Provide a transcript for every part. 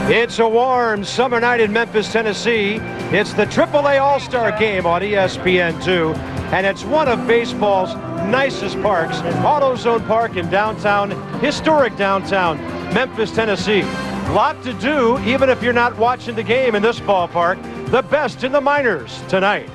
It's a warm summer night in Memphis, Tennessee. It's the AAA All-Star Game on ESPN2, and it's one of baseball's nicest parks, AutoZone Park in historic downtown Memphis, Tennessee. Lot to do, even if you're not watching the game in this ballpark. The best in the minors tonight.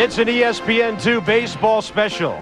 It's an ESPN2 baseball special.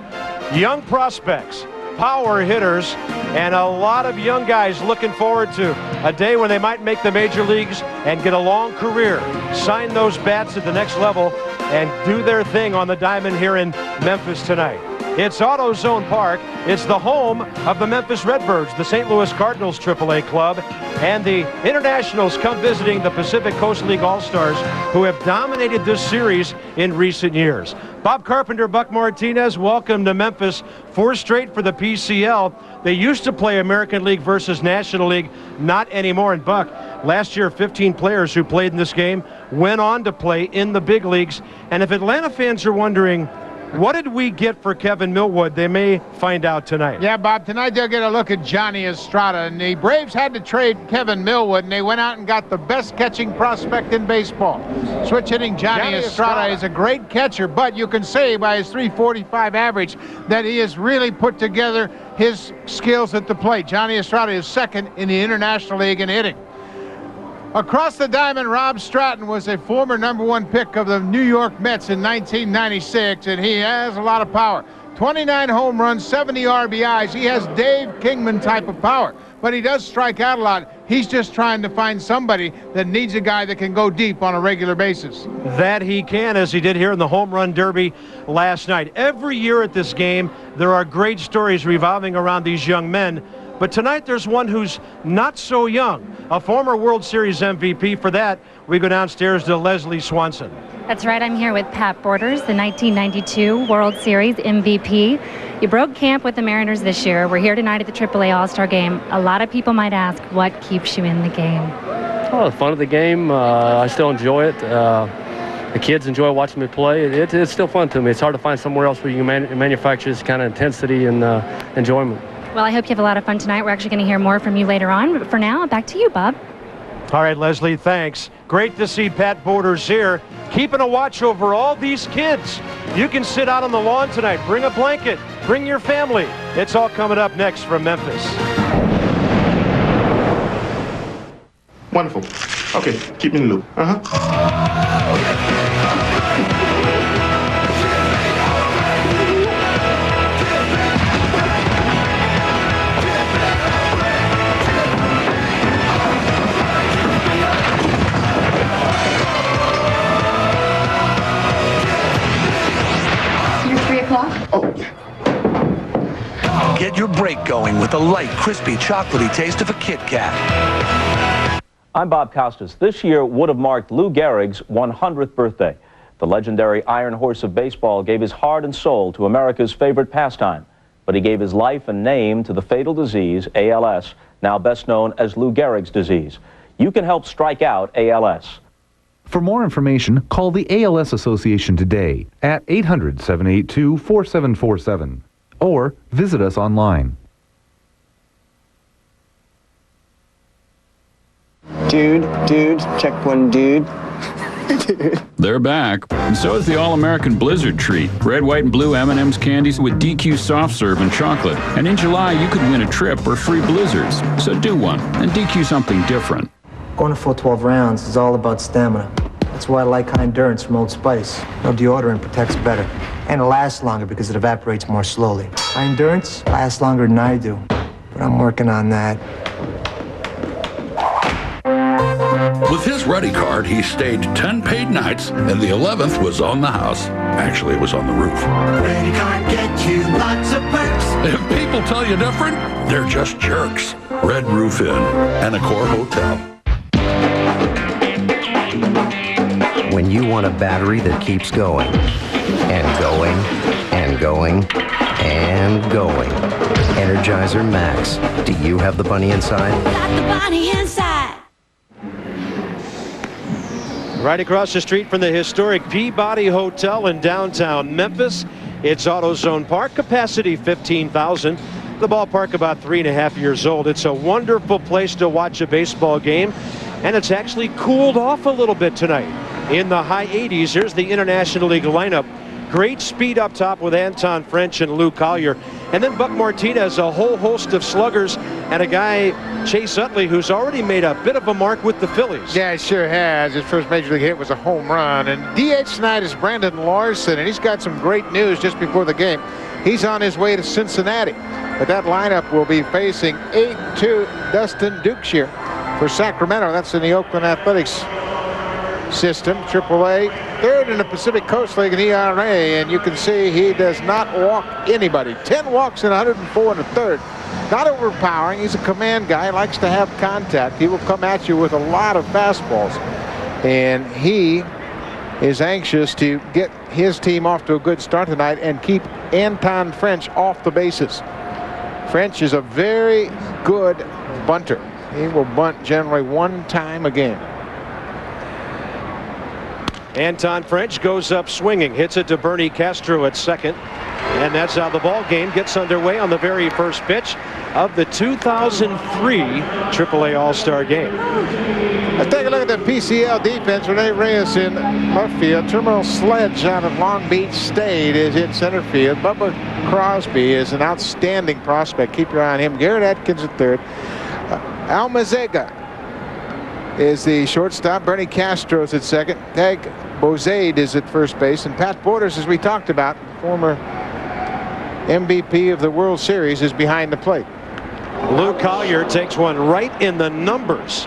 Young prospects, power hitters, and a lot of young guys looking forward to a day when they might make the major leagues and get a long career, sign those bats at the next level, and do their thing on the diamond here in Memphis tonight. It's AutoZone Park. It's the home of the Memphis Redbirds, the St. Louis Cardinals AAA club, and the Internationals come visiting the Pacific Coast League All-Stars, who have dominated this series in recent years. Bob Carpenter, Buck Martinez, welcome to Memphis. 4 straight for the PCL. They used to play American League versus National League, not anymore. And Buck, last year 15 players who played in this game went on to play in the big leagues. And if Atlanta fans are wondering, what did we get for Kevin Millwood? They may find out tonight. Yeah, Bob, tonight they'll get a look at Johnny Estrada. And the Braves had to trade Kevin Millwood, and they went out and got the best catching prospect in baseball. Switch hitting Johnny Estrada is a great catcher, but you can say by his .345 average that he has really put together his skills at the plate. Johnny Estrada is second in the International League in hitting. Across the diamond, Rob Stratton was a former #1 pick of the New York Mets in 1996, and he has a lot of power. 29 home runs, 70 RBIs. He has Dave Kingman type of power, but he does strike out a lot. He's just trying to find somebody that needs a guy that can go deep on a regular basis. That he can, as he did here in the Home Run Derby last night. Every year at this game, there are great stories revolving around these young men. But tonight there's one who's not so young, a former World Series MVP. For that, we go downstairs to Leslie Swanson. That's right, I'm here with Pat Borders, the 1992 World Series MVP. You broke camp with the Mariners this year. We're here tonight at the AAA All-Star Game. A lot of people might ask, what keeps you in the game? Oh, the fun of the game. I still enjoy it. The kids enjoy watching me play. It's still fun to me. It's hard to find somewhere else where you can manufacture this kind of intensity and enjoyment. Well, I hope you have a lot of fun tonight. We're actually going to hear more from you later on. But for now, back to you, Bob. All right, Leslie, thanks. Great to see Pat Borders here, keeping a watch over all these kids. You can sit out on the lawn tonight. Bring a blanket. Bring your family. It's all coming up next from Memphis. Wonderful. Okay, keep me in the loop. Get your break going with the light, crispy, chocolatey taste of a Kit Kat. I'm Bob Costas. This year would have marked Lou Gehrig's 100th birthday. The legendary Iron Horse of baseball gave his heart and soul to America's favorite pastime, but he gave his life and name to the fatal disease, ALS, now best known as Lou Gehrig's disease. You can help strike out ALS. For more information, call the ALS Association today at 800-782-4747 or visit us online. Dude, check one, dude. They're back, and so is the All-American Blizzard treat. Red, white, and blue M&M's candies with DQ soft serve and chocolate. And in July, you could win a trip or free Blizzards. So do one, and DQ something different. Going a full 12 rounds is all about stamina. That's why I like High Endurance from Old Spice. No deodorant protects better. And it lasts longer because it evaporates more slowly. High Endurance lasts longer than I do. But I'm working on that. With his Ready card, he stayed 10 paid nights, and the 11th was on the house. Actually, it was on the roof. Ready card get you lots of perks. If people tell you different, they're just jerks. Red Roof Inn and Accor Hotel. When you want a battery that keeps going, and going, and going, and going. Energizer Max. Do you have the bunny inside? Got the bunny inside. Right across the street from the historic Peabody Hotel in downtown Memphis, it's AutoZone Park, capacity 15,000. The ballpark about 3.5 years old. It's a wonderful place to watch a baseball game, and it's actually cooled off a little bit tonight. In the high 80s, here's the International League lineup. Great speed up top with Anton French and Lou Collier. And then Buck Martinez, a whole host of sluggers, and a guy, Chase Utley, who's already made a bit of a mark with the Phillies. Yeah, he sure has. His first major league hit was a home run. And DH tonight is Brandon Larson, and he's got some great news just before the game. He's on his way to Cincinnati. But that lineup will be facing 8-2 Dustin Duchscherer for Sacramento. That's in the Oakland Athletics system, AAA, third in the Pacific Coast League in ERA, and you can see he does not walk anybody. 10 walks and 104 in the third. Not overpowering. He's a command guy, likes to have contact. He will come at you with a lot of fastballs, and he is anxious to get his team off to a good start tonight and keep Anton French off the bases. French is a very good bunter. He will bunt generally one time a game. Anton French goes up swinging, hits it to Bernie Castro at second, and that's how the ball game gets underway on the very first pitch of the 2003 AAA All-Star Game. Let's take a look at the PCL defense. Rene Reyes in left field. Terminal Sledge out of Long Beach State is in center field. Bubba Crosby is an outstanding prospect. Keep your eye on him. Garrett Atkins at third. Almazega is the shortstop. Bernie Castro's at second. Tag Bozade is at first base. And Pat Borders, as we talked about, former MVP of the World Series, is behind the plate. Lou Collier takes one right in the numbers.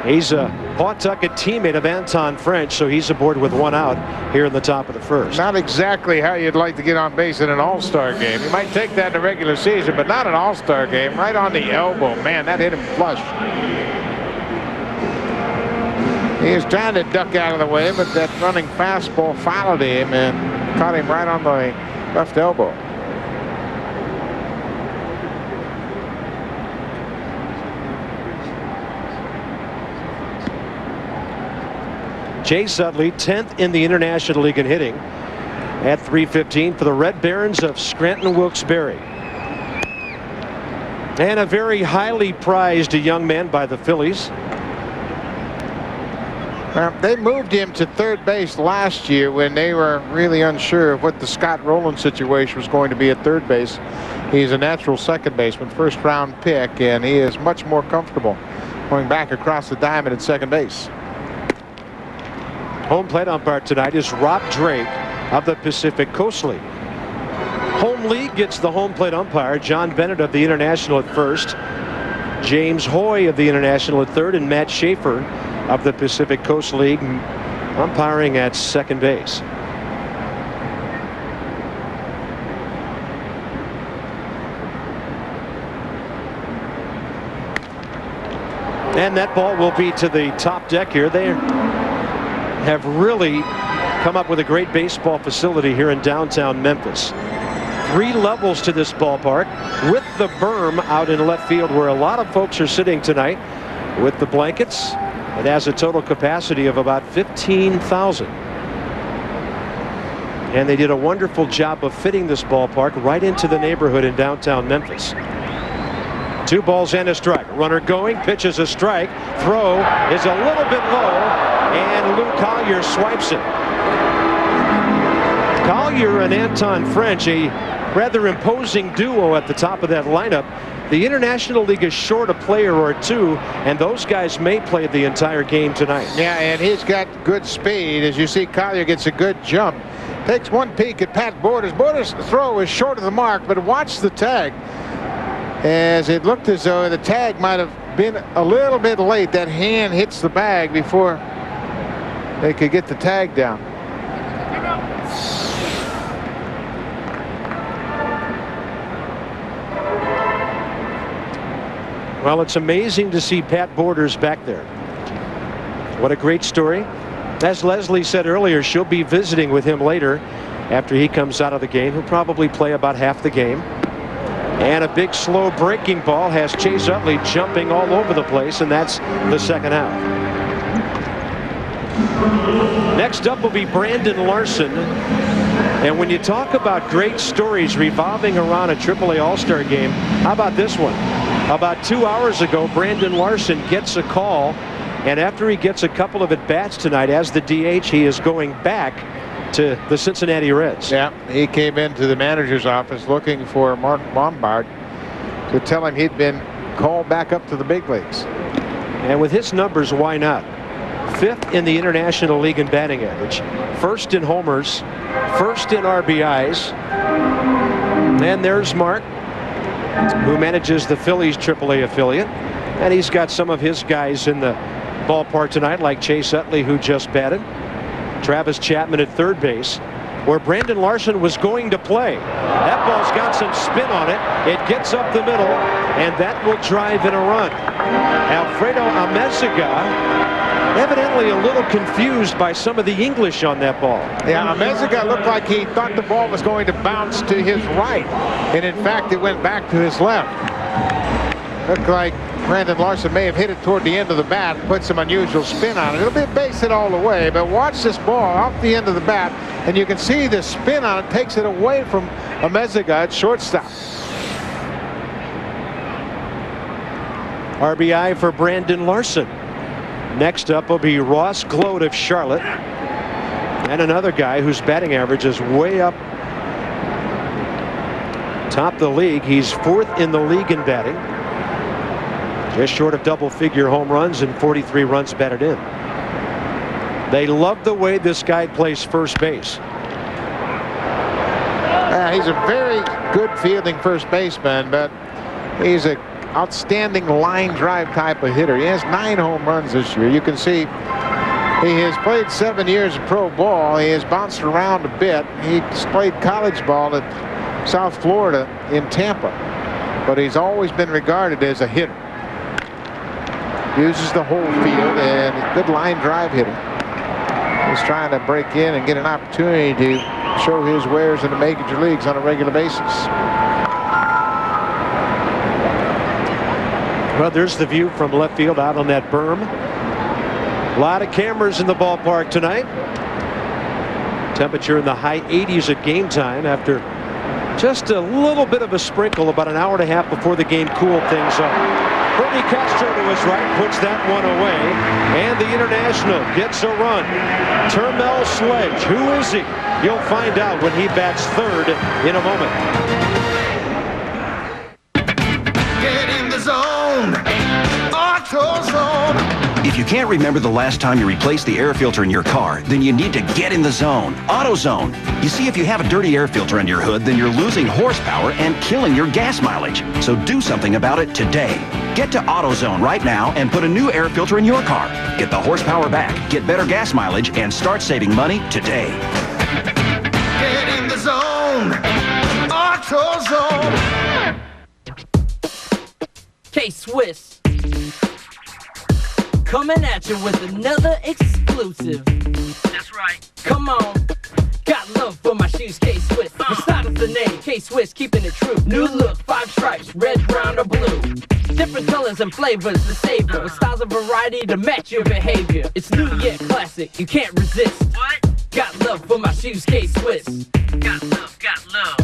He's a Pawtucket teammate of Anton French, so he's aboard with one out here in the top of the first. Not exactly how you'd like to get on base in an all-star game. You might take that in the regular season, but not an all-star game. Right on the elbow. Man, that hit him flush. He was trying to duck out of the way, but that running fastball followed him and caught him right on the left elbow. Chase Utley, 10th in the International League in hitting at .315 for the Red Barons of Scranton Wilkes-Barre. And a very highly prized young man by the Phillies. They moved him to third base last year when they were really unsure of what the Scott Rowland situation was going to be at third base. He's a natural second baseman, first round pick, and he is much more comfortable going back across the diamond at second base. Home plate umpire tonight is Rob Drake of the Pacific Coast League. Home League gets the home plate umpire John Bennett of the International at first, James Hoy of the International at third, and Matt Schaefer of the Pacific Coast League umpiring at second base. And that ball will be to the top deck here. They have really come up with a great baseball facility here in downtown Memphis. 3 levels to this ballpark with the berm out in left field where a lot of folks are sitting tonight with the blankets. It has a total capacity of about 15,000. And they did a wonderful job of fitting this ballpark right into the neighborhood in downtown Memphis. 2 balls and a strike. Runner going, pitches a strike. Throw is a little bit low, and Lou Collier swipes it. Collier and Anton French, a rather imposing duo at the top of that lineup. The International League is short a player or two, and those guys may play the entire game tonight. Yeah, and he's got good speed. As you see, Collier gets a good jump. Takes one peek at Pat Borders. Borders' throw is short of the mark, but watch the tag. As it looked as though the tag might have been a little bit late. That hand hits the bag before they could get the tag down. Well, it's amazing to see Pat Borders back there. What a great story. As Leslie said earlier, she'll be visiting with him later after he comes out of the game. He'll probably play about half the game. And a big slow breaking ball has Chase Utley jumping all over the place, and that's the second out. Next up will be Brandon Larson. And when you talk about great stories revolving around a AAA All-Star game, how about this one? About 2 hours ago, Brandon Larson gets a call, and after he gets a couple of at-bats tonight as the DH, he is going back to the Cincinnati Reds. Yeah, he came into the manager's office looking for Mark Bombard to tell him he'd been called back up to the big leagues. And with his numbers, why not? 5th in the International League in batting average, 1st in homers, 1st in RBIs. And there's Mark, who manages the Phillies AAA affiliate. And he's got some of his guys in the ballpark tonight, like Chase Utley, who just batted. Travis Chapman at third base, where Brandon Larson was going to play. That ball's got some spin on it. It gets up the middle, and that will drive in a run. Alfredo Amezaga evidently a little confused by some of the English on that ball. Yeah, Amezaga looked like he thought the ball was going to bounce to his right, and in fact it went back to his left. Looked like Brandon Larson may have hit it toward the end of the bat and put some unusual spin on it. It'll be base hit all the way, but watch this ball off the end of the bat, and you can see the spin on it takes it away from Amezaga at shortstop. RBI for Brandon Larson. Next up will be Ross Gloat of Charlotte, and another guy whose batting average is way up top the league. He's 4th in the league in batting, just short of double-figure home runs and 43 runs batted in. They love the way this guy plays first base. He's a very good fielding first baseman, but he's an outstanding line drive type of hitter. He has 9 home runs this year. You can see he has played 7 years of pro ball. He has bounced around a bit. He's played college ball at South Florida in Tampa, but he's always been regarded as a hitter. Uses the whole field and good line drive hitter. He's trying to break in and get an opportunity to show his wares in the major leagues on a regular basis. Well, there's the view from left field out on that berm. A lot of cameras in the ballpark tonight. Temperature in the high 80s at game time after just a little bit of a sprinkle about an hour and a half before the game cooled things off. Bernie Castro to his right puts that one away, and the international gets a run. Termel Sledge, who is he? You'll find out when he bats third in a moment. Get in the zone. AutoZone. If you can't remember the last time you replaced the air filter in your car, then you need to get in the zone. AutoZone. You see, if you have a dirty air filter under your hood, then you're losing horsepower and killing your gas mileage. So do something about it today. Get to AutoZone right now and put a new air filter in your car. Get the horsepower back, get better gas mileage, and start saving money today. Get in the zone. AutoZone. K-Swiss. Coming at you with another exclusive. That's right. Come on. Got love for my shoes, K-Swiss. Estrada's the name, K-Swiss, keeping it true. New look, 5 stripes, red, brown, or blue. Different colors and flavors to savor. With styles and variety to match your behavior. It's new yet classic, you can't resist. What? Got love for my shoes, K-Swiss. Got love, got love.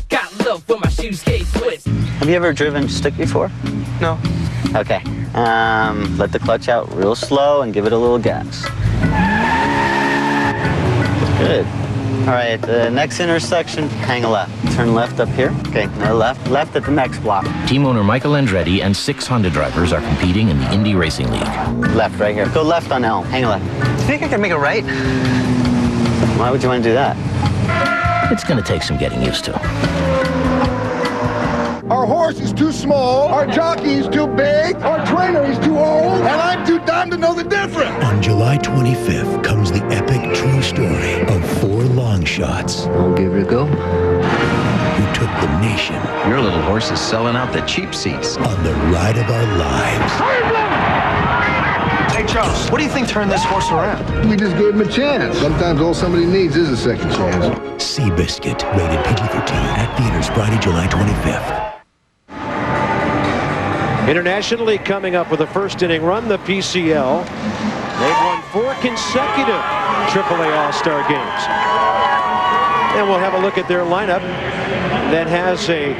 Got love for my shoes, K-Swiss. Have you ever driven stick before? No. Okay. Let the clutch out real slow and give it a little gas. Good. All right, the next intersection, hang a left. Turn left up here. Okay, no left. Left at the next block. Team owner Michael Andretti and 6 Honda drivers are competing in the Indy Racing League. Left right here. Go left on Elm. Hang a left. Do you think I can make a right? Why would you want to do that? It's going to take some getting used to. Our horse is too small, our jockey is too big, our trainer is too old, and I'm too dumb to know the difference. On July 25th comes the epic true story of 4 long shots. I'll give it a go. Who took the nation. Your little horse is selling out the cheap seats. On the ride of our lives. Hey, Charles, what do you think turned this horse around? We just gave him a chance. Sometimes all somebody needs is a second chance. Seabiscuit, rated PG-13, at theaters Friday, July 25th. Internationally coming up with a first inning run, the PCL. They've won 4 consecutive AAA All-Star games. And we'll have a look at their lineup that has a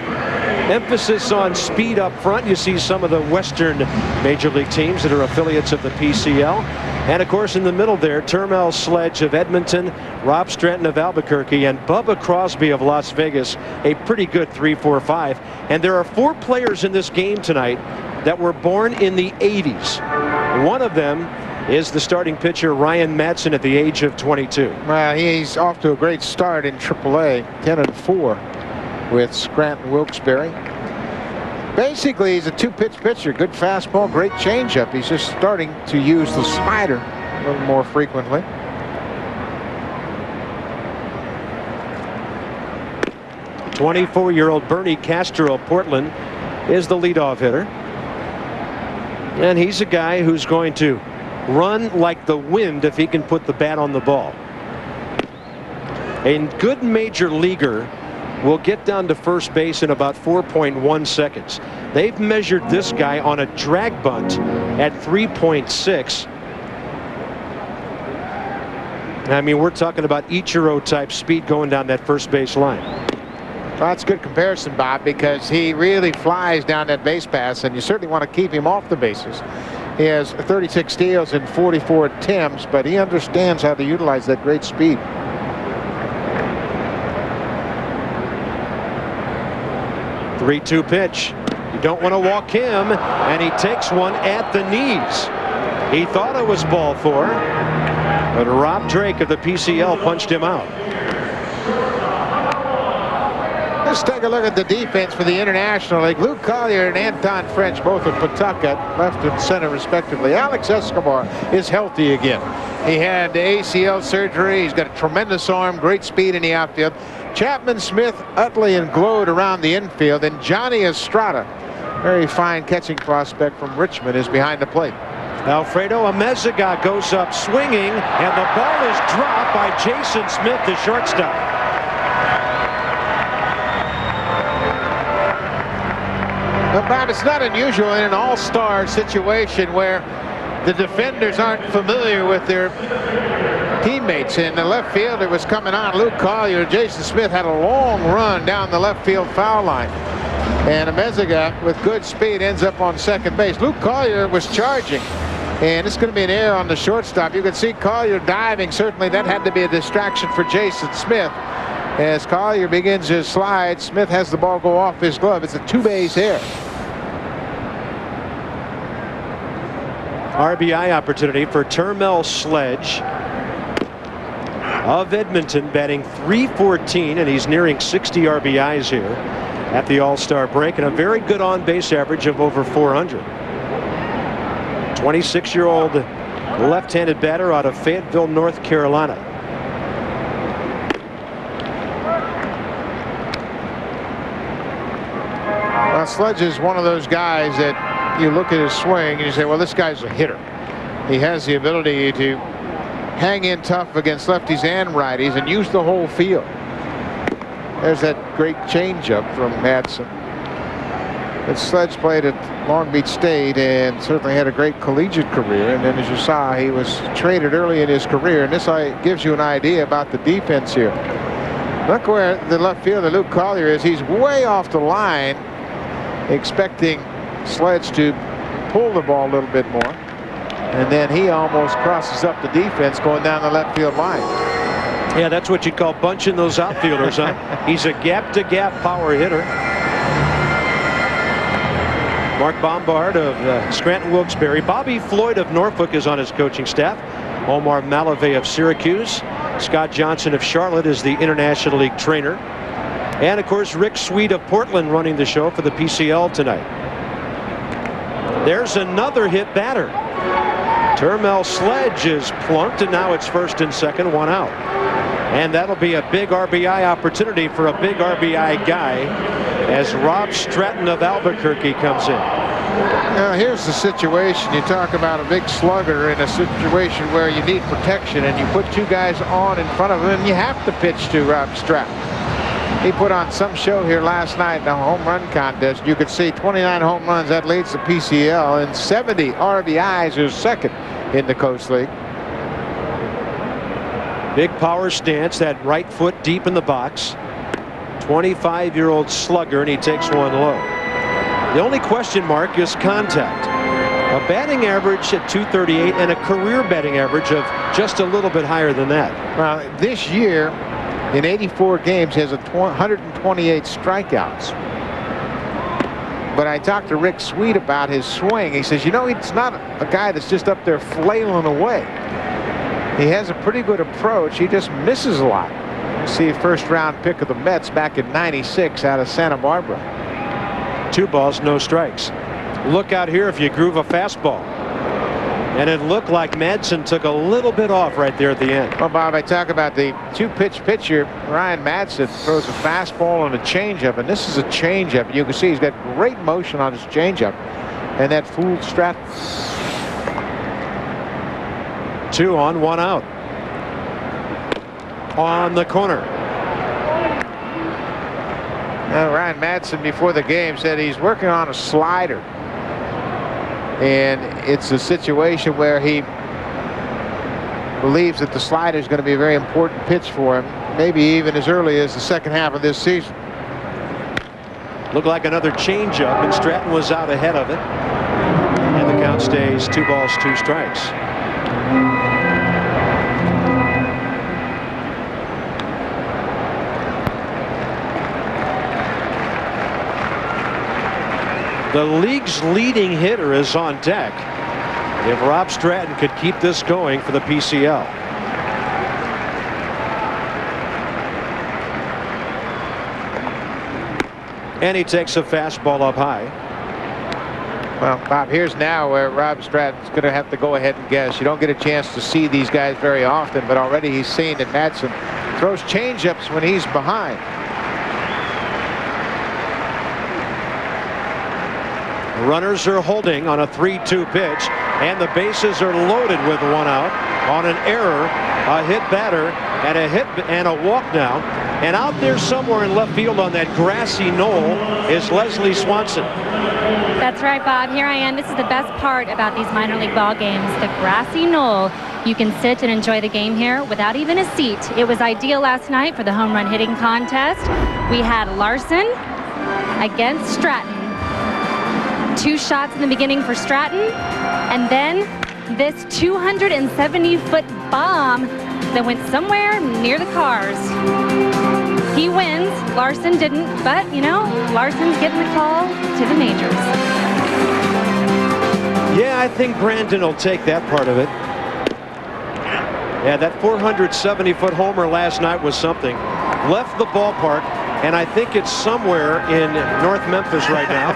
emphasis on speed up front. You see some of the Western Major League teams that are affiliates of the PCL. And, of course, in the middle there, Termel Sledge of Edmonton, Rob Stratton of Albuquerque, and Bubba Crosby of Las Vegas, a pretty good 3-4-5. And there are 4 players in this game tonight that were born in the 80s. One of them is the starting pitcher, Ryan Madson, at the age of 22. Well, he's off to a great start in AAA, 10-4 with Scranton Wilkes-Barre. Basically, he's a 2-pitch pitcher. Good fastball, great changeup. He's just starting to use the slider a little more frequently. The 24-year-old Bernie Castro of Portland is the leadoff hitter. And he's a guy who's going to run like the wind if he can put the bat on the ball. A good major leaguer will get down to first base in about 4.1 seconds. They've measured this guy on a drag bunt at 3.6. I mean, we're talking about Ichiro type speed going down that first base line. Well, that's a good comparison, Bob, because he really flies down that base pass, and you certainly want to keep him off the bases. He has 36 steals and 44 attempts, but he understands how to utilize that great speed. The 3-2 pitch. You don't want to walk him, and he takes one at the knees. He thought it was ball 4, but Rob Drake of the PCL punched him out. Let's take a look at the defense for the International League. Luke Collier and Anton French, both of Pawtucket, left and center respectively. Alex Escobar is healthy again. He had ACL surgery. He's got a tremendous arm, great speed in the outfield. Chapman, Smith, Utley, and Glode around the infield. And Johnny Estrada, very fine catching prospect from Richmond, is behind the plate. Alfredo Amezaga goes up swinging, and the ball is dropped by Jason Smith, the shortstop. But Bob, it's not unusual in an all-star situation where the defenders aren't familiar with their teammates. And the left fielder was coming on. Luke Collier, Jason Smith had a long run down the left field foul line. And Amezaga, with good speed, ends up on second base. Luke Collier was charging. And it's going to be an error on the shortstop. You can see Collier diving. Certainly that had to be a distraction for Jason Smith. As Collier begins his slide, Smith has the ball go off his glove. It's a 2-base error. RBI opportunity for Termel Sledge of Edmonton, batting .314, and he's nearing 60 RBIs here at the All-Star break, and a very good on-base average of over 400. 26-year-old left-handed batter out of Fayetteville, North Carolina. Well, Sledge is one of those guys that you look at his swing and you say, well, this guy's a hitter. He has the ability to hang in tough against lefties and righties and use the whole field. There's that great changeup from Madson. But Sledge played at Long Beach State and certainly had a great collegiate career. And then, as you saw, he was traded early in his career. And this gives you an idea about the defense here. Look where the left fielder, Luke Collier, is. He's way off the line, expecting Sledge to pull the ball a little bit more. And then he almost crosses up the defense going down the left field line. Yeah, that's what you call bunching those outfielders, huh? He's a gap-to-gap power hitter. Mark Bombard of Scranton Wilkes-Barre. Bobby Floyd of Norfolk is on his coaching staff. Omar Malavey of Syracuse. Scott Johnson of Charlotte is the International League trainer. And, of course, Rick Sweet of Portland running the show for the PCL tonight. There's another hit batter. Termel Sledge is plunked, and now it's first and second, one out. And that'll be a big RBI opportunity for a big RBI guy as Rob Stratton of Albuquerque comes in. Now, here's the situation. You talk about a big slugger in a situation where you need protection, and you put 2 guys on in front of him, and you have to pitch to Rob Stratton. He put on some show here last night in the home run contest. You could see 29 home runs. That leads the PCL, and 70 RBIs is second. in the Coast League. Big power stance, that right foot deep in the box. 25-year-old slugger, and he takes one low. The only question mark is contact. A batting average at .238 and a career batting average of just a little bit higher than that. Well, this year, in 84 games, he has 128 strikeouts. But I talked to Rick Sweet about his swing. He says, you know, he's not a guy that's just up there flailing away. He has a pretty good approach. He just misses a lot. See, first-round pick of the Mets back in '96 out of Santa Barbara. 2 balls, no strikes. Look out here if you groove a fastball. And it looked like Madson took a little bit off right there at the end. Well, Bob, I talk about the 2-pitch pitcher. Ryan Madson throws a fastball and a changeup, and this is a changeup. You can see he's got great motion on his changeup, and that fooled Stratton. 2 on, 1 out. On the corner. Now, Ryan Madson before the game said he's working on a slider. And it's a situation where he believes that the slider is going to be a very important pitch for him, maybe even as early as the second half of this season. Looked like another changeup, and Stratton was out ahead of it. And the count stays 2 balls, 2 strikes. The league's leading hitter is on deck. If Rob Stratton could keep this going for the PCL. And he takes a fastball up high. Well, Bob, here's now where Rob Stratton's going to have to go ahead and guess. You don't get a chance to see these guys very often, but already he's seen that Madson throws changeups when he's behind. Runners are holding on a 3-2 pitch, and the bases are loaded with 1 out on an error, a hit batter, and a hit and a walk now. And out there somewhere in left field on that grassy knoll is Leslie Swanson. That's right, Bob. Here I am. This is the best part about these minor league ball games, the grassy knoll. You can sit and enjoy the game here without even a seat. It was ideal last night for the home run hitting contest. We had Larson against Stratton. 2 shots in the beginning for Stratton, and then this 270-foot bomb that went somewhere near the cars. He wins. Larson didn't, but, you know, Larson's getting the call to the majors. Yeah, I think Brandon will take that part of it. Yeah, that 470-foot homer last night was something. Left the ballpark, and I think it's somewhere in North Memphis right now.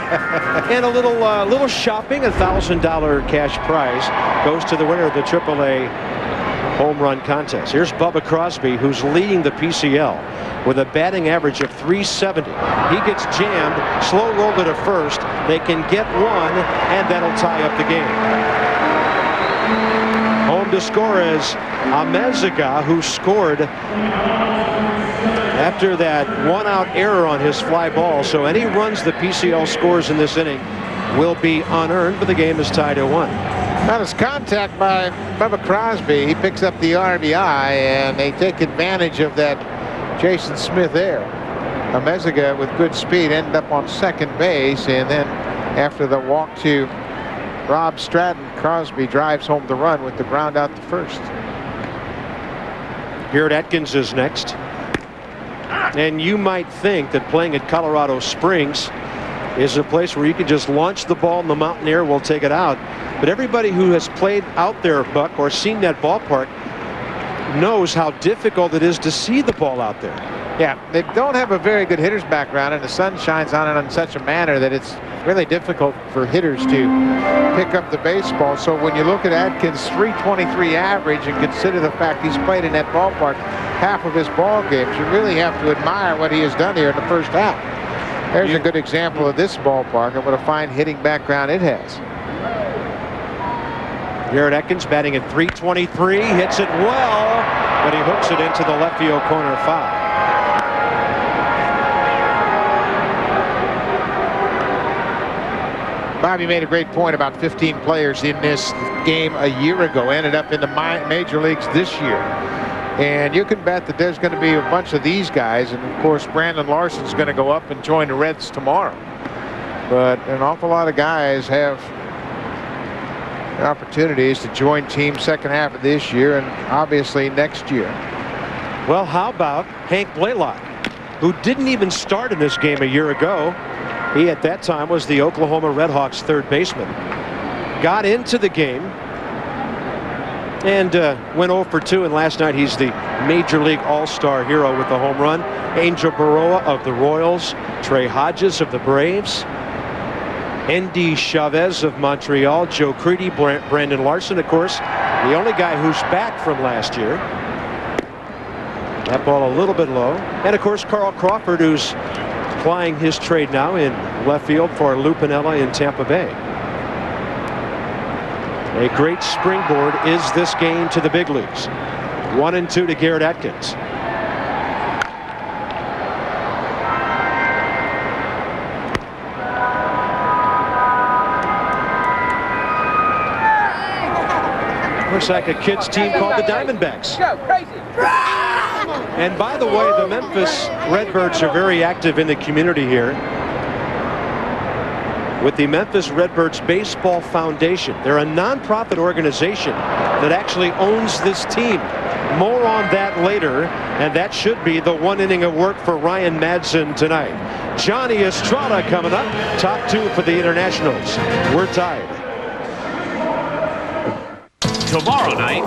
And a little shopping, $1,000 cash prize goes to the winner of the AAA home run contest. Here's Bubba Crosby, who's leading the PCL with a batting average of .370. He gets jammed, slow rolled to first. They can get 1, and that'll tie up the game. Home to score is Amezaga, who scored after that 1-out error on his fly ball. So any runs the PCL scores in this inning will be unearned, but the game is tied at 1. That is contact by Bubba Crosby. He picks up the RBI, and they take advantage of that Jason Smith error. Amezaga with good speed ended up on second base, and then after the walk to Rob Stratton, Crosby drives home the run with the ground out to first. Garrett Atkins is next. And you might think that playing at Colorado Springs is a place where you can just launch the ball and the mountain air will take it out. But everybody who has played out there, Buck, or seen that ballpark knows how difficult it is to see the ball out there. Yeah, they don't have a very good hitter's background, and the sun shines on it in such a manner that it's really difficult for hitters to pick up the baseball. So when you look at Atkins' .323 average and consider the fact he's played in that ballpark half of his ball games, you really have to admire what he has done here in the first half. There's a good example of this ballpark and what a fine hitting background it has. Garrett Atkins batting at .323, hits it well, but he hooks it into the left field corner foul. Bobby made a great point about 15 players in this game a year ago ended up in the major leagues this year. And you can bet that there's going to be a bunch of these guys. And, of course, Brandon Larson's going to go up and join the Reds tomorrow. But an awful lot of guys have opportunities to join teams second half of this year and obviously next year. Well, how about Hank Blaylock, who didn't even start in this game a year ago? He, at that time, was the Oklahoma Redhawks third baseman. Got into the game and went 0 for 2. And last night, he's the Major League All-Star hero with the home run. Angel Baroa of the Royals, Trey Hodges of the Braves, Endy Chavez of Montreal, Joe Creedy, Brandon Larson, of course, the only guy who's back from last year. That ball a little bit low. And, of course, Carl Crawford, who's plying his trade now in left field for Lou Piniella in Tampa Bay. A great springboard is this game to the big leagues. 1-2 to Garrett Atkins. Looks like a kids team called the Diamondbacks. Go crazy. And by the way, the Memphis Redbirds are very active in the community here with the Memphis Redbirds Baseball Foundation. They're a nonprofit organization that actually owns this team. More on that later, and that should be the 1 inning of work for Ryan Madson tonight. Johnny Estrada coming up, top 2 for the Internationals. We're tied. Tomorrow night,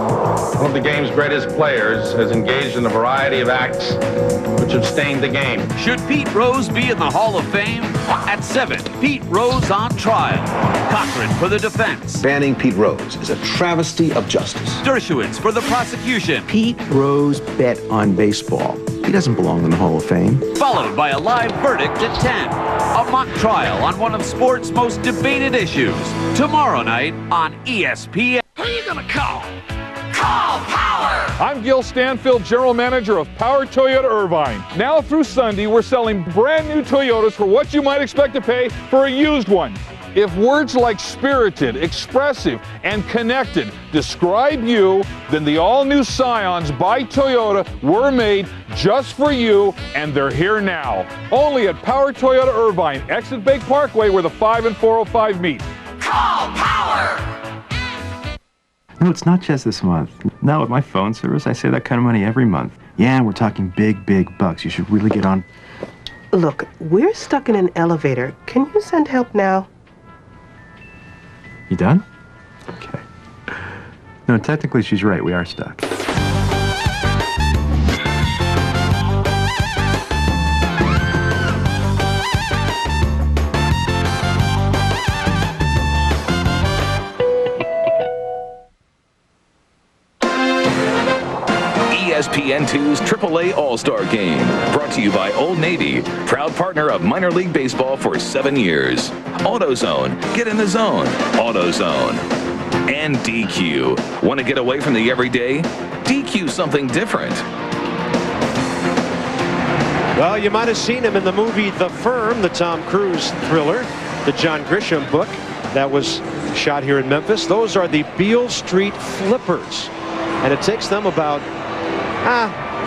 One of the game's greatest players has engaged in a variety of acts which have stained the game. should Pete Rose be in the Hall of Fame? At 7, Pete Rose on trial. Cochran for the defense. Banning Pete Rose is a travesty of justice. Dershowitz for the prosecution. Pete Rose bet on baseball. He doesn't belong in the Hall of Fame. Followed by a live verdict at 10. A mock trial on one of sports' most debated issues. Tomorrow night on ESPN. Who are you gonna call? Call Power! I'm Gil Stanfield, General Manager of Power Toyota Irvine. Now through Sunday, we're selling brand new Toyotas for what you might expect to pay for a used one. If words like spirited, expressive, and connected describe you, then the all-new Scions by Toyota were made just for you, and they're here now. Only at Power Toyota Irvine, exit Bake Parkway, where the 5 and 405 meet. Call Power! No, it's not just this month. Now with my phone service, I save that kind of money every month. Yeah, we're talking big, big bucks. You should really get on. Look, we're stuck in an elevator. Can you send help now? You done? Okay. No, technically she's right. We are stuck. ESPN2's AAA All-Star Game, brought to you by Old Navy, proud partner of minor league baseball for 7 years. AutoZone, get in the zone. AutoZone. And DQ. Want to get away from the everyday? DQ something different. Well, you might have seen him in the movie The Firm, the Tom Cruise thriller, the John Grisham book that was shot here in Memphis. Those are the Beale Street Flippers. And it takes them about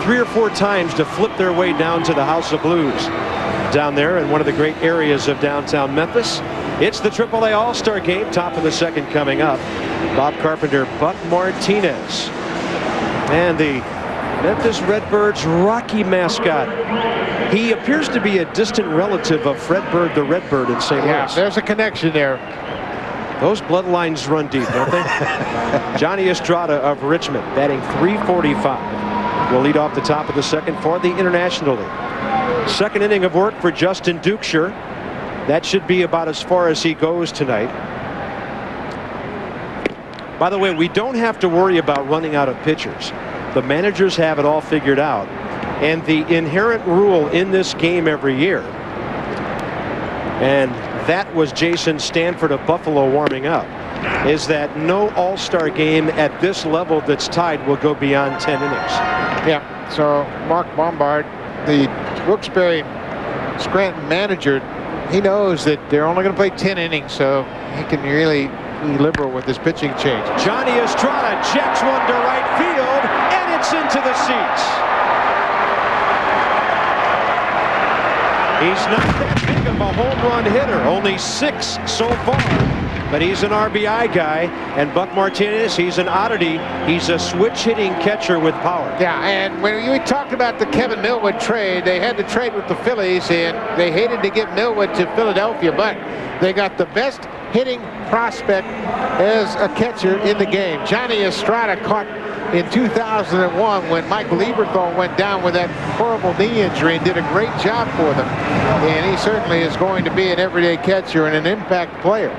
3 or 4 times to flip their way down to the House of Blues down there in one of the great areas of downtown Memphis. It's the AAA All-Star Game, top of the second coming up. Bob Carpenter, Buck Martinez, and the Memphis Redbirds Rocky mascot. He appears to be a distant relative of Fred Bird, the Redbird in St. Louis. Yeah, there's a connection there. Those bloodlines run deep, don't they? Johnny Estrada of Richmond, batting .345. Will lead off the top of the second for the International League. Second inning of work for Justin Duchscherer. That should be about as far as he goes tonight. By the way, we don't have to worry about running out of pitchers. The managers have it all figured out. And the inherent rule in this game every year, and that was Jason Stanford of Buffalo warming up, is that no All-Star game at this level that's tied will go beyond 10 innings. Yeah, so Mark Bombard, the Wilkes-Barre Scranton manager, he knows that they're only going to play 10 innings, so he can really be liberal with his pitching change. Johnny Estrada jacks one to right field, and it's into the seats. He's not that big of a home run hitter, only 6 so far, but he's an RBI guy. And Buck Martinez, he's an oddity. He's a switch-hitting catcher with power. Yeah, and when we talked about the Kevin Millwood trade, they had to trade with the Phillies, and they hated to give Millwood to Philadelphia, but they got the best hitting prospect as a catcher in the game. Johnny Estrada caught in 2001 when Mike Lieberthal went down with that horrible knee injury and did a great job for them. And he certainly is going to be an everyday catcher and an impact player.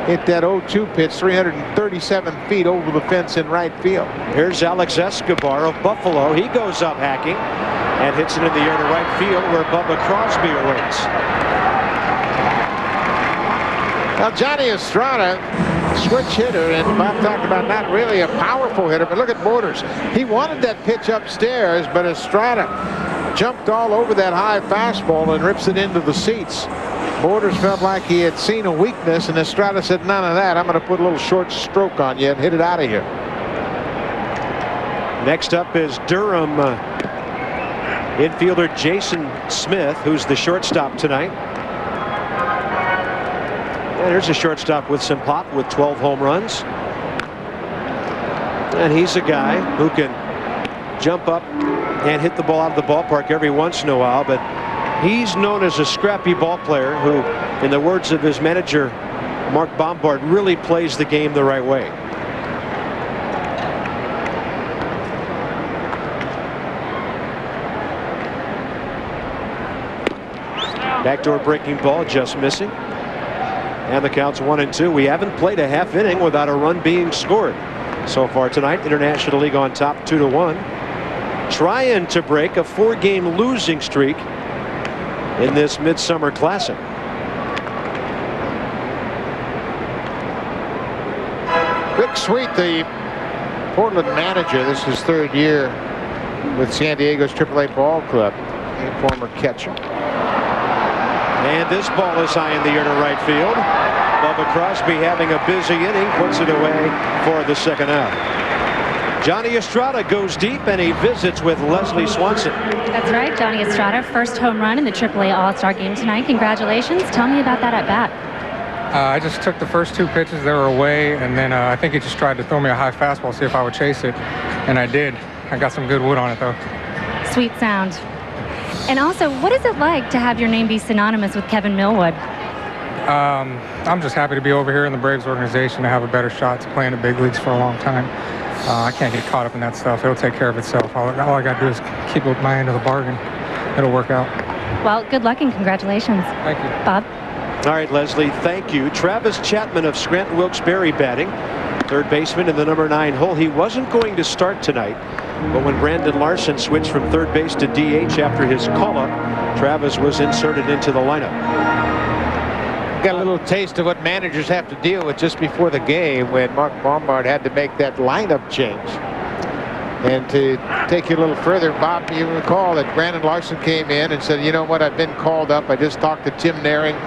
Hit that 0-2 pitch 337 feet over the fence in right field. Here's Alex Escobar of Buffalo. He goes up hacking and hits it in the air to right field where Bubba Crosby awaits. Now Johnny Estrada, switch hitter, and Bob talked about not really a powerful hitter, but look at Borders. He wanted that pitch upstairs, but Estrada jumped all over that high fastball and rips it into the seats. Borders felt like he had seen a weakness, and Estrada said, none of that. I'm going to put a little short stroke on you and hit it out of here. Next up is Durham infielder Jason Smith, who's the shortstop tonight. And here's a shortstop with some pop with 12 home runs. And he's a guy who can jump up and hit the ball out of the ballpark every once in a while, but he's known as a scrappy ball player who, in the words of his manager, Mark Bombard, really plays the game the right way. Backdoor breaking ball, just missing. And the count's 1-2. We haven't played a half inning without a run being scored so far tonight. International League on top 2-1. Trying to break a 4-game losing streak in this Midsummer Classic. Rick Sweet, the Portland manager, this is his 3rd year with San Diego's AAA ball club, a former catcher. And this ball is high in the air to right field. Bubba Crosby having a busy inning, puts it away for the second out. Johnny Estrada goes deep, and he visits with Leslie Swanson. That's right, Johnny Estrada, first home run in the AAA All-Star game tonight. Congratulations. Tell me about that at bat. I just took the first 2 pitches, they were away, and then I think he just tried to throw me a high fastball, see if I would chase it, and I did. I got some good wood on it, though. Sweet sound. And also, what is it like to have your name be synonymous with Kevin Millwood? I'm just happy to be over here in the Braves organization to have a better shot to play in the big leagues for a long time. I can't get caught up in that stuff. It'll take care of itself. All I got to do is keep with my end of the bargain. It'll work out. Well, good luck and congratulations. Thank you. Bob? All right, Leslie, thank you. Travis Chapman of Scranton Wilkes-Barre batting. 3rd baseman in the number 9 hole. He wasn't going to start tonight, but when Brandon Larson switched from 3rd base to DH after his call-up, Travis was inserted into the lineup. Got a little taste of what managers have to deal with just before the game when Mark Bombard had to make that lineup change. And to take you a little further, Bob, you recall that Brandon Larson came in and said, you know what, I've been called up. I just talked to Tim Naring,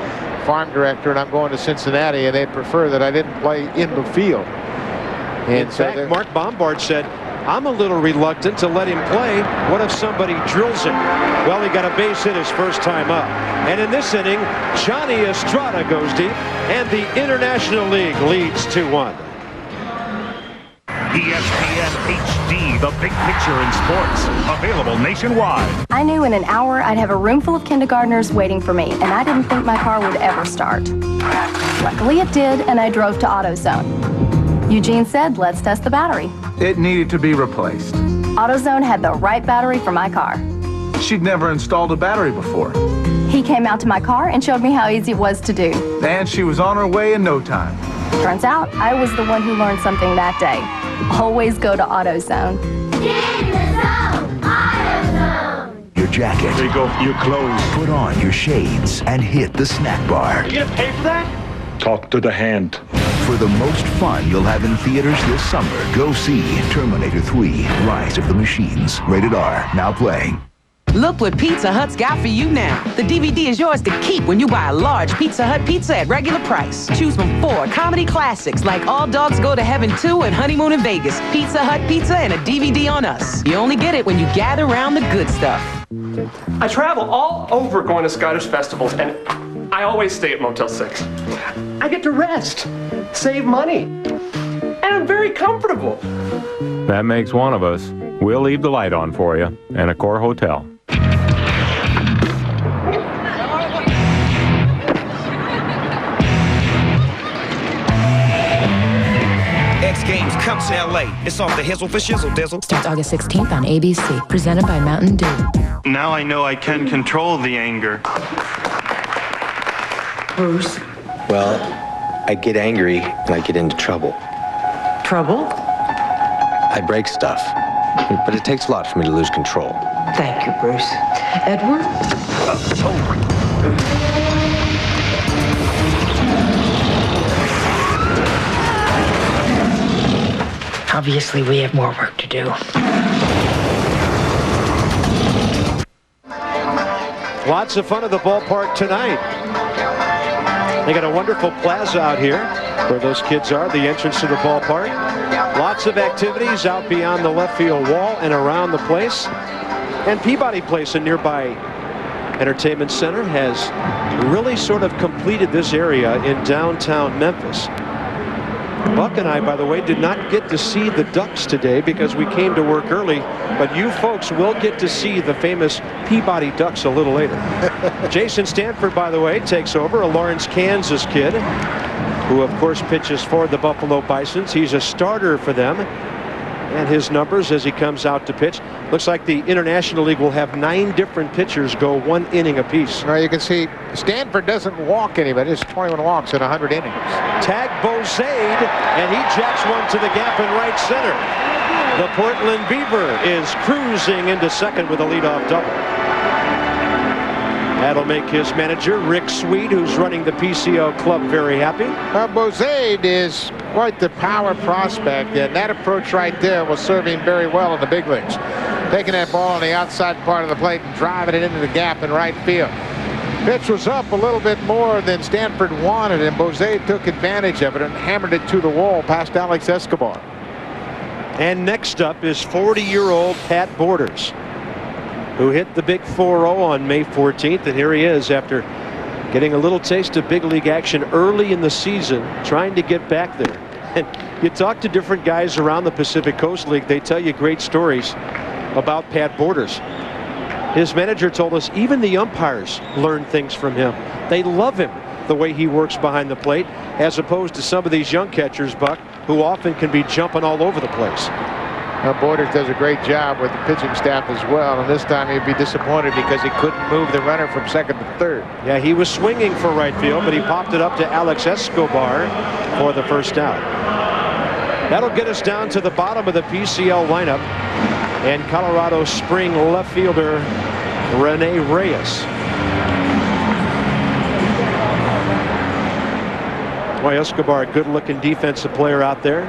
farm director, and I'm going to Cincinnati, and they'd prefer that I didn't play in the field. And in fact, Mark Bombard said, I'm a little reluctant to let him play. What if somebody drills him? Well, he got a base hit his first time up. And in this inning, Johnny Estrada goes deep, and the International League leads 2-1. ESPN HD, the big picture in sports. Available nationwide. I knew in an hour I'd have a room full of kindergartners waiting for me, and I didn't think my car would ever start. Luckily it did, and I drove to AutoZone. Eugene said, let's test the battery. It needed to be replaced. AutoZone had the right battery for my car. She'd never installed a battery before. He came out to my car and showed me how easy it was to do. And she was on her way in no time. Turns out I was the one who learned something that day. Always go to AutoZone. Get in the zone! AutoZone! Your jacket. Take off your clothes. Put on your shades and hit the snack bar. You gonna pay for that? Talk to the hand. For the most fun you'll have in theaters this summer, go see Terminator 3, Rise of the Machines. Rated R, now playing. Look what Pizza Hut's got for you now. The DVD is yours to keep when you buy a large Pizza Hut pizza at regular price. Choose from 4 comedy classics like All Dogs Go to Heaven 2 and Honeymoon in Vegas. Pizza Hut pizza and a DVD on us. You only get it when you gather around the good stuff. I travel all over going to Scottish festivals, and I always stay at Motel 6. I get to rest, save money, and I'm very comfortable. That makes one of us. We'll leave the light on for you in a Accor hotel. X Games come to LA. It's off the hizzle for shizzle dizzle. Starts August 16th on ABC. Presented by Mountain Dew. Now I know I can control the anger. Bruce. Well, I get angry and I get into trouble. Trouble? I break stuff. But it takes a lot for me to lose control. Thank you, Bruce. Edward? Obviously, we have more work to do. Lots of fun at the ballpark tonight. They got a wonderful plaza out here where those kids are, the entrance to the ballpark. Lots of activities out beyond the left field wall and around the place. And Peabody Place, a nearby entertainment center, has really sort of completed this area in downtown Memphis. Buck and I, by the way, did not get to see the Ducks today because we came to work early, but you folks will get to see the famous Peabody Ducks a little later. Jason Stanford, by the way, takes over, a Lawrence, Kansas kid, who of course pitches for the Buffalo Bisons. He's a starter for them, and his numbers as he comes out to pitch. Looks like the International League will have 9 different pitchers go 1 inning apiece. Well, you can see Stanford doesn't walk anybody. It's 21 walks in 100 innings. Tag Bozade, and he jacks one to the gap in right center. The Portland Beaver is cruising into second with a leadoff double. That'll make his manager, Rick Sweet, who's running the PCO club, very happy. Bozade is quite the power prospect, and that approach right there will serve him very well in the big leagues. Taking that ball on the outside part of the plate and driving it into the gap in right field. Pitch was up a little bit more than Stanford wanted, and Bozade took advantage of it and hammered it to the wall past Alex Escobar. And next up is 40-year-old Pat Borders, who hit the big 4-0 on May 14th, and here he is after getting a little taste of big league action early in the season, trying to get back there. And you talk to different guys around the Pacific Coast League, they tell you great stories about Pat Borders. His manager told us even the umpires learn things from him. They love him, the way he works behind the plate, as opposed to some of these young catchers, Buck, who often can be jumping all over the place. Now, Borders does a great job with the pitching staff as well, and this time he'd be disappointed because he couldn't move the runner from second to third. Yeah, he was swinging for right field, but he popped it up to Alex Escobar for the first out. That'll get us down to the bottom of the PCL lineup, and Colorado Spring left fielder Rene Reyes. Boy, Escobar, a good-looking defensive player out there.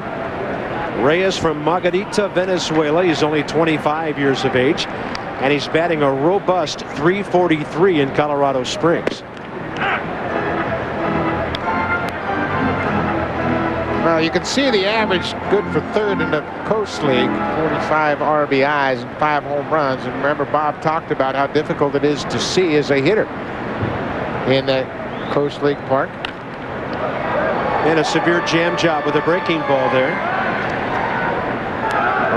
Reyes from Margarita, Venezuela. He's only 25 years of age, and he's batting a robust .343 in Colorado Springs. Well, you can see the average good for third in the Coast League, 45 RBIs and 5 home runs. And remember, Bob talked about how difficult it is to see as a hitter in that Coast League park. And a severe jam job with a breaking ball there.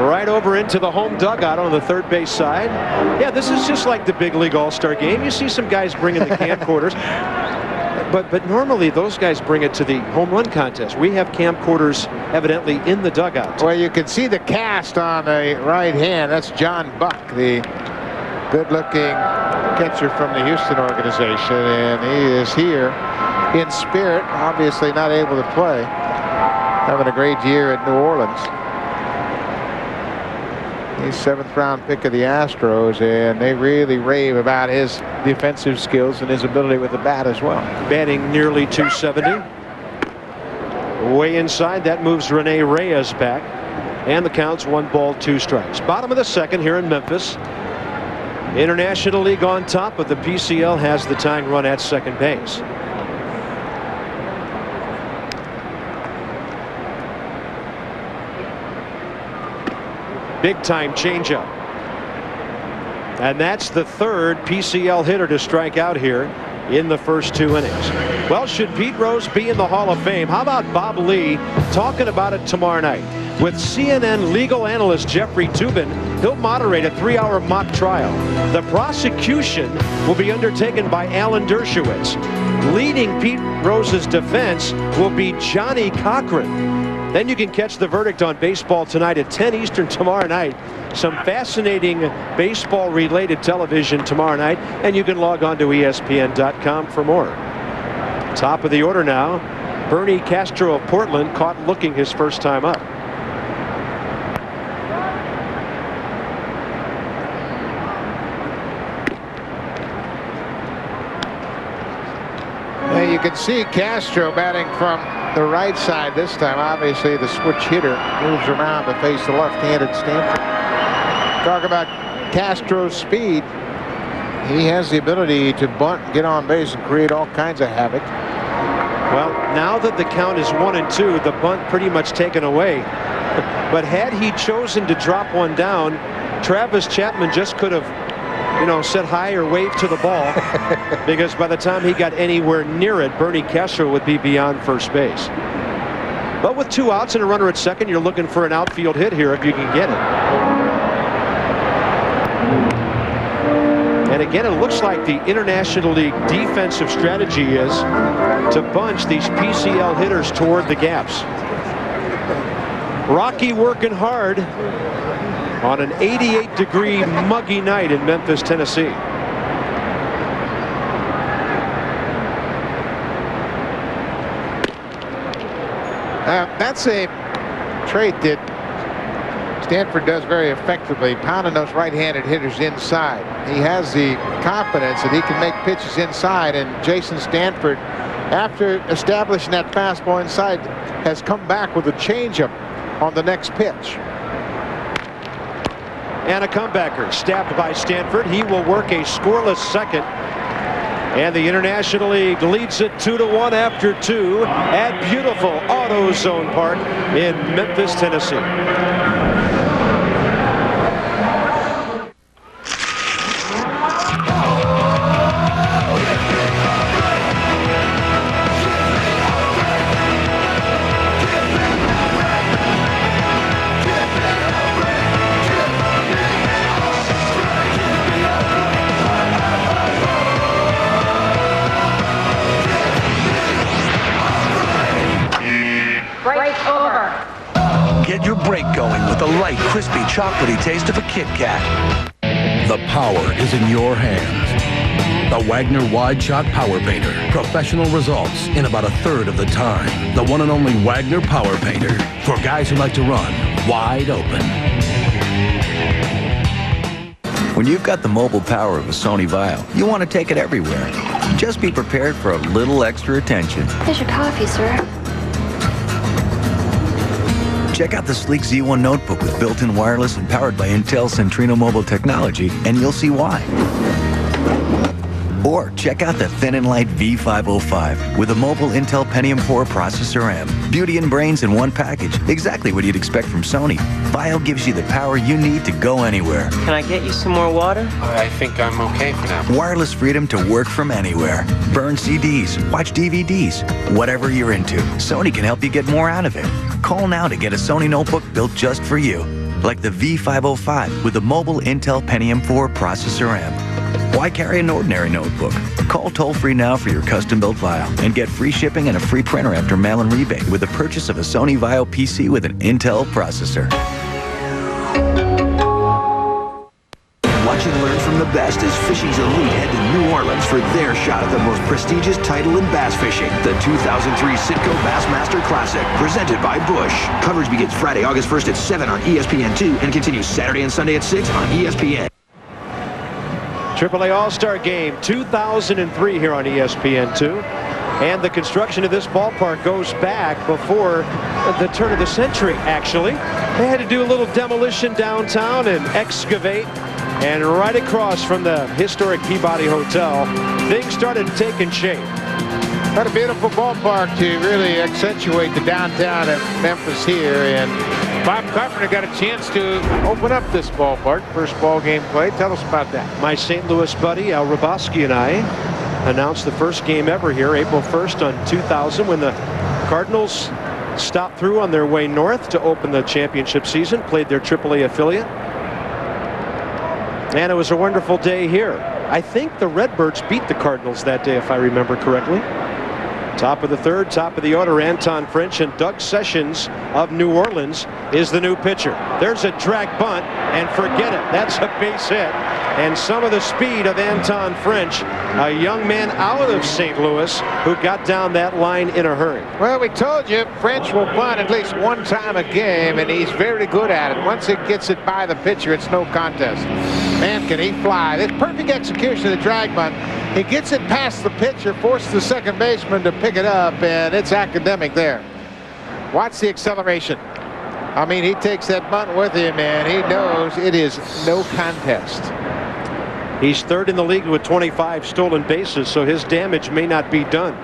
Right over into the home dugout on the third base side. Yeah, this is just like the big league all-star game. You see some guys bringing the camcorders. But normally those guys bring it to the home run contest. We have camcorders evidently in the dugout. Well, you can see the cast on the right hand. That's John Buck, the good-looking catcher from the Houston organization, and he is here in spirit, obviously not able to play. Having a great year at New Orleans. He's 7th round pick of the Astros, and they really rave about his defensive skills and his ability with the bat as well. Batting nearly .270. Way inside, that moves Rene Reyes back, and the count's 1 ball, 2 strikes. Bottom of the second here in Memphis. International League on top, but the PCL has the tying run at second base. Big time changeup. And that's the third PCL hitter to strike out here in the first 2 innings. Well, should Pete Rose be in the Hall of Fame? How about Bob Lee talking about it tomorrow night? With CNN legal analyst Jeffrey Toobin, he'll moderate a 3-hour mock trial. The prosecution will be undertaken by Alan Dershowitz. Leading Pete Rose's defense will be Johnny Cochran. Then you can catch the verdict on Baseball Tonight at 10 Eastern tomorrow night. Some fascinating baseball-related television tomorrow night, and you can log on to ESPN.com for more. Top of the order now, Bernie Castro of Portland, caught looking his first time up. You can see Castro batting from the right side this time. Obviously, the switch hitter moves around to face the left-handed Stanford. Talk about Castro's speed. He has the ability to bunt, get on base, and create all kinds of havoc. Well, now that the count is 1-2, the bunt pretty much taken away. But had he chosen to drop one down, Travis Chapman just could have, said hi or waved to the ball, because by the time he got anywhere near it, Bernie Castro would be beyond first base. But with 2 outs and a runner at second, you're looking for an outfield hit here if you can get it. And again, it looks like the International League defensive strategy is to bunch these PCL hitters toward the gaps. Rocky working hard on an 88-degree muggy night in Memphis, Tennessee. That's a trait that Stanford does very effectively, pounding those right-handed hitters inside. He has the confidence that he can make pitches inside, and Jason Stanford, after establishing that fastball inside, has come back with a changeup on the next pitch. And a comebacker stabbed by Stanford. He will work a scoreless second. And the International League leads it 2-1 after 2 at beautiful AutoZone Park in Memphis, Tennessee. Get your break going with the light, crispy, chocolatey taste of a Kit Kat. The power is in your hands. The Wagner Wide Shot Power Painter. Professional results in about 1/3 of the time. The one and only Wagner Power Painter. For guys who like to run wide open. When you've got the mobile power of a Sony Vaio, you want to take it everywhere. Just be prepared for a little extra attention. Here's your coffee, sir. Check out the sleek Z1 notebook with built-in wireless and powered by Intel Centrino mobile technology, and you'll see why. Or check out the thin and light V505 with a mobile Intel Pentium 4 processor M. Beauty and brains in one package. Exactly what you'd expect from Sony. Vaio gives you the power you need to go anywhere. Can I get you some more water? I think I'm okay for now. Wireless freedom to work from anywhere. Burn CDs, watch DVDs, whatever you're into. Sony can help you get more out of it. Call now to get a Sony notebook built just for you. Like the V505 with a mobile Intel Pentium 4 processor M. Why carry an ordinary notebook? Call toll-free now for your custom-built Vaio and get free shipping and a free printer after mail-in rebate with the purchase of a Sony Vaio PC with an Intel processor. Watch and learn from the best as fishing's elite head to New Orleans for their shot at the most prestigious title in bass fishing, the 2003 Citgo Bassmaster Classic, presented by Busch. Coverage begins Friday, August 1st at 7 on ESPN2 and continues Saturday and Sunday at 6 on ESPN. AAA All-Star Game 2003 here on ESPN2. And the construction of this ballpark goes back before the turn of the century, actually. They had to do a little demolition downtown and excavate And right across from the historic Peabody Hotel, things started taking shape. What a beautiful ballpark to really accentuate the downtown of Memphis here. And Bob Carpenter got a chance to open up this ballpark. First ball game played. Tell us about that. My St. Louis buddy, Al Raboski, and I announced the first game ever here, April 1st on 2000, when the Cardinals stopped through on their way north to open the championship season, played their AAA affiliate. And it was a wonderful day here. I think the Redbirds beat the Cardinals that day, if I remember correctly. Top of the third, top of the order, Anton French, and Doug Sessions of New Orleans is the new pitcher. There's a drag bunt, and forget it. That's a base hit. And some of the speed of Anton French, a young man out of St. Louis who got down that line in a hurry. Well, we told you French will bunt at least one time a game, and he's very good at it. Once it gets it by the pitcher, it's no contest. Man, can he fly. This perfect execution of the drag bunt. He gets it past the pitcher, forces the second baseman to pick it up, and it's academic there. Watch the acceleration. I mean, he takes that bunt with him, and he knows it is no contest. He's third in the league with 25 stolen bases, so his damage may not be done.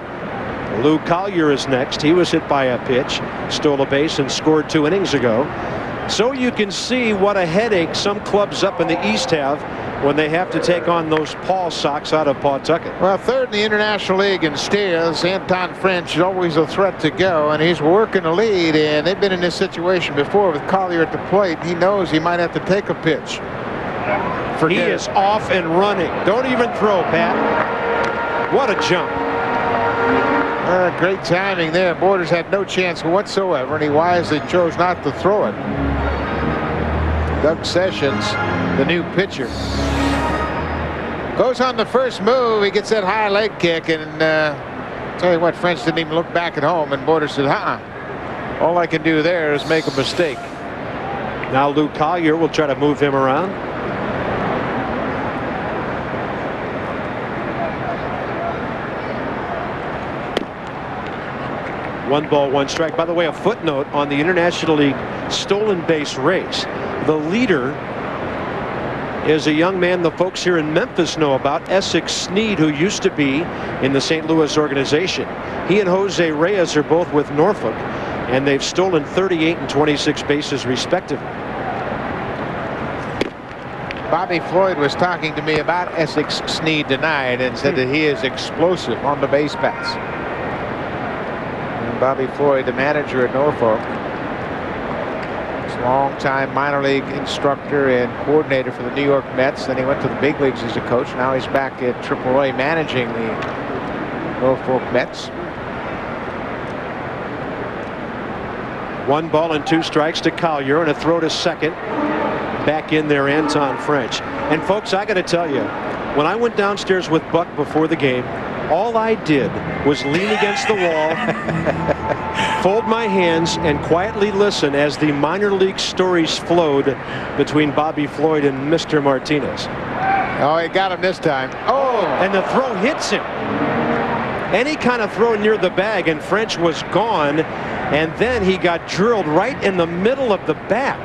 Lou Collier is next. He was hit by a pitch, stole a base, and scored 2 innings ago. So you can see what a headache some clubs up in the East have when they have to take on those Paul Sox out of Pawtucket. Well, third in the International League in steals. Anton French is always a threat to go, and he's working the lead, and they've been in this situation before with Collier at the plate. He knows he might have to take a pitch. He is off and running. Don't even throw, Pat. What a jump. Great timing there. Borders had no chance whatsoever, and he wisely chose not to throw it. Doug Sessions, the new pitcher, goes on the first move. He gets that high leg kick, and tell you what, French didn't even look back at home, and Borders said, all I can do there is make a mistake. Now Lou Collier will try to move him around. One ball, one strike. By the way, a footnote on the International League stolen base race. The leader is a young man the folks here in Memphis know about, Essex Sneed, who used to be in the St. Louis organization. He and Jose Reyes are both with Norfolk, and they've stolen 38 and 26 bases respectively. Bobby Floyd was talking to me about Essex Sneed tonight and said that he is explosive on the base paths. Bobby Floyd, the manager at Norfolk, long-time minor league instructor and coordinator for the New York Mets. Then he went to the big leagues as a coach. Now he's back at AAA managing the Norfolk Mets. 1 ball and 2 strikes to Collier, and a throw to second. Back in there, Anton French. And folks, I got to tell you, when I went downstairs with Buck before the game, all I did was lean against the wall, fold my hands, and quietly listen as the minor league stories flowed between Bobby Floyd and Mr. Martinez. Oh, he got him this time. Oh, and the throw hits him. Any kind of throw near the bag, and French was gone, and then he got drilled right in the middle of the back.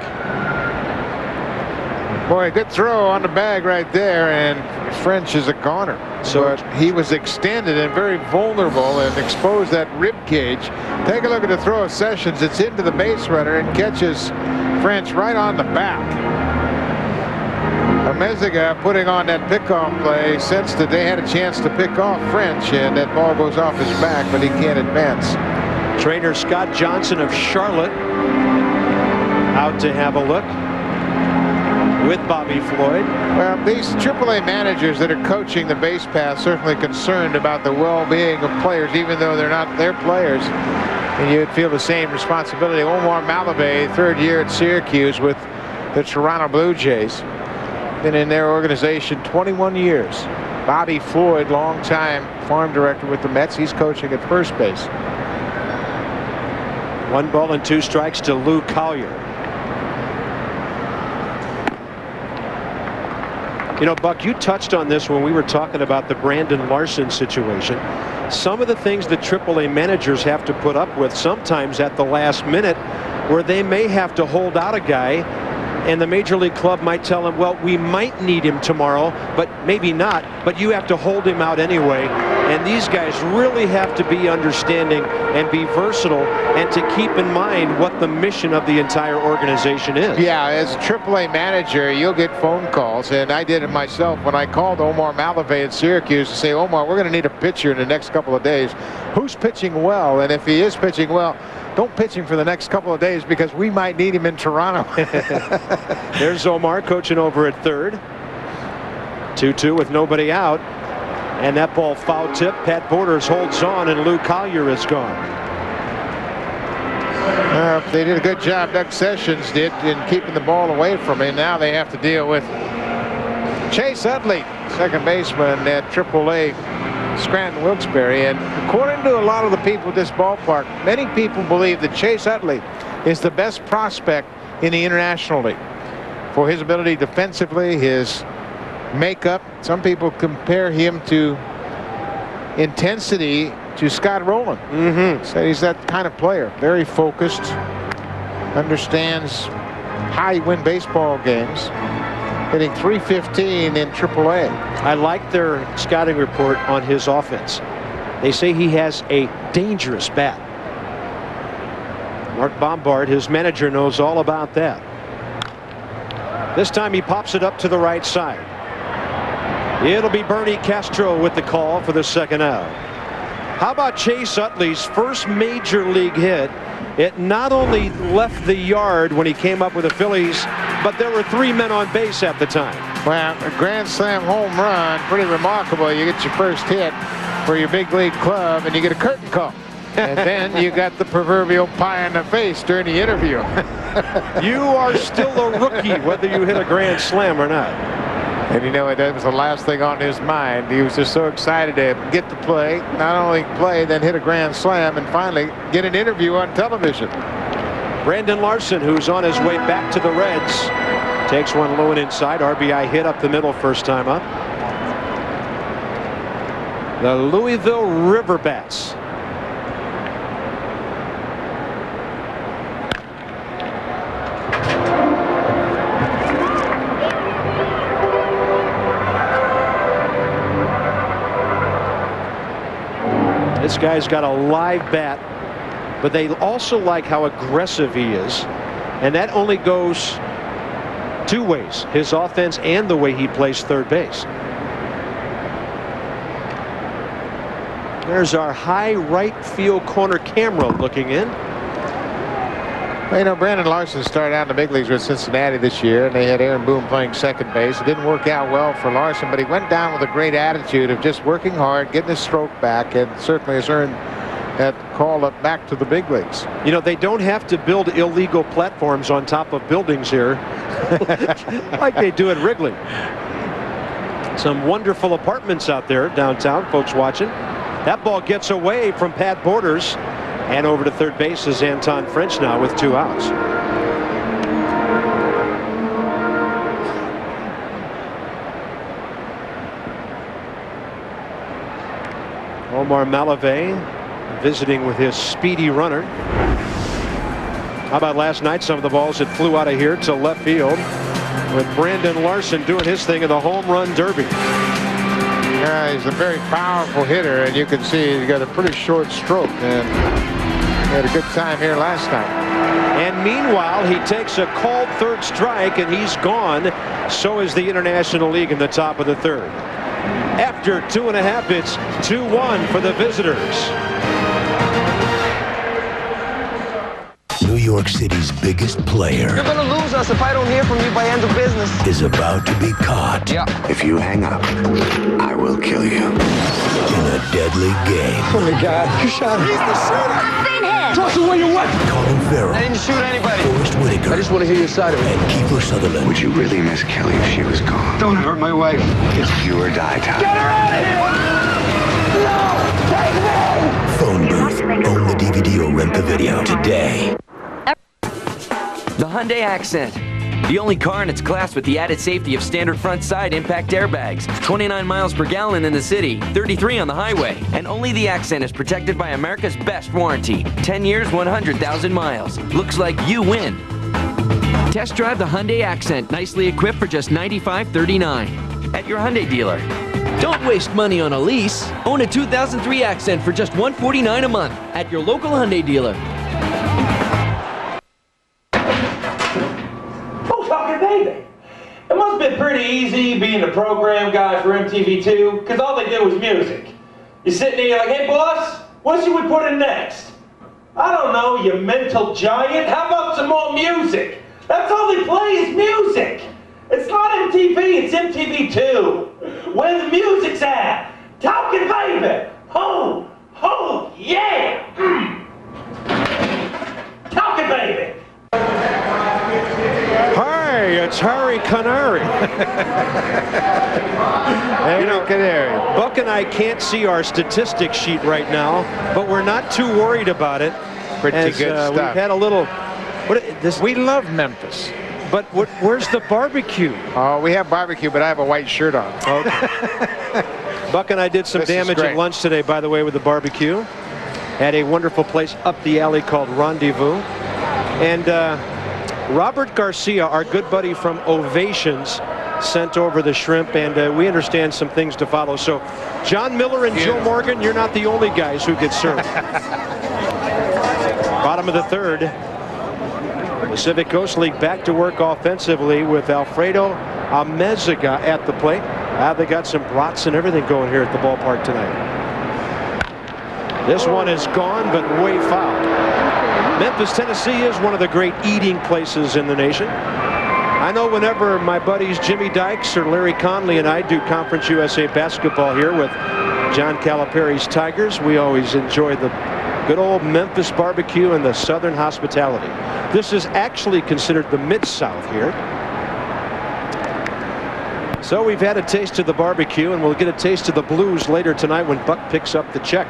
Boy, a good throw on the bag right there, and French is a goner. So he was extended and very vulnerable and exposed that rib cage. Take a look at the throw of Sessions. It's into the base runner and catches French right on the back. Meziga putting on that pickoff play, sensed that they had a chance to pick off French, and that ball goes off his back, but he can't advance. Trainer Scott Johnson of Charlotte out to have a look with Bobby Floyd. Well, these AAA managers that are coaching the base path certainly concerned about the well-being of players, even though they're not their players. And you'd feel the same responsibility. Omar Malabay, third year at Syracuse with the Toronto Blue Jays. Been in their organization 21 years. Bobby Floyd, longtime farm director with the Mets. He's coaching at first base. 1 ball and 2 strikes to Lou Collier. You know, Buck, you touched on this when we were talking about the Brandon Larson situation. Some of the things that AAA managers have to put up with sometimes at the last minute, where they may have to hold out a guy and the Major League club might tell him, well, we might need him tomorrow, but maybe not, but you have to hold him out anyway. And these guys really have to be understanding and be versatile and to keep in mind what the mission of the entire organization is. Yeah, as a AAA manager, you'll get phone calls, and I did it myself when I called Omar Malavey at Syracuse to say, Omar, we're going to need a pitcher in the next couple of days. Who's pitching well? And if he is pitching well, don't pitch him for the next couple of days because we might need him in Toronto. There's Omar coaching over at third. 2-2 with nobody out. And that ball foul tip. Pat Borders holds on, and Lou Collier is gone. They did a good job, Doug Sessions did, in keeping the ball away from him. Now they have to deal with Chase Utley, second baseman at AAA Scranton Wilkes-Barre. And according to a lot of the people at this ballpark, many people believe that Chase Utley is the best prospect in the International League for his ability defensively, his makeup. Some people compare him to intensity to Scott Rowland. So he's that kind of player, very focused, understands how you win baseball games, hitting .315 in AAA. I like their scouting report on his offense. They say he has a dangerous bat. Mark Bombard, his manager, knows all about that. This time he pops it up to the right side. It'll be Bernie Castro with the call for the second out. How about Chase Utley's first major league hit? It not only left the yard when he came up with the Phillies, but there were 3 men on base at the time. Well, a grand slam home run, pretty remarkable. You get your first hit for your big league club, and you get a curtain call. And then you got the proverbial pie in the face during the interview. You are still a rookie, whether you hit a grand slam or not. And you know, that was the last thing on his mind. He was just so excited to get to play, not only play, then hit a grand slam, and finally get an interview on television. Brandon Larson, who's on his way back to the Reds, takes one low and inside. RBI hit up the middle first time up. The Louisville River Bats. This guy's got a live bat, but they also like how aggressive he is. And that only goes 2 ways, his offense and the way he plays third base. There's our high right field corner camera looking in. Well, you know, Brandon Larson started out in the big leagues with Cincinnati this year, and they had Aaron Boone playing second base. It didn't work out well for Larson, but he went down with a great attitude of just working hard, getting his stroke back, and certainly has earned that call up back to the big leagues. You know, they don't have to build illegal platforms on top of buildings here like they do at Wrigley. Some wonderful apartments out there downtown, folks watching. That ball gets away from Pat Borders. And over to third base is Anton French now with 2 outs. Omar Malavey visiting with his speedy runner. How about last night? Some of the balls that flew out of here to left field with Brandon Larson doing his thing in the home run derby. Yeah, he's a very powerful hitter, and you can see he's got a pretty short stroke, and he had a good time here last night. And meanwhile, he takes a called third strike, and he's gone. So is the International League in the top of the third. After 2.5, it's 2-1 for the visitors. New York City's biggest player. You're gonna lose us if I don't hear from you by end of business. Is about to be caught. Yeah. If you hang up, I will kill you. In a deadly game. Oh my God, you shot him. He's the shooter. Seen him. Toss away your weapon. Colin Farrell. I didn't shoot anybody. Forrest Whitaker. I just want to hear your side of it. And Kiefer Sutherland. Would you really miss Kelly if she was gone? Don't hurt my wife. It's do or die time. Get her out of here! No! Take me! Phone booth. Own the DVD or rent the video today. The Hyundai Accent. The only car in its class with the added safety of standard front side impact airbags. 29 miles per gallon in the city, 33 on the highway. And only the Accent is protected by America's best warranty. 10 years, 100,000 miles. Looks like you win. Test drive the Hyundai Accent, nicely equipped for just $95.39 at your Hyundai dealer. Don't waste money on a lease. Own a 2003 Accent for just $149 a month at your local Hyundai dealer. Oh, talking baby. It must have been pretty easy being the program guy for MTV2, because all they did was music. You sit there, you're like, hey boss, what should we put in next? I don't know, you mental giant. How about some more music? That's all they play is music. It's not MTV, it's MTV2. Where the music's at. Talking baby. Oh, oh, yeah. Talking baby. Hi, it's Harry Culinary. You know, Buck and I can't see our statistics sheet right now, but we're not too worried about it. Pretty good stuff. We've had a little. We love Memphis. But where's the barbecue? Oh, we have barbecue, but I have a white shirt on. Okay. Buck and I did some damage at lunch today, by the way, with the barbecue. At a wonderful place up the alley called Rendezvous. And Robert Garcia, our good buddy from Ovations, sent over the shrimp, and we understand some things to follow. So, John Miller and Joe Morgan, you're not the only guys who get served. Bottom of the third. Pacific Coast League back to work offensively with Alfredo Amezaga at the plate. They got some brats and everything going here at the ballpark tonight. This one is gone, but way foul. Memphis, Tennessee is one of the great eating places in the nation. I know whenever my buddies Jimmy Dykes or Larry Conley and I do Conference USA basketball here with John Calipari's Tigers, we always enjoy the good old Memphis barbecue and the Southern hospitality. This is actually considered the Mid-South here. So we've had a taste of the barbecue, and we'll get a taste of the blues later tonight when Buck picks up the check.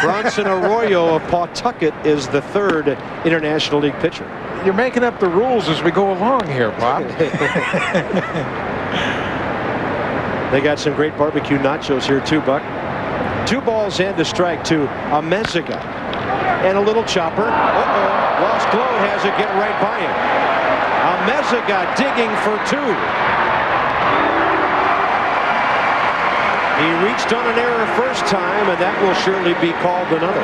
Bronson Arroyo of Pawtucket is the third International League pitcher. You're making up the rules as we go along here, Bob. They got some great barbecue nachos here too, Buck. 2 balls and a strike to Amezaga. And a little chopper. Ross Glow has it get right by him. Amezaga digging for 2. He reached on an error first time, and that will surely be called another.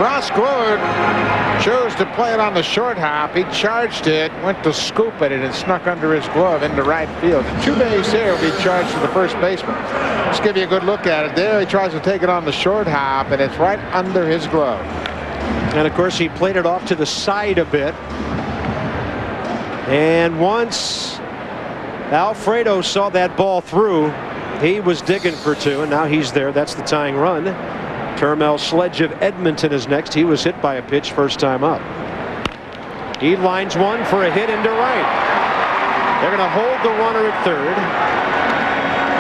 Ross Glow chose to play it on the short hop. He charged it, went to scoop at it, and snuck under his glove into right field. The 2-base hit will be charged to the first baseman. Let's give you a good look at it. There he tries to take it on the short hop, and it's right under his glove. And of course he played it off to the side a bit. And once Alfredo saw that ball through, he was digging for 2, and now he's there. That's the tying run. Termel Sledge of Edmonton is next. He was hit by a pitch first time up. He lines one for a hit into right. They're going to hold the runner at third.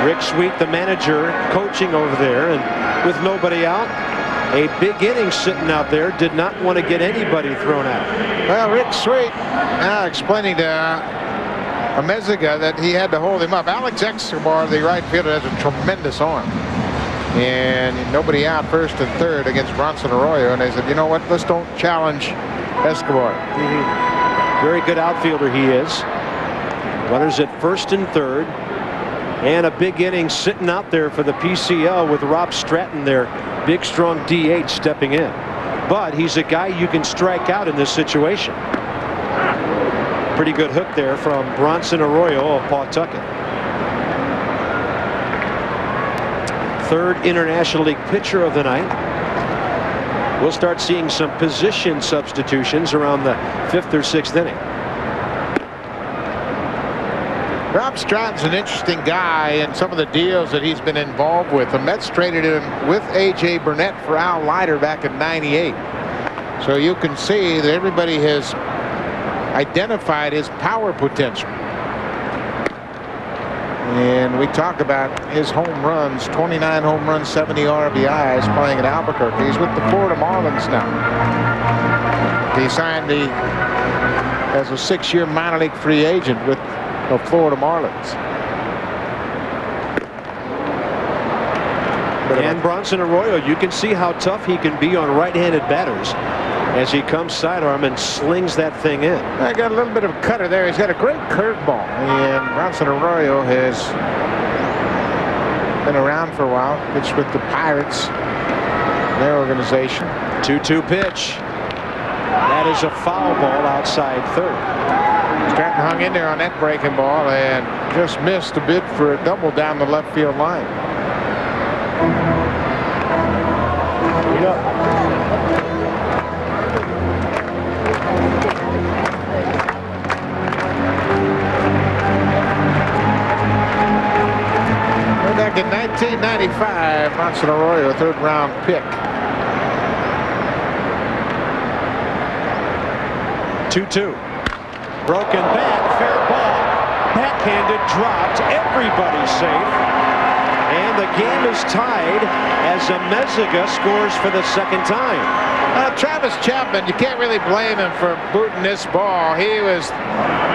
Rick Sweet, the manager, coaching over there, and with nobody out, a big inning sitting out there. Did not want to get anybody thrown out. Well, Rick Sweet explaining to Amezaga that he had to hold him up. Alex Escobar, the right fielder, has a tremendous arm. And nobody out first and third against Bronson Arroyo. And they said, you know what, let's don't challenge Escobar. Very good outfielder he is. Runners at first and third. And a big inning sitting out there for the PCL with Rob Stratton, their big, strong DH, stepping in. But he's a guy you can strike out in this situation. Pretty good hook there from Bronson Arroyo of Pawtucket. Third International League pitcher of the night. We'll start seeing some position substitutions around the 5th or 6th inning. Rob Stratton's an interesting guy, and some of the deals that he's been involved with. The Mets traded him with A.J. Burnett for Al Leiter back in '98. So you can see that everybody has identified his power potential. And we talk about his home runs, 29 home runs, 70 RBIs playing at Albuquerque. He's with the Florida Marlins now. He signed as a 6-year minor league free agent with the Florida Marlins. And Bronson Arroyo, you can see how tough he can be on right-handed batters. as he comes sidearm and slings that thing in. I got a little bit of a cutter there. He's got a great curveball. And Bronson Arroyo has been around for a while. Pitched with the Pirates, their organization. 2-2 pitch. That is a foul ball outside third. Stratton hung in there on that breaking ball and just missed a bit for a double down the left field line. Back in 1995, Bronson Arroyo, third round pick. 2-2. Broken bat, fair ball. Backhanded, dropped. Everybody's safe. And the game is tied as Amezaga scores for the second time. Travis Chapman, you can't really blame him for booting this ball. He was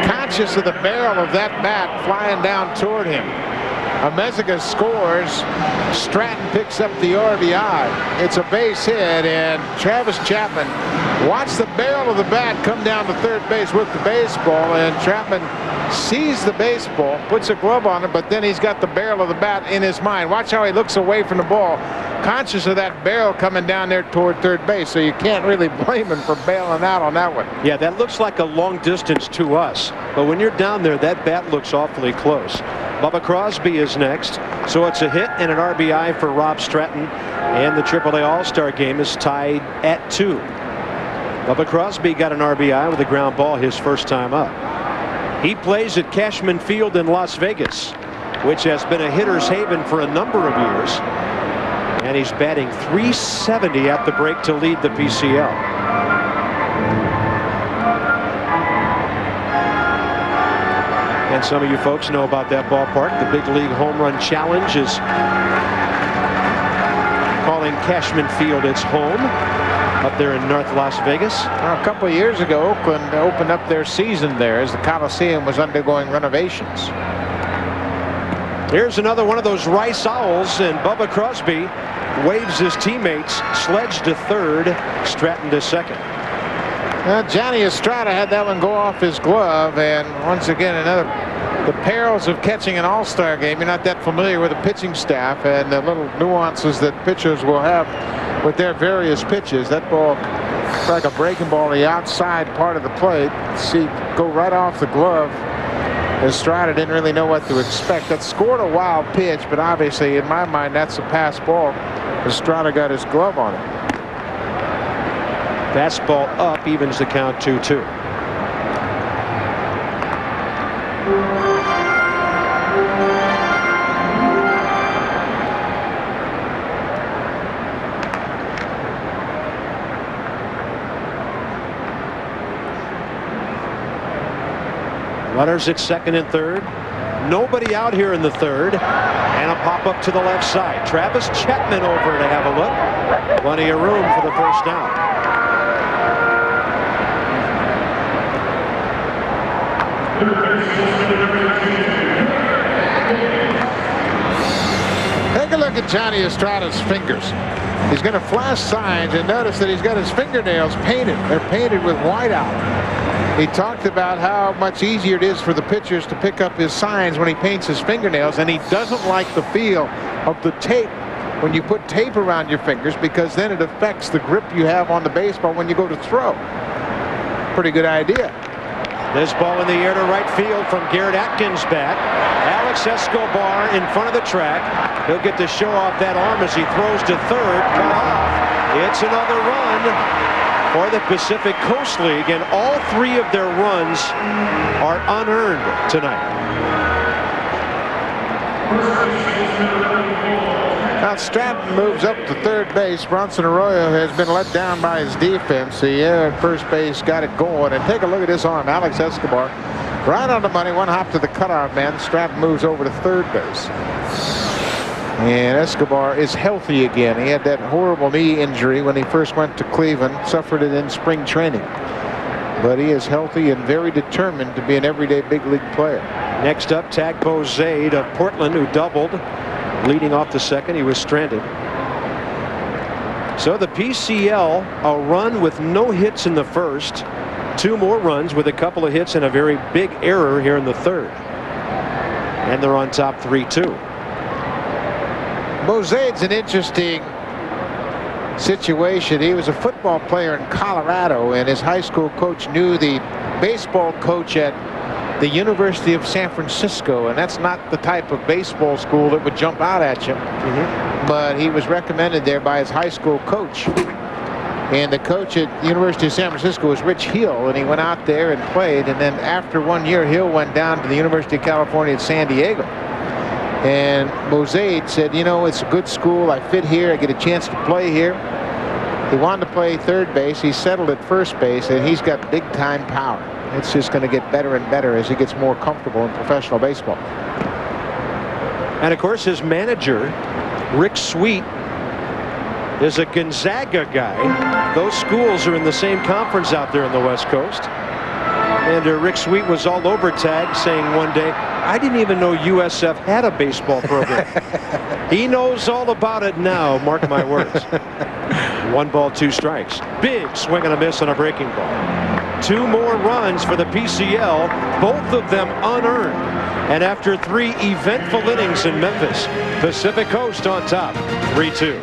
conscious of the barrel of that bat flying down toward him. Amezaga scores. Stratton picks up the RBI. It's a base hit, and Travis Chapman watched the barrel of the bat come down to third base with the baseball, and Chapman sees the baseball, puts a glove on it, but then he's got the barrel of the bat in his mind. Watch how he looks away from the ball, conscious of that barrel coming down there toward third base, so you can't really blame him for bailing out on that one. Yeah, that looks like a long distance to us, but when you're down there, that bat looks awfully close. Bubba Crosby is next, so it's a hit and an RBI for Rob Stratton, and the AAA All-Star game is tied at 2. Bubba Crosby got an RBI with a ground ball his first time up. He plays at Cashman Field in Las Vegas, which has been a hitter's haven for a number of years, and he's batting .370 at the break to lead the PCL. And some of you folks know about that ballpark. The Big League Home Run Challenge is calling Cashman Field its home up there in North Las Vegas. Well, a couple of years ago, Oakland opened up their season there as the Coliseum was undergoing renovations. Here's another one of those Rice Owls, and Bubba Crosby waves his teammates. Sledge to third, Stratton to second. Johnny Estrada had that one go off his glove, and once again the perils of catching an all-star game. You're not that familiar with the pitching staff and the little nuances that pitchers will have with their various pitches. That ball, like a breaking ball, the outside part of the plate, see go right off the glove. Estrada didn't really know what to expect. That scored a wild pitch, but obviously in my mind that's a pass ball. Estrada got his glove on it. Fastball up, evens the count 2-2. Runners at second and third. Nobody out here in the third. And a pop up to the left side. Travis Chapman over to have a look. Plenty of room for the first down. Take a look at Johnny Estrada's fingers. He's going to flash signs, and notice that he's got his fingernails painted. They're painted with whiteout. He talked about how much easier it is for the pitchers to pick up his signs when he paints his fingernails, and he doesn't like the feel of the tape when you put tape around your fingers, because then it affects the grip you have on the baseball when you go to throw. Pretty good idea. This ball in the air to right field from Garrett Atkins' bat. Alex Escobar in front of the track. He'll get to show off that arm as he throws to third. Cut off. It's another run for the Pacific Coast League, and all three of their runs are unearned tonight. Now Stratton moves up to third base. Bronson Arroyo has been let down by his defense. The air at first base got it going. And take a look at this arm. Alex Escobar right on the money. One hop to the cutoff man. Stratton moves over to third base. And Escobar is healthy again. He had that horrible knee injury when he first went to Cleveland. Suffered it in spring training. But he is healthy and very determined to be an everyday big league player. Next up, Tagbo Zaid of Portland, who doubled. Leading off the second, he was stranded. So the PCL, a run with no hits in the first, 2 more runs with a couple of hits and a very big error here in the third. And they're on top 3-2. Mosade's an interesting situation. He was a football player in Colorado, and his high school coach knew the baseball coach at the University of San Francisco, and that's not the type of baseball school that would jump out at you. But he was recommended there by his high school coach. And the coach at the University of San Francisco was Rich Hill, and he went out there and played. And then after 1 year, Hill went down to the University of California at San Diego. And Mosade said, you know, it's a good school. I fit here. I get a chance to play here. He wanted to play third base. He settled at first base, and he's got big-time power. It's just going to get better and better as he gets more comfortable in professional baseball. And, of course, his manager, Rick Sweet, is a Gonzaga guy. Those schools are in the same conference out there on the West Coast. And Rick Sweet was all over Tag, saying one day, I didn't even know USF had a baseball program. He knows all about it now, mark my words. 1 ball, 2 strikes. Big swing and a miss on a breaking ball. 2 more runs for the PCL, both of them unearned. And after 3 eventful innings in Memphis, Pacific Coast on top, 3-2.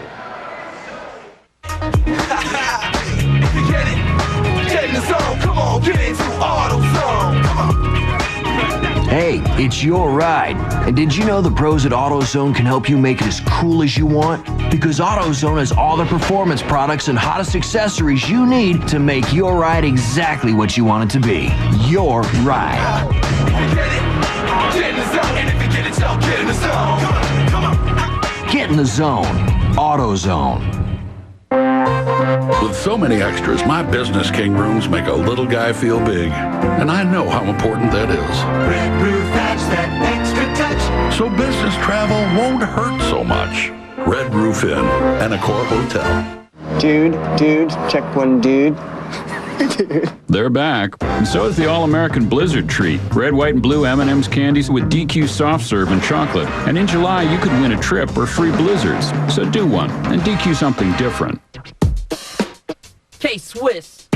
Hey, it's your ride. And did you know the pros at AutoZone can help you make it as cool as you want? Because AutoZone has all the performance products and hottest accessories you need to make your ride exactly what you want it to be. Your ride. Get in the zone. AutoZone. With so many extras, my Business King rooms make a little guy feel big. And I know how important that is. Red Roof adds that extra touch. So business travel won't hurt so much. Red Roof Inn and Accor Hotel. Dude, check one, dude. They're back, and so is the All-American Blizzard Treat. Red, white, and blue M&M's candies with DQ soft serve and chocolate. And in July, you could win a trip or free Blizzards. So do one, and DQ something different. K-Swiss.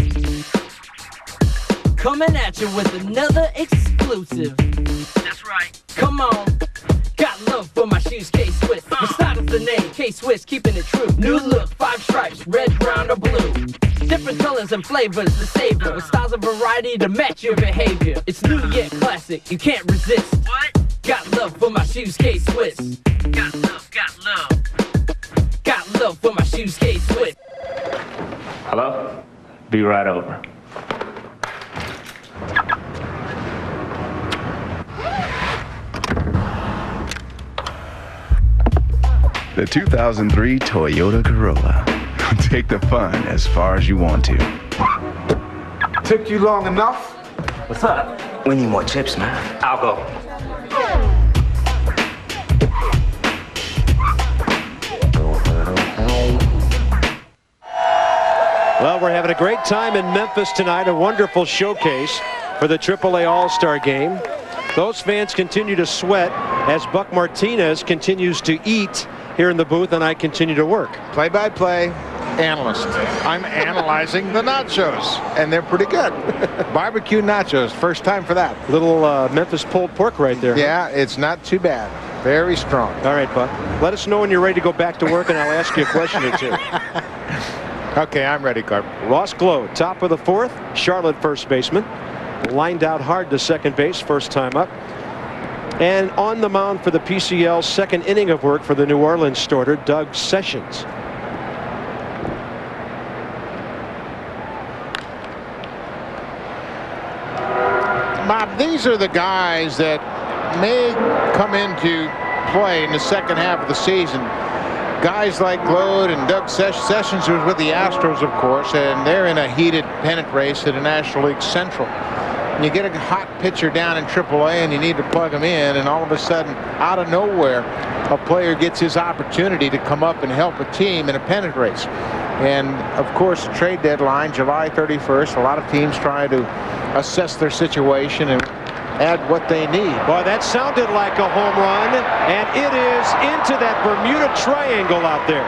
Coming at you with another exclusive. That's right. Come on. Got love for my shoes, K-Swiss. Estrada's the name, K-Swiss, keeping it true. New look, 5 stripes, red, brown, or blue. Different colors and flavors to savor, with styles of variety to match your behavior. It's new yet classic, you can't resist. What? Got love for my shoes, K-Swiss. Got love, got love. Got love for my shoes, K-Swiss. Hello? Be right over. The 2003 Toyota Corolla. Take the fun as far as you want to. Took you long enough? What's up? We need more chips, man. I'll go. Well, we're having a great time in Memphis tonight. A wonderful showcase for the AAA All-Star Game. Those fans continue to sweat as Buck Martinez continues to eat here in the booth, and I continue to work. Play-by-play analyst. I'm analyzing the nachos, and they're pretty good. Barbecue nachos, first time for that. Little Memphis pulled pork right there. Yeah, it's not too bad. Very strong. All right, Buck. Let us know when you're ready to go back to work, and I'll ask you a question or two. Okay, I'm ready, Carp. Ross Glow, top of the 4th. Charlotte, first baseman. Lined out hard to second base, first time up. And on the mound for the PCL, second inning of work for the New Orleans starter, Doug Sessions. Bob, these are the guys that may come into play in the second half of the season. Guys like Glode and Doug Sessions, who's with the Astros, of course, and they're in a heated pennant race to the National League Central. You get a hot pitcher down in AAA and you need to plug him in, and all of a sudden, out of nowhere, a player gets his opportunity to come up and help a team in a pennant race. And, of course, the trade deadline, July 31st, a lot of teams try to assess their situation and add what they need. Boy, that sounded like a home run, and it is into that Bermuda Triangle out there.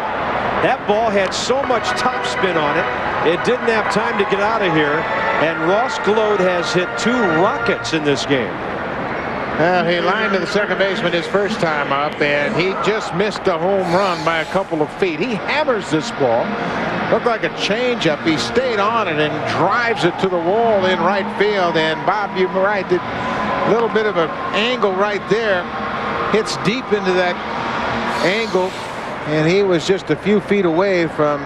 That ball had so much topspin on it, it didn't have time to get out of here. And Ross Gload has hit 2 rockets in this game. Well, he lined to the second baseman his first time up, and he just missed a home run by a couple of feet. He hammers this ball. Looked like a changeup. He stayed on it and drives it to the wall in right field. And Bob, you're right. A little bit of an angle right there. Hits deep into that angle, and he was just a few feet away from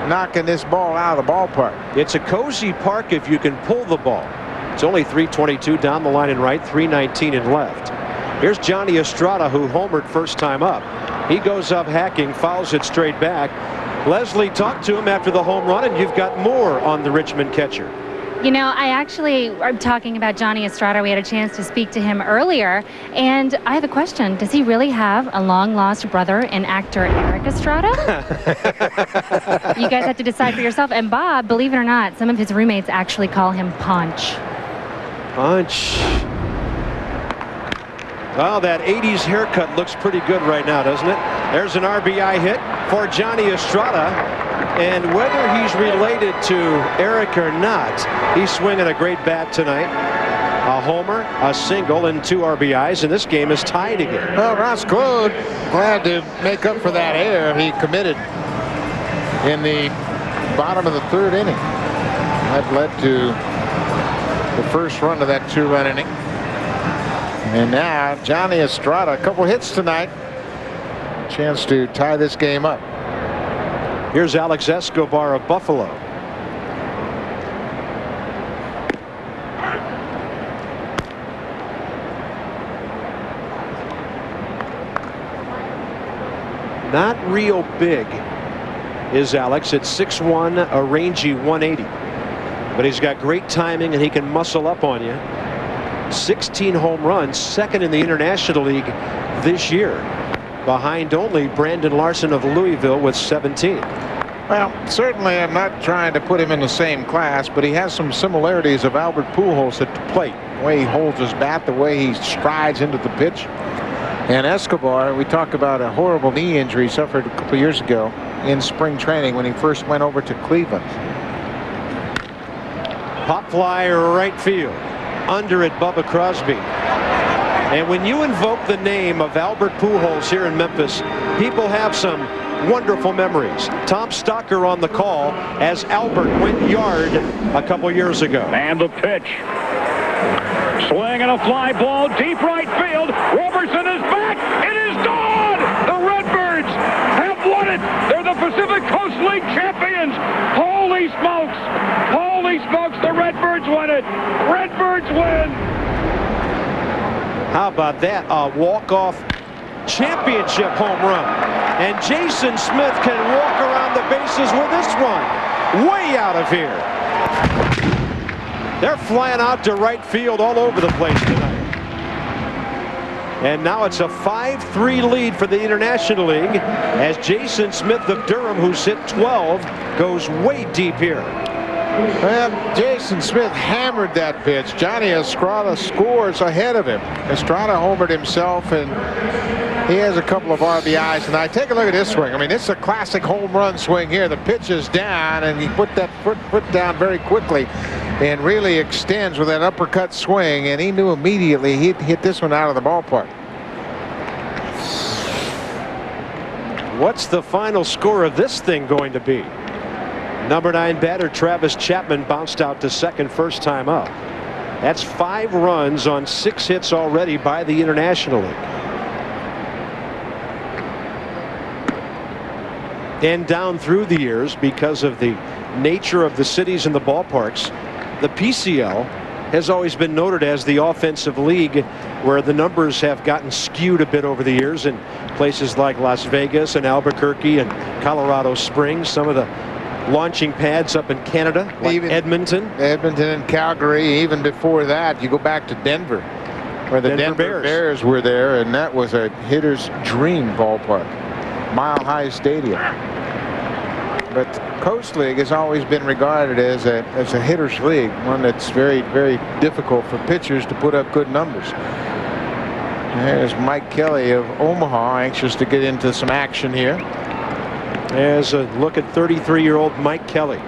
knocking this ball out of the ballpark. It's a cozy park if you can pull the ball. It's only 322 down the line in right, 319 in left. Here's Johnny Estrada, who homered first time up. He goes up hacking, fouls it straight back. Leslie talked to him after the home run, and you've got more on the Richmond catcher. You know, I actually am talking about Johnny Estrada. We had a chance to speak to him earlier, and I have a question. Does he really have a long-lost brother in actor Eric Estrada? You guys have to decide for yourself. And Bob, believe it or not, some of his roommates actually call him Punch. Punch. Well, that 80s haircut looks pretty good right now, doesn't it? There's an RBI hit for Johnny Estrada. And whether he's related to Eric or not, he's swinging a great bat tonight. A homer, a single, and 2 RBIs, and this game is tied again. Well, Ross Gload, glad to make up for that error he committed in the bottom of the 3rd inning. That led to the first run of that 2-run inning. And now Johnny Estrada, a couple hits tonight. Chance to tie this game up. Here's Alex Escobar of Buffalo. Not real big is Alex at 6'1", a rangy 180. But he's got great timing and he can muscle up on you. 16 home runs, 2nd in the International League this year, behind only Brandon Larson of Louisville with 17. Well, certainly I'm not trying to put him in the same class, but he has some similarities of Albert Pujols at the plate. The way he holds his bat, the way he strides into the pitch. And Escobar, we talked about a horrible knee injury he suffered a couple years ago in spring training when he first went over to Cleveland. Pop fly right field. Under it, Bubba Crosby. And when you invoke the name of Albert Pujols here in Memphis, people have some wonderful memories. Tom Stocker on the call as Albert went yard a couple years ago. And the pitch. Swing and a fly ball deep right field. Robertson is back. It is gone. The Redbirds have won it. They're the Pacific Coast League champions. Holy smokes. Holy smokes. The Redbirds won it. Redbirds win. How about that? A walk-off championship home run. And Jason Smith can walk around the bases with this one. Way out of here. They're flying out to right field all over the place tonight. And now it's a 5-3 lead for the International League as Jason Smith of Durham, who's hit 12, goes way deep here. Well, Jason Smith hammered that pitch. Johnny Estrada scores ahead of him. Estrada homered himself, and he has a couple of RBIs tonight. Take a look at this swing. I mean, this is a classic home run swing here. The pitch is down, and he put that foot down very quickly and really extends with that uppercut swing, and he knew immediately he'd hit this one out of the ballpark. What's the final score of this thing going to be? Number 9 batter Travis Chapman bounced out to second first time up. That's 5 runs on 6 hits already by the International League. And down through the years, because of the nature of the cities and the ballparks, the PCL has always been noted as the offensive league where the numbers have gotten skewed a bit over the years in places like Las Vegas and Albuquerque and Colorado Springs. Some of the launching pads up in Canada, like even Edmonton and Calgary. Even before that, you go back to Denver, where the Denver Bears were there, and that was a hitter's dream ballpark. Mile High Stadium. But the Coast League has always been regarded as a hitter's league, one that's very, very difficult for pitchers to put up good numbers. There's Mike Kelly of Omaha, anxious to get into some action here. As a look at 33-year-old Mike Kelly.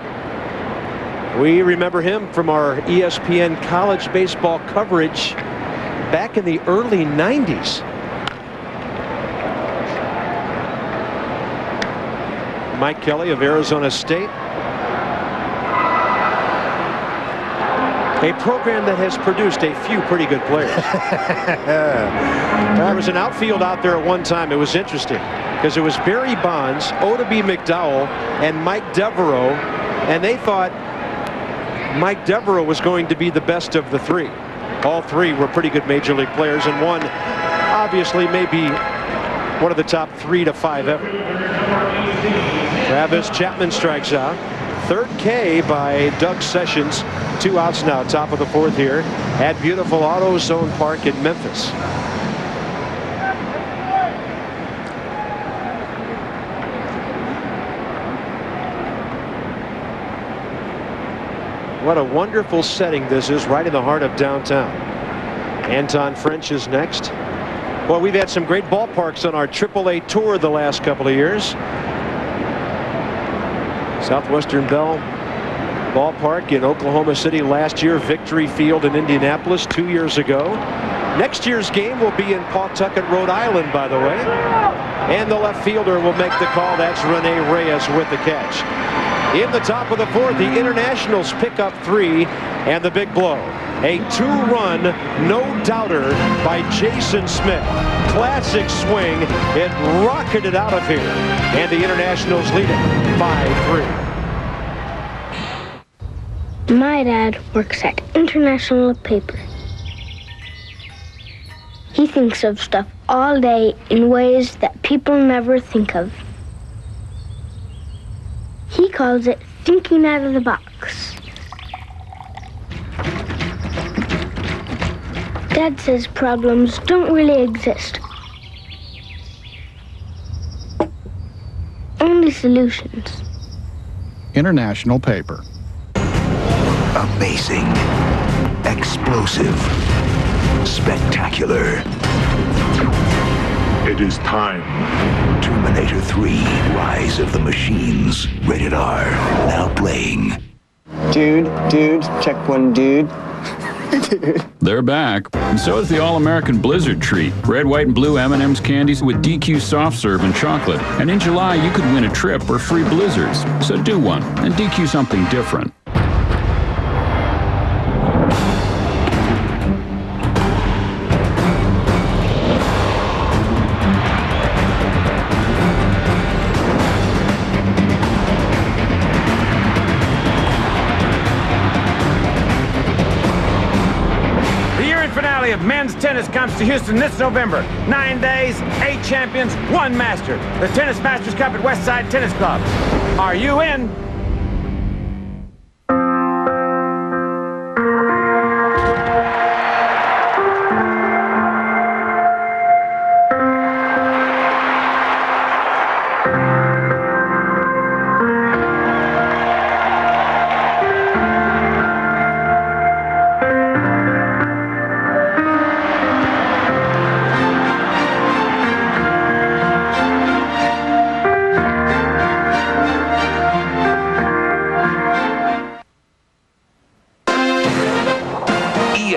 We remember him from our ESPN college baseball coverage back in the early 90s. Mike Kelly of Arizona State. A program that has produced a few pretty good players. There was an outfield out there at one time. It was interesting because it was Barry Bonds, Oda B. McDowell, and Mike Devereaux, and they thought Mike Devereaux was going to be the best of the three. All three were pretty good major league players, and one obviously maybe one of the top 3 to 5 ever. Travis Chapman strikes out. Third K by Doug Sessions. 2 outs now, top of the 4th here at beautiful AutoZone Park in Memphis. What a wonderful setting this is, right in the heart of downtown. Anton French is next. Well, we've had some great ballparks on our AAA tour the last couple of years. Southwestern Bell Ballpark in Oklahoma City last year, Victory Field in Indianapolis 2 years ago. Next year's game will be in Pawtucket, Rhode Island, by the way. And the left fielder will make the call. That's Rene Reyes with the catch. In the top of the 4th, the Internationals pick up 3, and the big blow. A 2-run no-doubter by Jason Smith. Classic swing. It rocketed out of here, and the Internationals lead it 5-3. My dad works at International Paper. He thinks of stuff all day in ways that people never think of. He calls it thinking out of the box. Dad says problems don't really exist. Only solutions. International Paper. Amazing. Explosive. Spectacular. It is time. Terminator 3, Rise of the Machines. Rated R. Now playing. Dude, check one, dude. They're back, and so is the All-American Blizzard treat. Red, white, and blue M&M's candies with DQ soft serve and chocolate. And in July, you could win a trip or free Blizzards. So do one, and DQ something different. Of men's tennis comes to Houston this November. 9 days, 8 champions, 1 master. The Tennis Masters Cup at Westside Tennis Club. Are you in?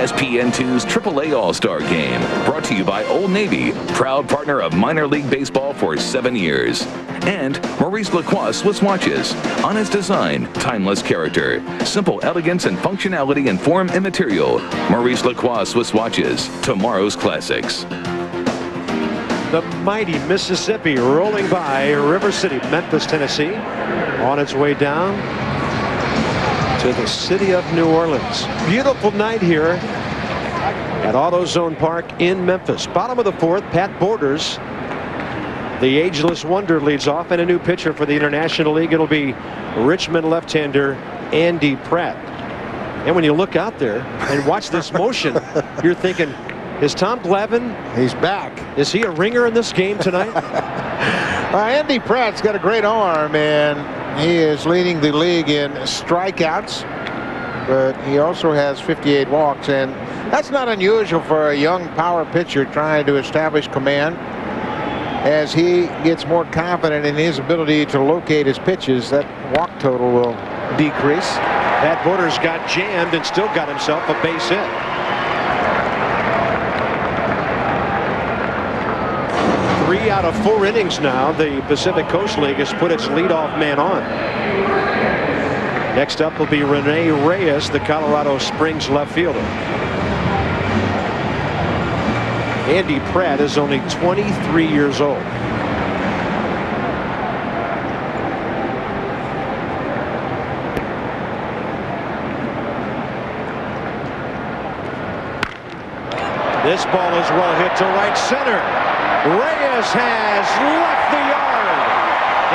ESPN2's AAA All-Star Game, brought to you by Old Navy, proud partner of minor league baseball for 7 years. And Maurice Lacroix Swiss watches. Honest design, timeless character, simple elegance and functionality in form and material. Maurice Lacroix Swiss watches, tomorrow's classics. The mighty Mississippi rolling by River City, Memphis, Tennessee, on its way down to the city of New Orleans. Beautiful night here at AutoZone Park in Memphis. Bottom of the 4th, Pat Borders, the ageless wonder, leads off, and a new pitcher for the International League. It'll be Richmond left-hander Andy Pratt. And when you look out there and watch this motion, you're thinking, is Tom Glavine? He's back. Is he a ringer in this game tonight? Andy Pratt's got a great arm, and he is leading the league in strikeouts, but he also has 58 walks, and that's not unusual for a young power pitcher trying to establish command. as he gets more confident in his ability to locate his pitches, that walk total will decrease. Pat Borders got jammed and still got himself a base hit. Three out of 4 innings now, the Pacific Coast League has put its leadoff man on. Next up will be Rene Reyes, the Colorado Springs left fielder. Andy Pratt is only 23 years old. This ball is well hit to right center. Reyes has left the yard,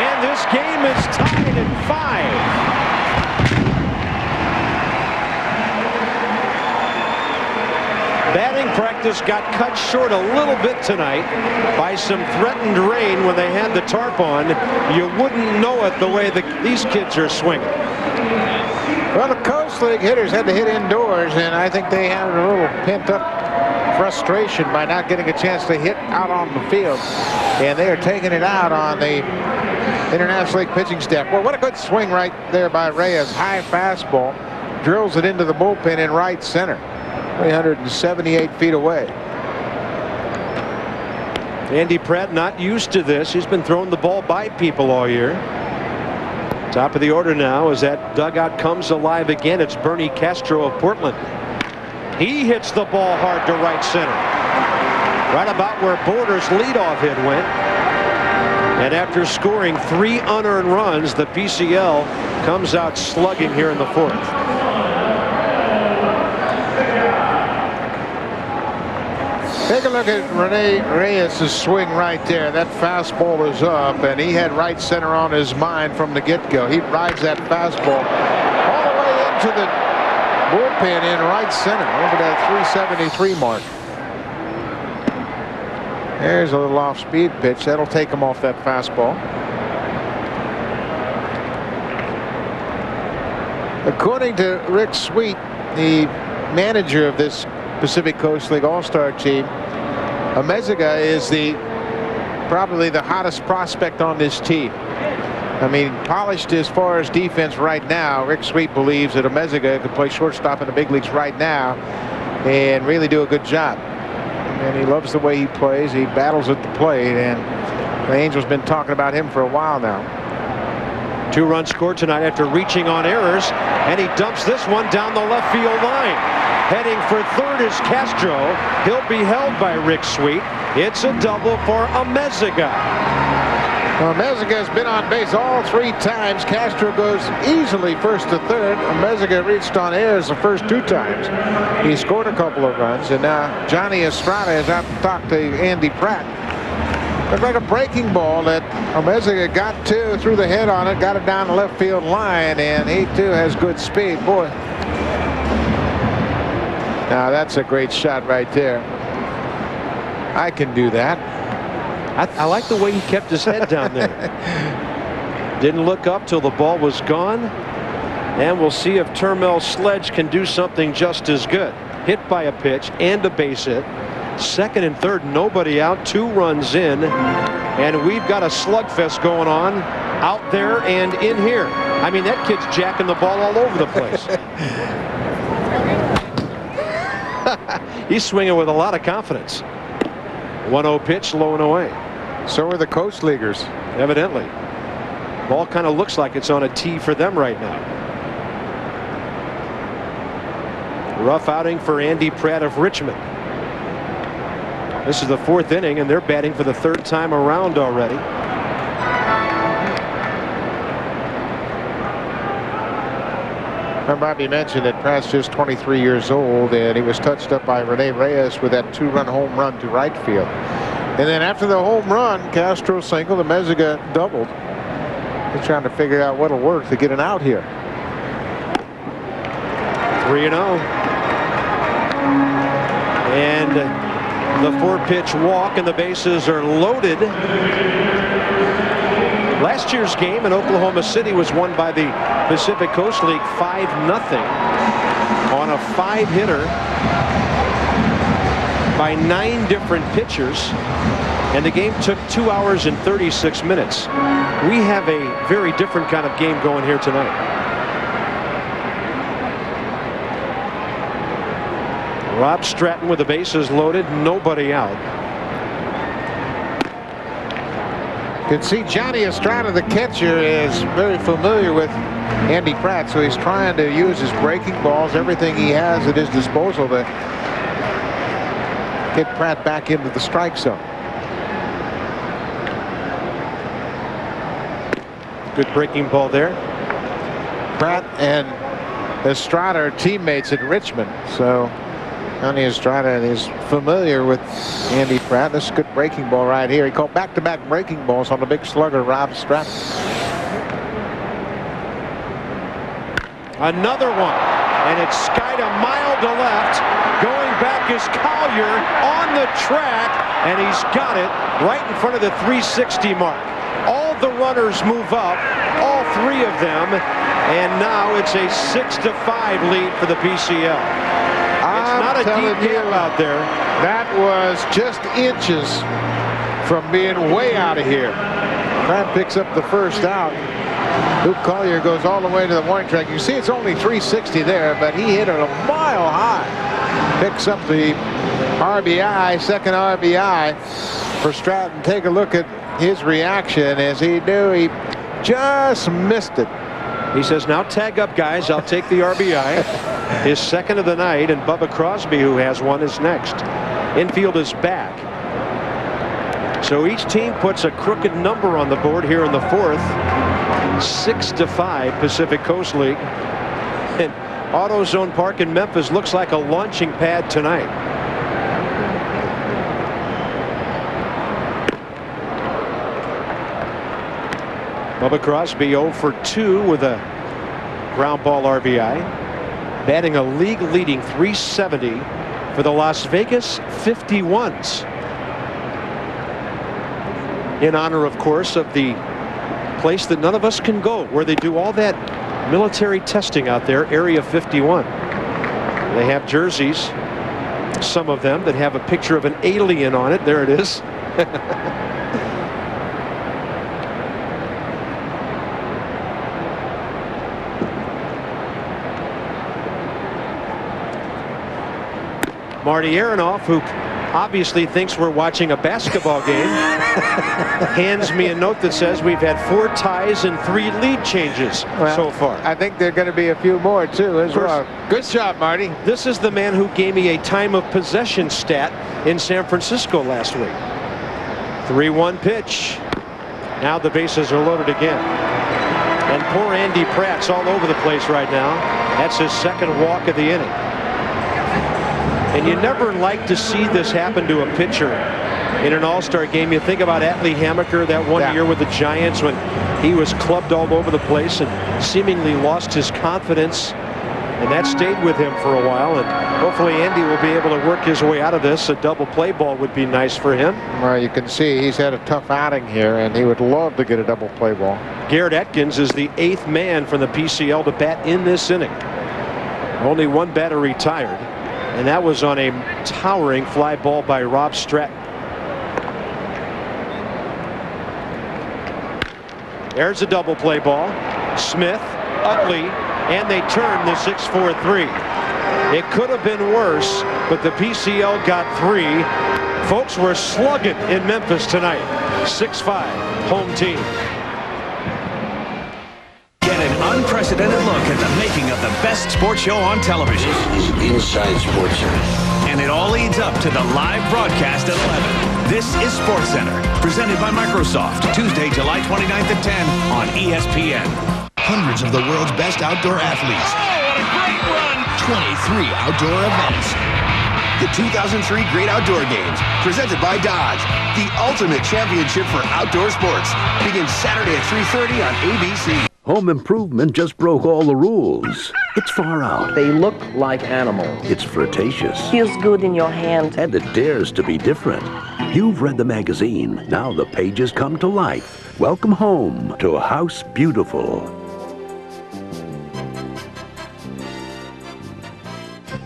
and this game is tied at 5. Batting practice got cut short a little bit tonight by some threatened rain when they had the tarp on. You wouldn't know it the way these kids are swinging. Well, the Coast League hitters had to hit indoors, and I think they had a little pent-up frustration by not getting a chance to hit out on the field. And they are taking it out on the International League pitching staff. Well, what a good swing right there by Reyes. High fastball. Drills it into the bullpen in right center. 378 feet away. Andy Pratt not used to this. He's been throwing the ball by people all year. Top of the order now as that dugout comes alive again. It's Bernie Castro of Portland. He hits the ball hard to right center. Right about where Borders' leadoff hit went. And after scoring 3 unearned runs, the PCL comes out slugging here in the 4th. Take a look at Rene Reyes' swing right there. That fastball is up, and he had right center on his mind from the get-go. He rides that fastball all the way into the bullpen in right center, over that 373 mark. There's a little off-speed pitch. That'll take him off that fastball. According to Rick Sweet, the manager of this Pacific Coast League All-Star team, Amezaga is probably the hottest prospect on this team. I mean, polished as far as defense right now. Rick Sweet believes that Amezaga could play shortstop in the big leagues right now and really do a good job. And he loves the way he plays. He battles at the plate, and the Angels been talking about him for a while now. 2 runs scored tonight after reaching on errors, and he dumps this one down the left field line. Heading for third is Castro. He'll be held by Rick Sweet. It's a double for Amezaga. Well, Amezaga has been on base all 3 times. Castro goes easily first to third. Amezaga reached on errors the first 2 times. He scored a couple of runs, and now Johnny Estrada is out to talk to Andy Pratt. Looked like a breaking ball that Amezaga got to, threw the head on it, got it down the left field line, and he too has good speed. Boy. Now that's a great shot right there. I can do that. I like the way he kept his head down there. Didn't look up till the ball was gone. And we'll see if Termel Sledge can do something just as good. Hit by a pitch and a base hit. Second and third, nobody out, 2 runs in. And we've got a slugfest going on out there and in here. I mean, that kid's jacking the ball all over the place. He's swinging with a lot of confidence. 1-0 pitch, low and away. So are the Coast Leaguers. Evidently. Ball kind of looks like it's on a tee for them right now. Rough outing for Andy Pratt of Richmond. This is the 4th inning, and they're batting for the 3rd time around already. Bobby mentioned that Pratt's just 23 years old, and he was touched up by Rene Reyes with that 2-run home run to right field. And then after the home run, Castro singled, Amezaga doubled. He's trying to figure out what'll work to get an out here. 3-0. And the 4-pitch walk, and the bases are loaded. Last year's game in Oklahoma City was won by the Pacific Coast League 5-0 on a 5-hitter by 9 different pitchers. and the game took 2 hours and 36 minutes. We have a very different kind of game going here tonight. Rob Stratton with the bases loaded, nobody out. You can see Johnny Estrada, the catcher, is very familiar with Andy Pratt, so he's trying to use his breaking balls, everything he has at his disposal to get Pratt back into the strike zone. Good breaking ball there. Pratt and Estrada are teammates at Richmond, so Johnny Estrada is familiar with Andy Pratt. This is a good breaking ball right here. He caught back-to-back breaking balls on the big slugger, Rob Stratton. Another one, and it's skied a mile to left. Going back is Collier on the track, and he's got it right in front of the 360 mark. All the runners move up, all three of them, and now it's a 6-5 lead for the PCL. It's not a deep game out there. That was just inches from being way out of here. Pratt picks up the first out. Luke Collier goes all the way to the warning track. You see it's only 360 there, but he hit it a mile high. Picks up the RBI, second RBI for Stratton. Take a look at his reaction as he knew he just missed it. He says, now tag up, guys. I'll take the RBI. His second of the night, and Bubba Crosby, who has one, is next. Infield is back. So each team puts a crooked number on the board here in the fourth. 6-5 Pacific Coast League. And AutoZone Park in Memphis looks like a launching pad tonight. Bubba Crosby 0 for 2 with a ground ball RBI. Batting a league-leading .370 for the Las Vegas 51s. In honor, of course, of the place that none of us can go, where they do all that military testing out there, Area 51. They have jerseys, some of them, that have a picture of an alien on it. There it is. Marty Aronoff, who obviously thinks we're watching a basketball game, hands me a note that says we've had 4 ties and 3 lead changes so far. I think there are going to be a few more too as well. Good job, Marty. This is the man who gave me a time of possession stat in San Francisco last week. 3-1 pitch. Now the bases are loaded again. And poor Andy Pratt's all over the place right now. That's his second walk of the inning. And you never like to see this happen to a pitcher in an all-star game. You think about Atlee Hammaker that one year with the Giants when he was clubbed all over the place and seemingly lost his confidence. And that stayed with him for a while. And hopefully Andy will be able to work his way out of this. A double play ball would be nice for him. Well, you can see he's had a tough outing here, and he would love to get a double play ball. Garrett Atkins is the 8th man from the PCL to bat in this inning. Only one batter retired. And that was on a towering fly ball by Rob Stratton. There's a double play ball. Smith, Utley, and they turn the 6-4-3. It could have been worse, but the PCL got 3. Folks, we're slugging in Memphis tonight. 6-5, home team. Get an unprecedented look at the making of the best sports show on television. This is Inside Sports Center. And it all leads up to the live broadcast at 11. This is Sports Center, presented by Microsoft, Tuesday, July 29th at 10 on ESPN. Hundreds of the world's best outdoor athletes. Oh, what a great run! 23 outdoor events. The 2003 Great Outdoor Games, presented by Dodge. The ultimate championship for outdoor sports. Begins Saturday at 3:30 on ABC. Home Improvement just broke all the rules. It's far out. They look like animals. It's flirtatious. Feels good in your hand. And it dares to be different. You've read the magazine. Now the pages come to life. Welcome home to House Beautiful.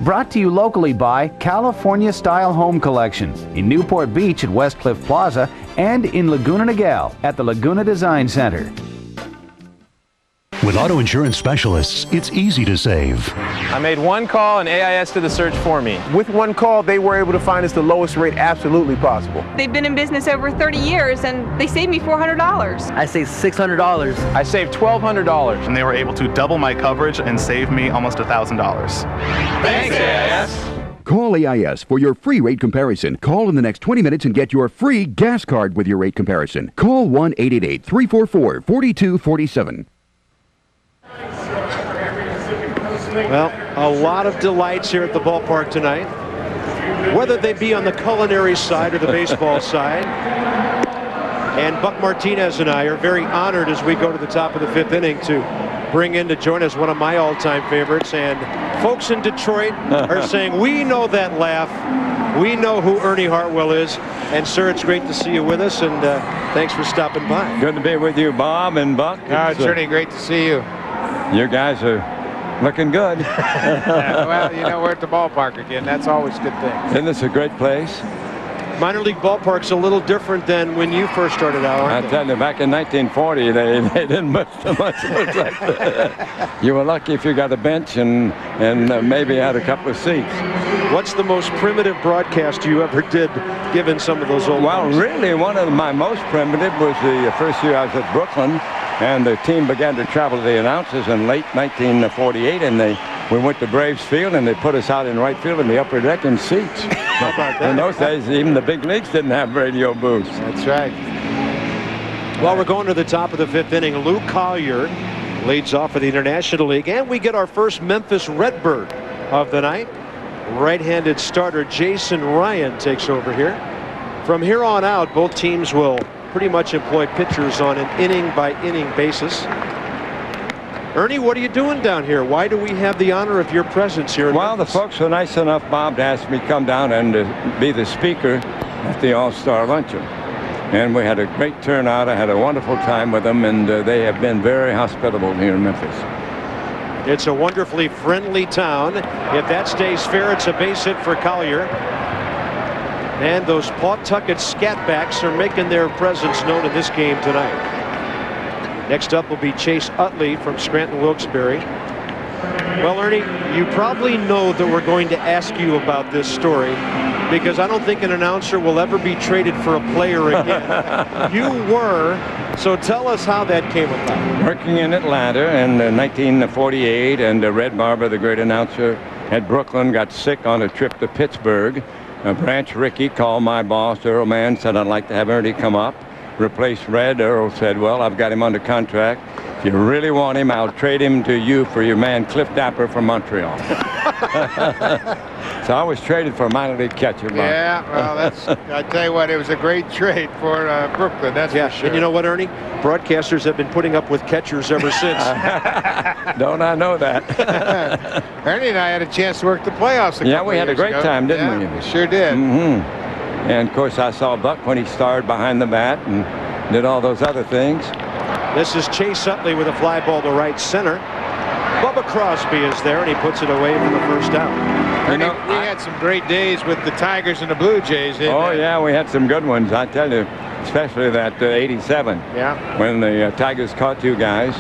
Brought to you locally by California Style Home Collection in Newport Beach at Westcliff Plaza and in Laguna Niguel at the Laguna Design Center. With auto insurance specialists, it's easy to save. I made one call and AIS did the search for me. With one call, they were able to find us the lowest rate absolutely possible. They've been in business over 30 years and they saved me $400. I saved $600. I saved $1,200. And they were able to double my coverage and save me almost $1,000. Thanks, AIS. Call AIS for your free rate comparison. Call in the next 20 minutes and get your free gas card with your rate comparison. Call 1-888-344-4247. Well, a lot of delights here at the ballpark tonight, whether they be on the culinary side or the baseball side. And Buck Martinez and I are very honored as we go to the top of the 5th inning to bring in to join us one of my all-time favorites. And folks in Detroit are saying, we know that laugh. We know who Ernie Harwell is. And, sir, it's great to see you with us, and thanks for stopping by. Good to be with you, Bob and Buck. It's Ernie, great to see you. You guys are looking good. Well, you know, we're at the ballpark again. That's always a good thing. Isn't this a great place? Minor league ballpark's a little different than when you first started out, aren't I tell you, back in 1940, they didn't much look like that. You were lucky if you got a bench and maybe had a couple of seats. What's the most primitive broadcast you ever did, given some of those old Well, ones? really, one of my most primitive was the first year I was at Brooklyn, and the team began to travel to the announcers in late 1948, and we went to Braves Field, and they put us out in right field in the upper deck in seats. How about that? In those days, even the big leagues didn't have radio booths. That's right. Well, we're going to the top of the 5th inning. Lou Collier leads off for the International League, and we get our first Memphis Redbird of the night. Right-handed starter Jason Ryan takes over here. From here on out, both teams will pretty much employ pitchers on an inning-by-inning basis. Ernie, what are you doing down here? Why do we have the honor of your presence here in Well, Memphis? the folks were nice enough, Bob, to ask me to come down and be the speaker at the All-Star Luncheon. And we had a great turnout. I had a wonderful time with them, and they have been very hospitable here in Memphis. It's a wonderfully friendly town. If that stays fair, it's a base hit for Collier. And those Pawtucket Scatbacks are making their presence known in this game tonight. Next up will be Chase Utley from Scranton Wilkes-Barre. Well, Ernie, you probably know that we're going to ask you about this story because I don't think an announcer will ever be traded for a player again. You were, so tell us how that came about. Working in Atlanta in 1948, and Red Barber, the great announcer at Brooklyn, got sick on a trip to Pittsburgh. Branch Rickey called my boss, Earl Mann, said, I'd like to have Ernie come up, replace Red. Earl said, well, I've got him under contract. If you really want him, I'll trade him to you for your man Cliff Dapper from Montreal. So I was traded for a minor league catcher. Bob. Yeah, well, I tell you what, it was a great trade for Brooklyn, that's for sure. And you know what, Ernie? Broadcasters have been putting up with catchers ever since. Don't I know that? Ernie and I had a chance to work the playoffs a couple we had a great time, didn't we? We sure did. Mm-hmm. And, of course, I saw Buck when he started behind the bat and did all those other things. This is Chase Utley with a fly ball to right center. Bubba Crosby is there, and he puts it away for the first out. You know, we had some great days with the Tigers and the Blue Jays. Yeah, we had some good ones, I tell you, especially that 87. Yeah. When the Tigers caught 2 guys.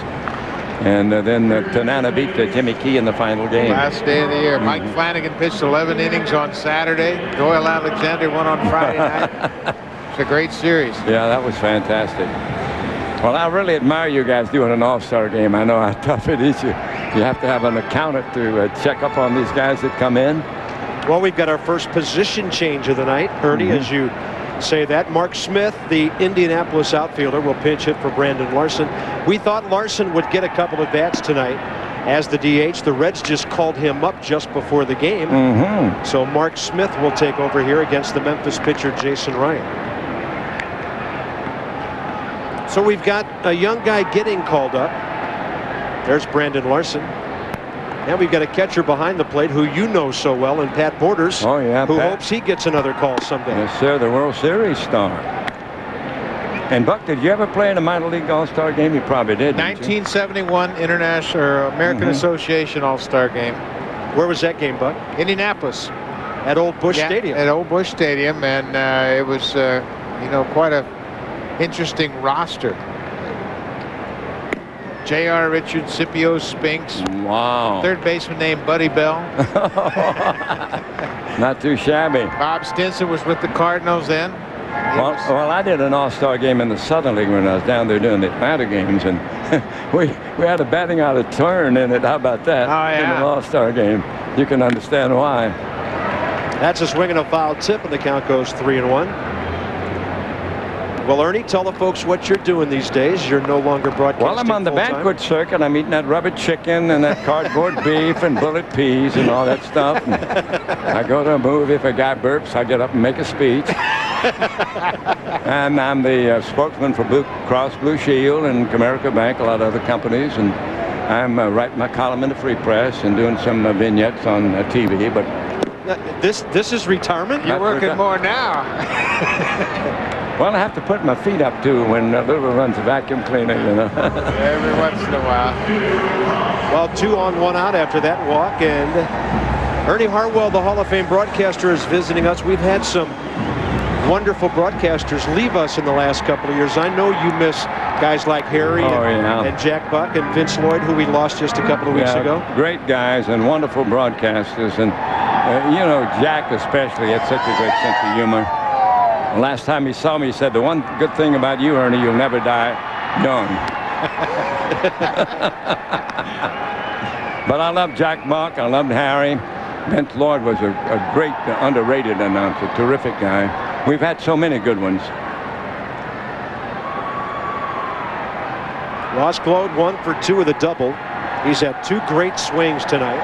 And then Tanana beat Jimmy Key in the final game. Last day of the year. Mike Flanagan pitched 11 innings on Saturday. Doyle Alexander won on Friday night. It's a great series. Yeah, that was fantastic. Well, I really admire you guys doing an all-star game. I know how tough it is. You have to have an accountant to check up on these guys that come in. Well, we've got our first position change of the night, Ernie, as you say that. Mark Smith, the Indianapolis outfielder, will pinch hit for Brandon Larson. We thought Larson would get a couple of bats tonight as the DH. The Reds just called him up just before the game. So Mark Smith will take over here against the Memphis pitcher, Jason Ryan. So we've got a young guy getting called up. There's Brandon Larson. And we've got a catcher behind the plate who you know so well, and Pat Borders, who hopes he gets another call someday. Yes, sir, the World Series star. And Buck, did you ever play in a minor league all-star game? You probably did. 1971 International or American Association All-Star game. Where was that game, Buck? Indianapolis. At Old Busch Stadium. At Old Busch Stadium, and it was, quite a interesting roster. J.R. Richards, Scipio Spinks. Wow. Third baseman named Buddy Bell. Not too shabby. Bob Stinson was with the Cardinals then. Well, I did an all-star game in the Southern League when I was down there doing the Atlanta games, and we had a batting out of turn in it. How about that? Oh, yeah. In an all-star game. You can understand why. That's a swing and a foul tip, and the count goes 3-1. Well, Ernie, tell the folks what you're doing these days. You're no longer broadcasting. Well, I'm on the banquet circuit. I'm eating that rubber chicken and that cardboard beef and bullet peas and all that stuff. And I go to a movie. If a guy burps, I get up and make a speech. And I'm the spokesman for Blue Cross Blue Shield and Comerica Bank, a lot of other companies. And I'm writing my column in the Free Press and doing some vignettes on TV. But this is retirement? You're working more now. Well, I have to put my feet up, too, when Little runs a vacuum cleaner, Every once in a while. Well, 2 on, 1 out after that walk, and Ernie Harwell, the Hall of Fame broadcaster, is visiting us. We've had some wonderful broadcasters leave us in the last couple of years. I know you miss guys like Harry and Jack Buck and Vince Lloyd, who we lost just a couple of weeks ago. Great guys and wonderful broadcasters, and Jack especially had such a great sense of humor. Last time he saw me, he said, "The one good thing about you, Ernie, you'll never die young." But I loved Jack Buck. I loved Harry. Vince Lloyd was a great, underrated announcer, terrific guy. We've had so many good ones. Ross Glode 1 for 2 with a double. He's had 2 great swings tonight.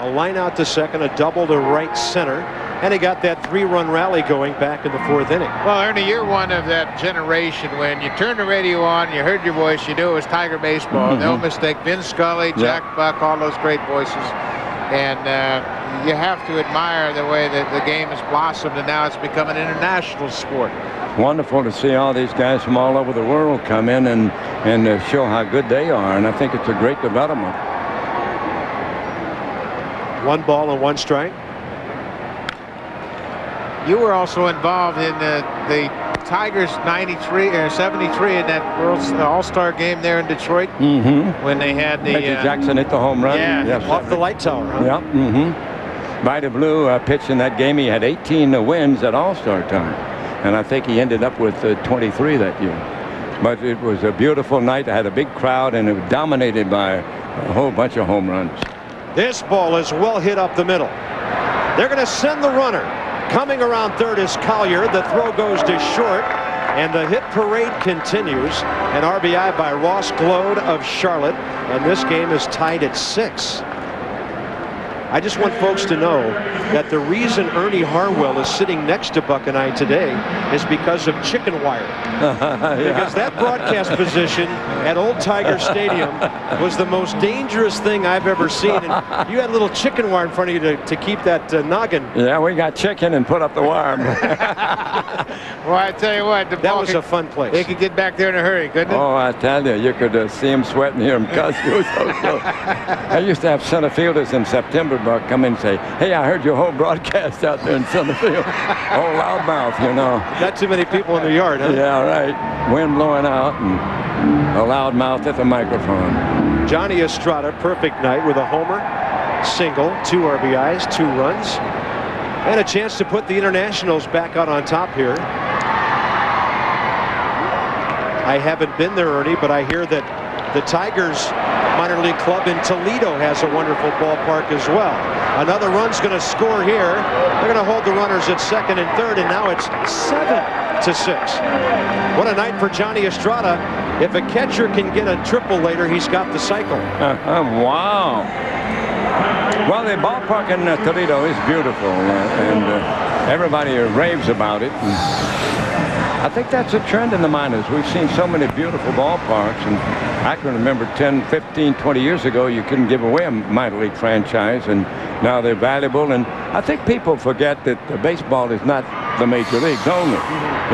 A line out to second, a double to right center. And he got that 3-run rally going back in the 4th inning. Well, Ernie, you're one of that generation when you turned the radio on, you heard your voice, you knew it was Tiger baseball. No mistake. Vince Scully, Jack Buck, all those great voices. And you have to admire the way that the game has blossomed, and now it's become an international sport. Wonderful to see all these guys from all over the world come in and show how good they are. And I think it's a great development. 1 ball and 1 strike. You were also involved in the Tigers 93 or 73 in that World's All-Star game there in Detroit when they had the Jackson hit the home run. Yeah, off the light tower. Huh? Yep. Vida Blue pitched in that game. He had 18 wins at All-Star time, and I think he ended up with 23 that year. But it was a beautiful night. I had a big crowd, and it was dominated by a whole bunch of home runs. This ball is well hit up the middle. They're going to send the runner. Coming around third is Collier. The throw goes to short, and the hit parade continues. An RBI by Ross Glode of Charlotte, and this game is tied at 6. I just want folks to know that the reason Ernie Harwell is sitting next to Buck and I today is because of chicken wire. Because that broadcast position at Old Tiger Stadium was the most dangerous thing I've ever seen. And you had a little chicken wire in front of you to keep that noggin. Yeah, we got chicken and put up the wire. Well, I tell you what, that was a fun place. They could get back there in a hurry, couldn't it? Oh, I tell you, you could see him sweat and hear him cuss. It was so close. I used to have center fielders in September, Buck, come in and say, "Hey, I heard your whole broadcast out there in center field." Oh, loudmouth, Not too many people in the yard, huh? Yeah, right. Wind blowing out and a loudmouth at the microphone. Johnny Estrada, perfect night with a homer, single, 2 RBIs, 2 runs, and a chance to put the Internationals back out on top here. I haven't been there, Ernie, but I hear that the Tigers minor league club in Toledo has a wonderful ballpark as well. Another run's going to score here. They're going to hold the runners at second and third, and now it's 7-6. What a night for Johnny Estrada. If a catcher can get a triple later, he's got the cycle. Wow. Well, the ballpark in Toledo is beautiful, and everybody raves about it. I think that's a trend in the minors. We've seen so many beautiful ballparks, and I can remember 10, 15, 20 years ago, you couldn't give away a minor league franchise, and now they're valuable. And I think people forget that baseball is not the major leagues only.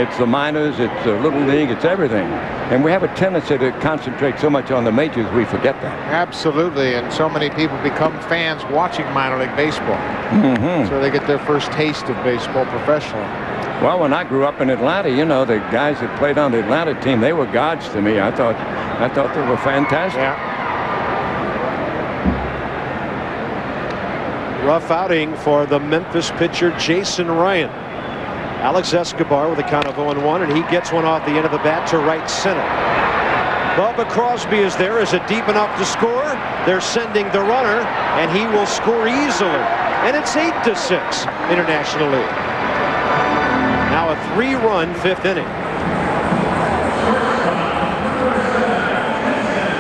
It's the minors, it's the little league, it's everything. And we have a tendency to concentrate so much on the majors, we forget that. Absolutely, and so many people become fans watching minor league baseball. So they get their first taste of baseball professionally. Well, when I grew up in Atlanta, you know, the guys that played on the Atlanta team, they were gods to me. I thought they were fantastic. Yeah. Rough outing for the Memphis pitcher, Jason Ryan. Alex Escobar with a count of 0-1, and he gets one off the end of the bat to right center. Bubba Crosby is there. Is it deep enough to score? They're sending the runner, and he will score easily. And it's 8-6, International League. Now a 3-run 5th inning.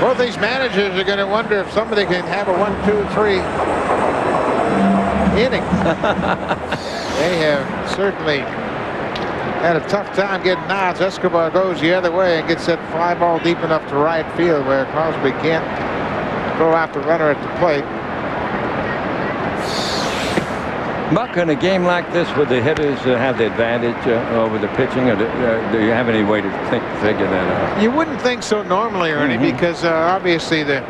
Both these managers are going to wonder if somebody can have a 1, 2, 3 inning. They have certainly had a tough time getting outs. Escobar goes the other way and gets that fly ball deep enough to right field where Crosby can't throw out the runner at the plate. Buck, in a game like this, would the hitters have the advantage over the pitching, or do you have any way to figure that out? You wouldn't think so normally, Ernie, because obviously the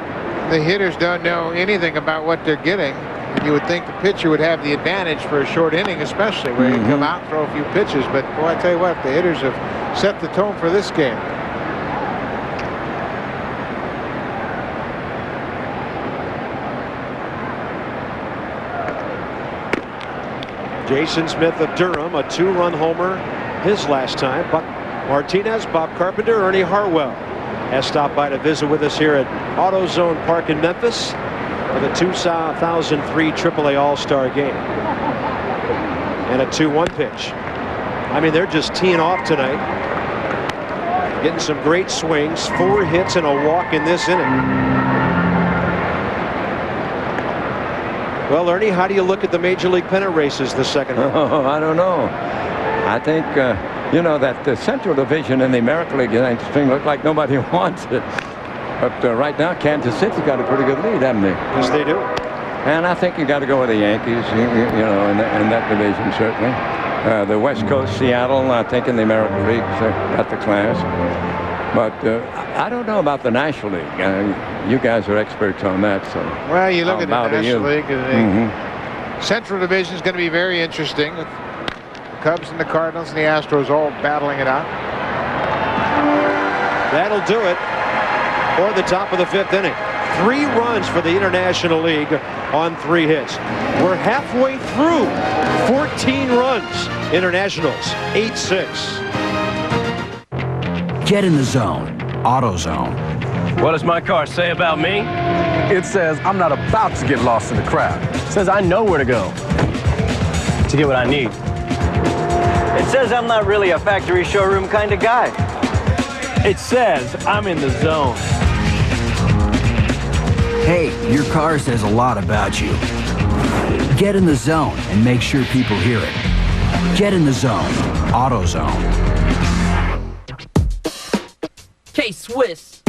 hitters don't know anything about what they're getting. You would think the pitcher would have the advantage for a short inning, especially where you come out and throw a few pitches. But boy, I tell you what, the hitters have set the tone for this game. Jason Smith of Durham, a 2-run homer his last time. Buck Martinez, Bob Carpenter, Ernie Harwell has stopped by to visit with us here at AutoZone Park in Memphis for the 2003 AAA All-Star game. And a 2-1 pitch. I mean, they're just teeing off tonight. Getting some great swings, 4 hits and a walk in this inning. Well, Ernie, how do you look at the Major League pennant races this second round? Oh, I don't know. I think, you know, that the Central Division in the American League string looked like nobody wants it. But right now, Kansas City's got a pretty good lead, haven't they? Yes, they do. And I think you got to go with the Yankees, you know, in that division, certainly. The West Coast, Seattle, I think in the American League, got the class. But I don't know about the National League. You guys are experts on that. So, well, you look at the National League. The Central Division is going to be very interesting. With the Cubs and the Cardinals and the Astros all battling it out. That'll do it for the top of the 5th inning. 3 runs for the International League on 3 hits. We're halfway through. 14 runs. Internationals 8-6. Get in the zone. AutoZone. What does my car say about me? It says I'm not about to get lost in the crowd. It says I know where to go to get what I need. It says I'm not really a factory showroom kind of guy. It says I'm in the zone. Hey, your car says a lot about you. Get in the zone and make sure people hear it. Get in the zone. AutoZone. K-Swiss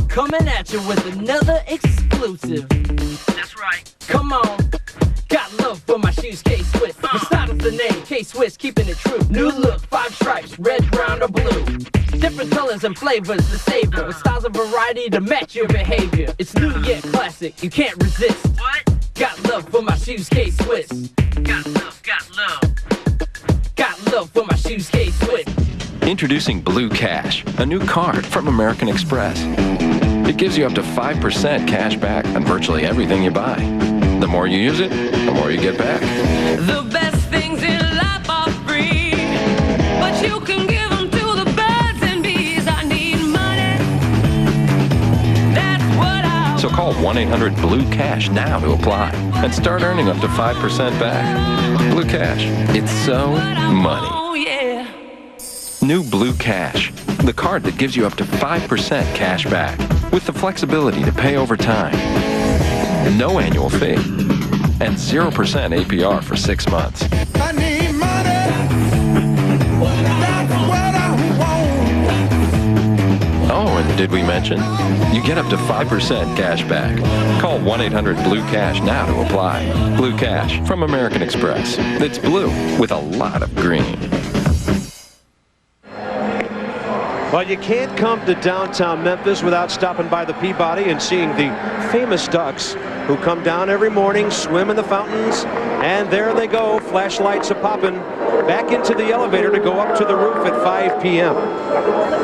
coming at you with another exclusive. That's right. Come on. Got love for my shoes, K-Swiss. The style's the name, K-Swiss, keeping it true. New look, 5 stripes, red, brown, or blue. Different colors and flavors to savor, with styles of variety to match your behavior. It's new yet classic, you can't resist. What? Got love for my shoes, K-Swiss. Got love, got love. Got love for my shoes, K-Swiss. Introducing Blue Cash, a new card from American Express. It gives you up to 5% cash back on virtually everything you buy. The more you use it, the more you get back. The best things in life are free, but you can give them to the birds and bees. I need money. That's what I So call 1-800-BLUE-CASH now to apply and start earning up to 5% back. Blue Cash. It's so money. New Blue Cash, the card that gives you up to 5% cash back with the flexibility to pay over time. No annual fee and 0% APR for 6 months. I need money. did we mention? You get up to 5% cash back. Call 1-800-BLUE-CASH now to apply. Blue Cash from American Express. It's blue with a lot of green. Well, you can't come to downtown Memphis without stopping by the Peabody and seeing the famous ducks who come down every morning, swim in the fountains, and there they go, flashlights a-popping, back into the elevator to go up to the roof at 5 p.m.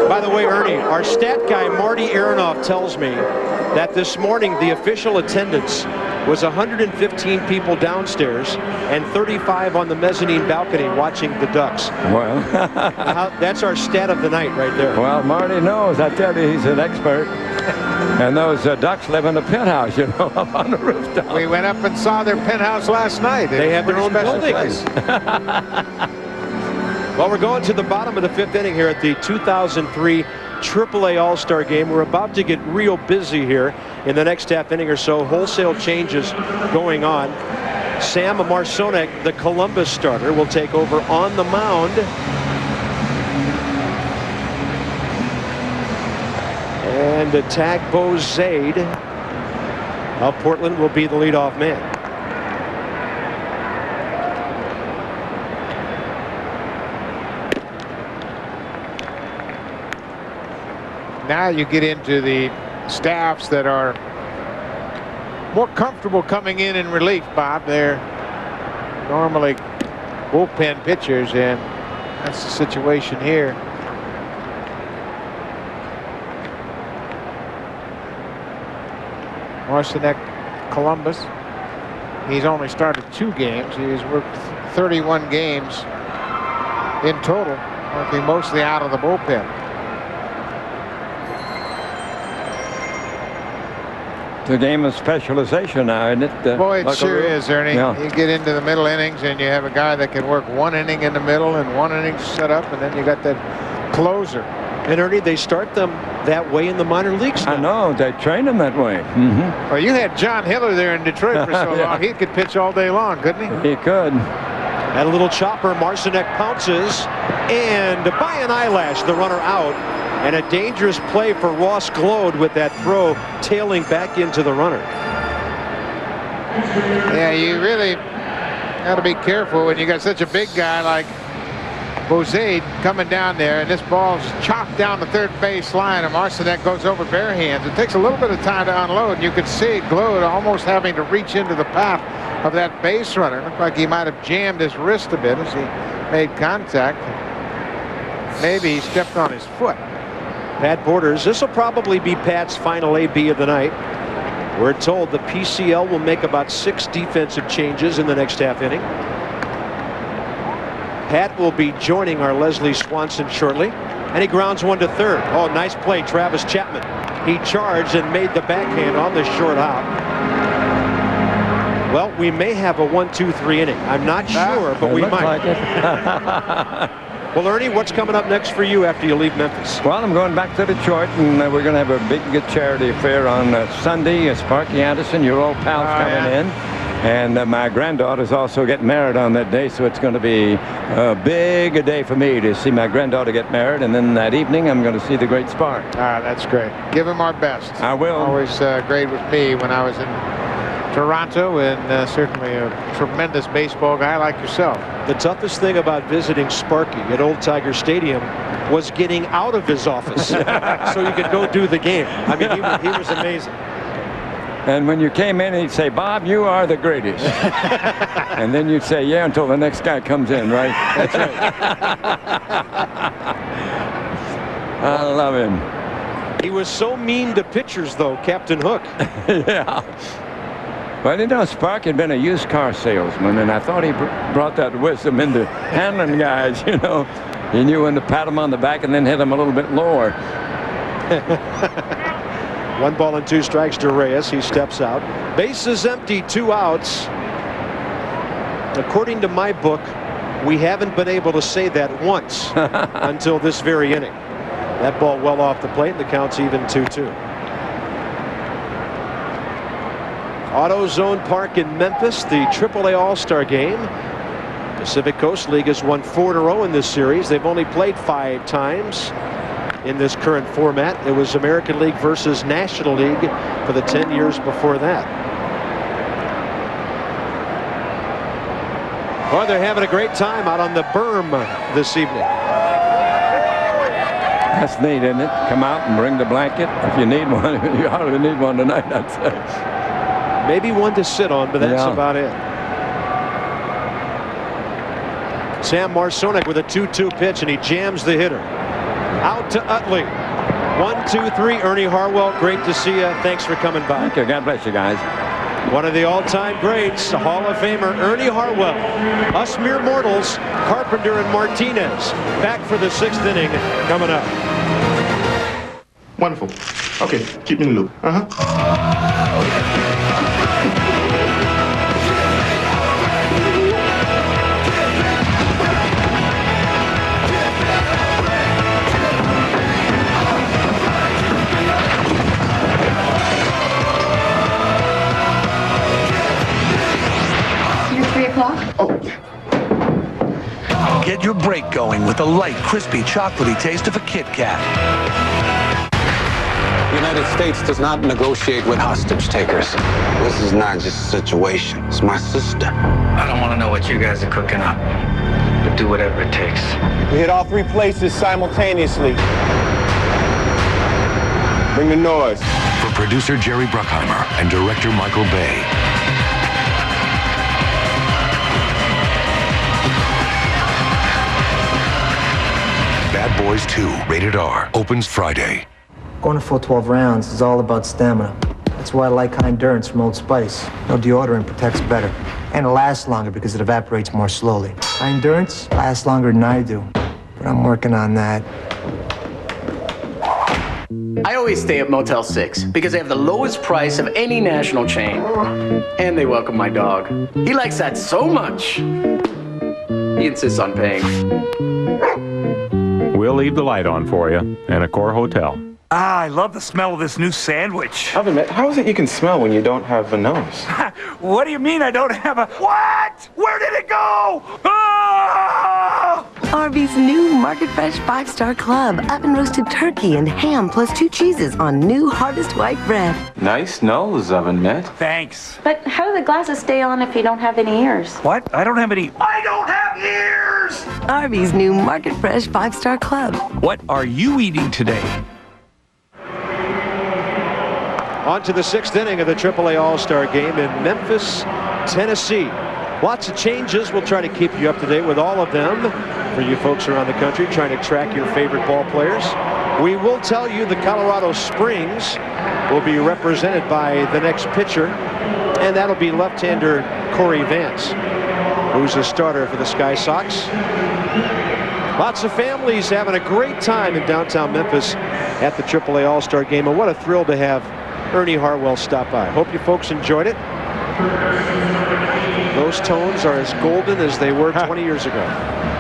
By the way, Ernie, our stat guy, Marty Aronoff, tells me that this morning the official attendance was 115 people downstairs and 35 on the mezzanine balcony watching the ducks. Well, that's our stat of the night right there. Well, Marty knows. I tell you, he's an expert. And those ducks live in a penthouse, you know, up on the rooftop. We went up and saw their penthouse last night. They have their own buildings. Well, we're going to the bottom of the 5th inning here at the 2003 AAA All-Star Game. We're about to get real busy here in the next half inning or so. Wholesale changes going on. Sam Marsonek, the Columbus starter, will take over on the mound. And Tag Bozade of Portland will be the leadoff man. Now you get into the staffs that are more comfortable coming in relief, Bob. They're normally bullpen pitchers, and that's the situation here. Marsonek, Columbus. He's only started 2 games. He's worked 31 games in total, working mostly out of the bullpen. It's a game of specialization now, isn't it? Boy, it sure is, Ernie. Yeah. You get into the middle innings and you have a guy that can work 1 inning in the middle and 1 inning set up, and then you got that closer. And Ernie, they start them that way in the minor leagues now. I know, they train them that way. Mm-hmm. Well, you had John Hiller there in Detroit for so long. He could pitch all day long, couldn't he? He could. And a little chopper, Marsonek pounces, and by an eyelash, the runner out. And a dangerous play for Ross Glode with that throw tailing back into the runner. Yeah, you really got to be careful when you got such a big guy like Bozade coming down there, and this ball's chopped down the third base line, and Marsonek goes over bare hands. It takes a little bit of time to unload. You could see Glode almost having to reach into the path of that base runner. It looked like he might have jammed his wrist a bit as he made contact. Maybe he stepped on his foot. Pat Borders, this will probably be Pat's final AB of the night. We're told the PCL will make about 6 defensive changes in the next half inning. Pat will be joining our Leslie Swanson shortly, and he grounds 1 to third. Oh, nice play, Travis Chapman. He charged and made the backhand on the short hop. Well, we may have a 1-2-3 inning. I'm not sure, but we might. Like it. Well, Ernie, what's coming up next for you after you leave Memphis? Well, I'm going back to Detroit, and we're going to have a big charity affair on Sunday. Sparky Anderson, your old pal's coming in. And my granddaughter's also getting married on that day, so it's going to be a big day for me to see my granddaughter get married. And then that evening, I'm going to see the great Spark. That's great. Give him our best. I will. Always great with me when I was in Toronto, and certainly a tremendous baseball guy like yourself. The toughest thing about visiting Sparky at Old Tiger Stadium was getting out of his office so you could go do the game. I mean, he was amazing. And when you came in, he'd say, "Bob, you are the greatest." And then you'd say, "Yeah," until the next guy comes in, right? That's right. I love him. He was so mean to pitchers, though, Captain Hook. Yeah. Well, you know, Spark had been a used car salesman, and I thought he brought that wisdom into handling guys, you know. He knew when to pat him on the back and then hit him a little bit lower. 1 ball and 2 strikes to Reyes. He steps out. Base is empty, 2 outs. According to my book, we haven't been able to say that once until this very inning. That ball well off the plate. The count's even 2-2. AutoZone Park in Memphis, the AAA All-Star Game. Pacific Coast League has won 4 in a row in this series. They've only played 5 times. in this current format. It was American League versus National League for the 10 years before that. Well, they're having a great time out on the berm this evening. That's neat, isn't it? Come out and bring the blanket if you need one. You hardly need one tonight, I'd say. Maybe one to sit on, but that's about it. Sam Marsonek with a 2-2 pitch, and he jams the hitter. Out to Utley. 1-2-3. Ernie Harwell, great to see you. Thanks for coming by. Thank you. God bless you guys. One of the all-time greats, Hall of Famer Ernie Harwell. Us mere mortals, Carpenter and Martinez. Back for the 6th inning coming up. Wonderful. Okay, keep me in the loop. Get your break going with the light, crispy, chocolatey taste of a Kit Kat. The United States does not negotiate with hostage takers. This is not just a situation. It's my sister. I don't want to know what you guys are cooking up, but do whatever it takes. We hit all 3 places simultaneously. Bring the noise. For producer Jerry Bruckheimer and director Michael Bay. Bad Boys 2, rated R, opens Friday. Going a full 12 rounds is all about stamina. That's why I like high endurance from Old Spice. No deodorant protects better. And it lasts longer because it evaporates more slowly. High endurance lasts longer than I do. But I'm working on that. I always stay at Motel 6 because they have the lowest price of any national chain. And they welcome my dog. He likes that so much. He insists on paying. We'll leave the light on for you in a Accor hotel. Ah, I love the smell of this new sandwich. Alvin, how is it you can smell when you don't have a nose? What do you mean I don't have a... What? Where did it go? Ah! Arby's new Market Fresh 5-Star Club. Oven roasted turkey and ham plus 2 cheeses on new Harvest White bread. Nice nose, Oven Mitt. Thanks. But how do the glasses stay on if you don't have any ears? What? I don't have any... I don't have ears! Arby's new Market Fresh 5-Star Club. What are you eating today? On to the 6th inning of the AAA All-Star game in Memphis, Tennessee. Lots of changes. We'll try to keep you up to date with all of them for you folks around the country trying to track your favorite ball players. We will tell you the Colorado Springs will be represented by the next pitcher, and that'll be left-hander Corey Vance, who's a starter for the Sky Sox. Lots of families having a great time in downtown Memphis at the AAA All-Star game, and what a thrill to have Ernie Harwell stop by. Hope you folks enjoyed it. Those tones are as golden as they were 20 years ago.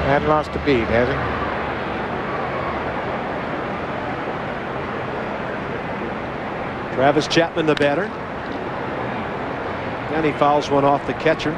Hadn't lost a beat, has he? Travis Chapman, the batter. And he fouls one off the catcher.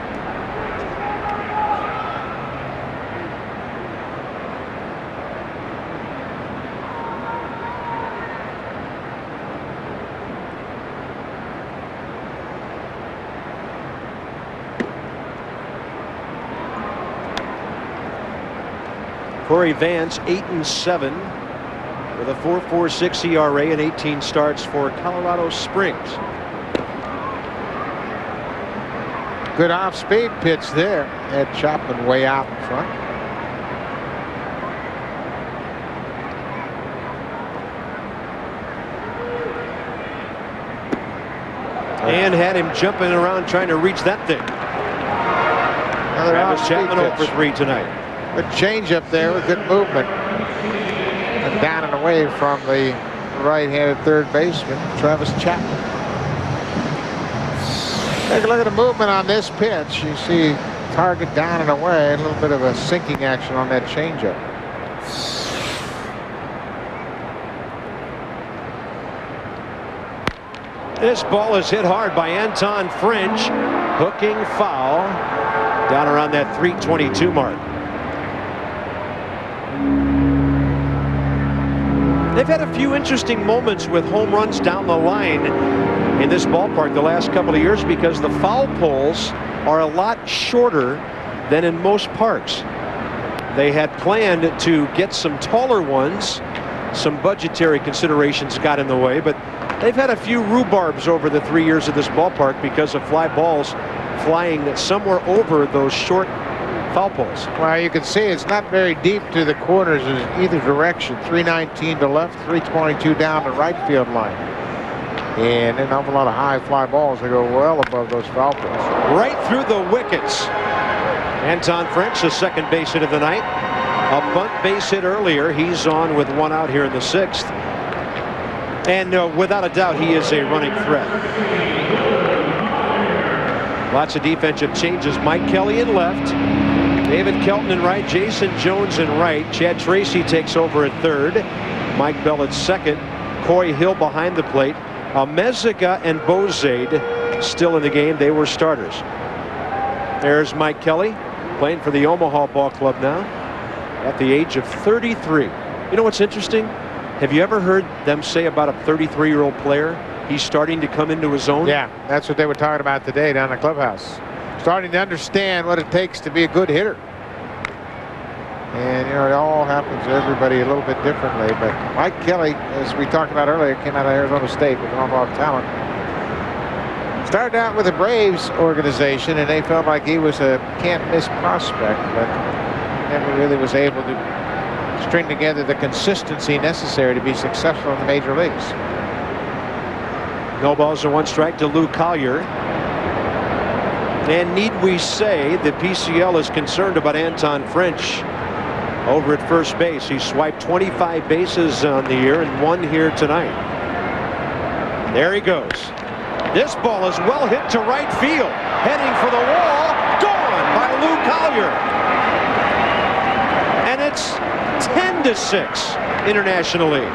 Corey Vance, 8-7 with a 4.46 ERA and 18 starts for Colorado Springs. Good off-speed pitch there. Ed Chapman way out in front. And had him jumping around trying to reach that thing. Travis Chapman 0 for 3 tonight. Good changeup there with good movement. And down and away from the right-handed third baseman, Travis Chapman. Take a look at the movement on this pitch. You see target down and away, a little bit of a sinking action on that changeup. This ball is hit hard by Anton Fringe. Hooking foul down around that 322 mark. They've had a few interesting moments with home runs down the line in this ballpark the last couple of years because the foul poles are a lot shorter than in most parks. They had planned to get some taller ones. Some budgetary considerations got in the way, but they've had a few rhubarbs over the 3 years of this ballpark because of fly balls flying somewhere over those short foul poles. Well, you can see it's not very deep to the corners in either direction. 319 to left, 322 down the right field line. And an awful lot of high fly balls that go well above those foul poles. Right through the wickets. Anton French, the second base hit of the night. A bunt base hit earlier. He's on with one out here in the 6th. And without a doubt, he is a running threat. Lots of defensive changes. Mike Kelly in left. David Kelton in right. Jason Jones in right. Chad Tracy takes over at third. Mike Bell at second. Corey Hill behind the plate. Meziga and Bozade still in the game. They were starters. There's Mike Kelly playing for the Omaha Ball Club now at the age of 33. You know what's interesting? Have you ever heard them say about a 33-year-old player? He's starting to come into his own. Yeah, that's what they were talking about today down in the clubhouse. Starting to understand what it takes to be a good hitter. And, you know, it all happens to everybody a little bit differently. But Mike Kelly, as we talked about earlier, came out of Arizona State with an awful lot of talent. Started out with the Braves organization, and they felt like he was a can't-miss prospect, but never really was able to string together the consistency necessary to be successful in the major leagues. No balls and one strike to Lou Collier. And need we say the PCL is concerned about Anton French over at first base. He swiped 25 bases on the year and one here tonight. There he goes. This ball is well hit to right field. Heading for the wall. Gone by Lou Collier. And it's 10-6 International League.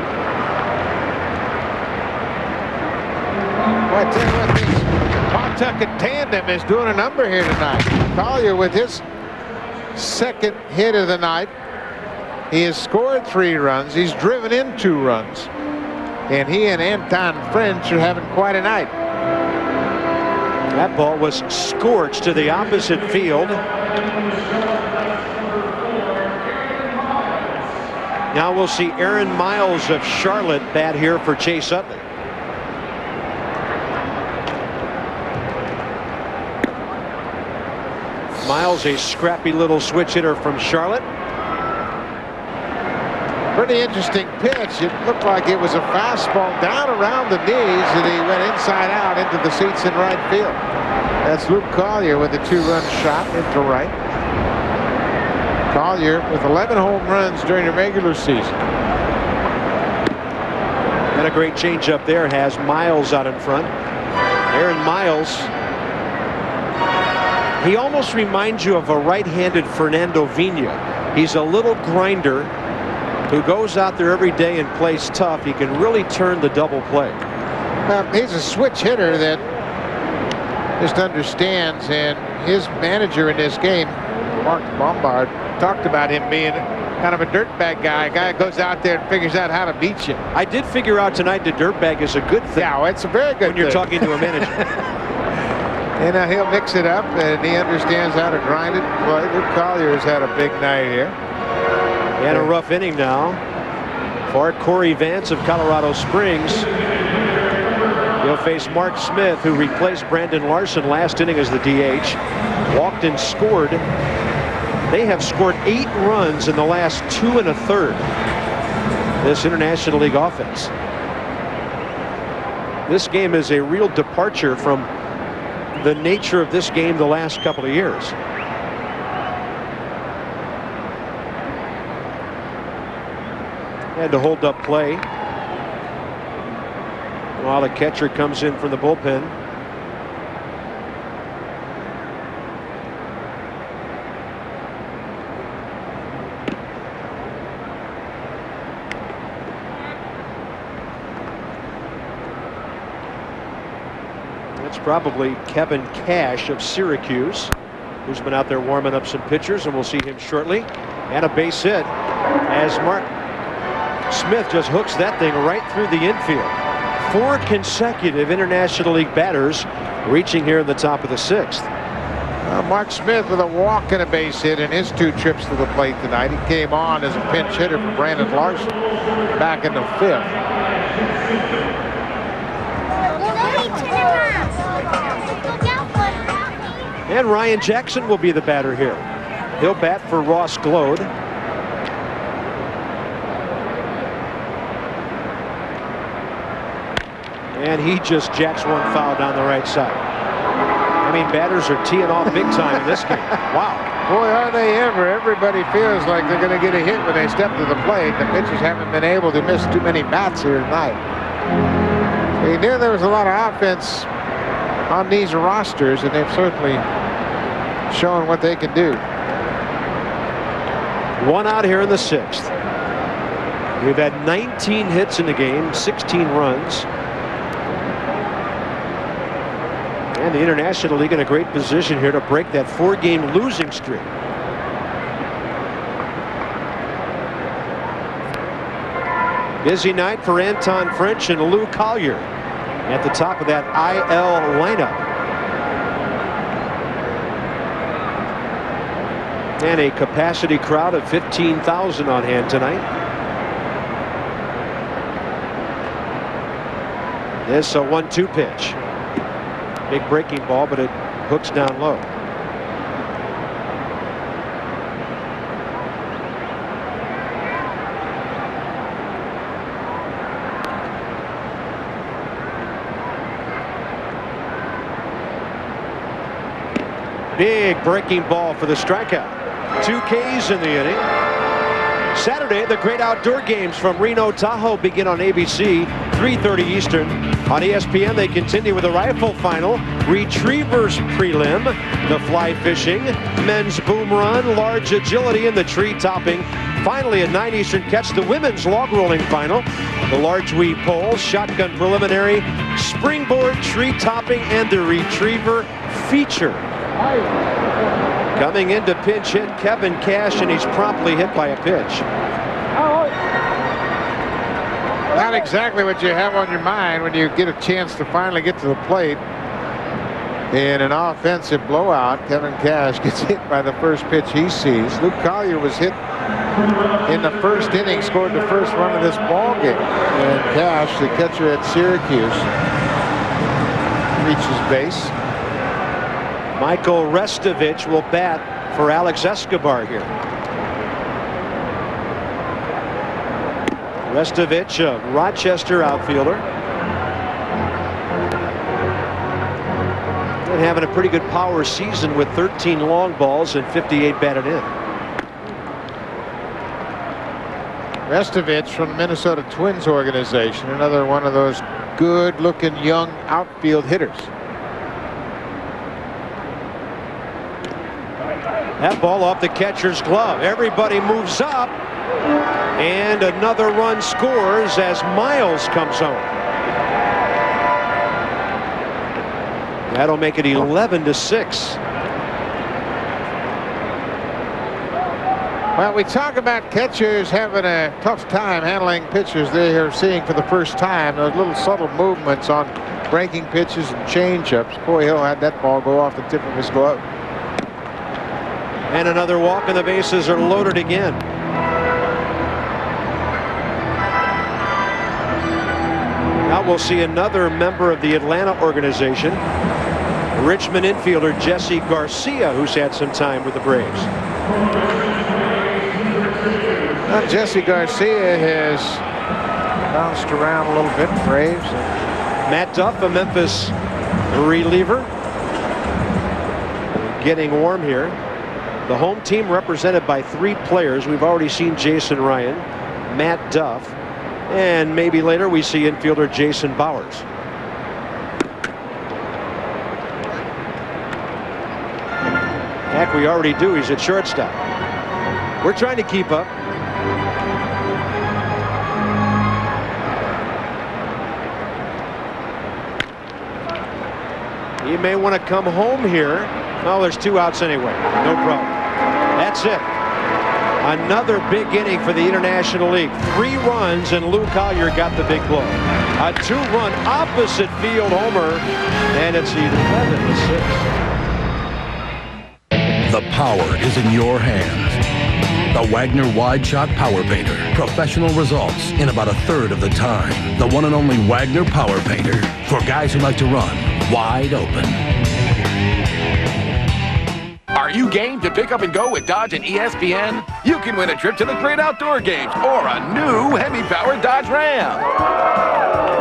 Well, I tell you what, this Pawtucket tandem is doing a number here tonight. Collier with his second hit of the night. He has scored 3 runs. He's driven in 2 runs. And he and Anton French are having quite a night. That ball was scorched to the opposite field. Now we'll see Aaron Miles of Charlotte bat here for Chase Utley. Miles, a scrappy little switch hitter from Charlotte. Pretty interesting pitch. It looked like it was a fastball down around the knees, and he went inside out into the seats in right field. That's Luke Collier with a 2-run shot into right. Collier with 11 home runs during the regular season. And a great changeup there has Miles out in front. Aaron Miles, he almost reminds you of a right-handed Fernando Vina. He's a little grinder who goes out there every day and plays tough. He can really turn the double play. He's a switch hitter that just understands, and his manager in this game, Mark Bombard, talked about him being kind of a dirtbag guy, a guy that goes out there and figures out how to beat you. I did figure out tonight that dirtbag is a good thing. Yeah, it's a very good when you're talking to a manager. And he'll mix it up, and he understands how to grind it. Well, Luke Collier has had a big night here. And a rough inning now for Corey Vance of Colorado Springs. He'll face Mark Smith, who replaced Brandon Larson last inning as the DH. Walked and scored. They have scored 8 runs in the last 2 1/3. This International League offense. This game is a real departure from the nature of this game the last couple of years. Had to hold up play while the catcher comes in from the bullpen. That's probably Kevin Cash of Syracuse, who's been out there warming up some pitchers, and we'll see him shortly. And a base hit as Smith just hooks that thing right through the infield. 4 consecutive International League batters reaching here in the top of the 6th. Mark Smith with a walk and a base hit in his 2 trips to the plate tonight. He came on as a pinch hitter for Brandon Larson back in the 5th. And Ryan Jackson will be the batter here. He'll bat for Ross Glode. And he just jacks one foul down the right side. I mean, batters are teeing off big time in this game. Wow. Boy, are they ever. Everybody feels like they're going to get a hit when they step to the plate. The pitchers haven't been able to miss too many bats here tonight. They knew there was a lot of offense on these rosters, and they've certainly shown what they can do. 1 out here in the 6th. We've had 19 hits in the game, 16 runs. And the International League in a great position here to break that 4-game losing streak. Busy night for Anton French and Lou Collier at the top of that IL lineup. And a capacity crowd of 15,000 on hand tonight. This a 1-2 pitch. Big breaking ball, but it hooks down low. Big breaking ball for the strikeout. 2 Ks in the inning. Saturday, the great outdoor games from Reno, Tahoe begin on ABC, 3:30 Eastern. On ESPN, they continue with the rifle final, retrievers prelim, the fly fishing, men's boom run, large agility, and the tree topping. Finally, at 9 Eastern, catch the women's log rolling final, the large weed pole, shotgun preliminary, springboard, tree topping, and the retriever feature. Coming in to pinch hit Kevin Cash, and he's promptly hit by a pitch. Not exactly what you have on your mind when you get a chance to finally get to the plate. In an offensive blowout, Kevin Cash gets hit by the first pitch he sees. Luke Collier was hit in the first inning, scored the first run of this ball game. And Cash, the catcher at Syracuse, reaches base. Michael Restovich will bat for Alex Escobar here. Restovich, a Rochester outfielder. And having a pretty good power season with 13 long balls and 58 batted in. Restovich from the Minnesota Twins organization, another one of those good-looking young outfield hitters. That ball off the catcher's glove. Everybody moves up. And another run scores as Miles comes home. That'll make it 11-6. Well, we talk about catchers having a tough time handling pitchers they are seeing for the first time. Those little subtle movements on breaking pitches and change-ups. Coy Hill had that ball go off the tip of his glove. And another walk, and the bases are loaded again. Now we'll see another member of the Atlanta organization, Richmond infielder Jesse Garcia, who's had some time with the Braves. Well, Jesse Garcia has bounced around a little bit, Braves. Matt Duff, a Memphis reliever, getting warm here. The home team represented by 3 players. We've already seen Jason Ryan, Matt Duff, and maybe later we see infielder Jason Bowers. Heck, we already do. He's at shortstop. We're trying to keep up. He may want to come home here. Well, there's 2 outs anyway. No problem. That's it. Another big inning for the International League. 3 runs, and Lou Collier got the big blow. A 2-run opposite field homer, and it's 11-6. The power is in your hands. The Wagner Wide Shot Power Painter. Professional results in about a third of the time. The one and only Wagner Power Painter. For guys who like to run wide open. Are you game to pick up and go with Dodge and ESPN? You can win a trip to the Great Outdoor Games or a new Hemi-powered Dodge Ram.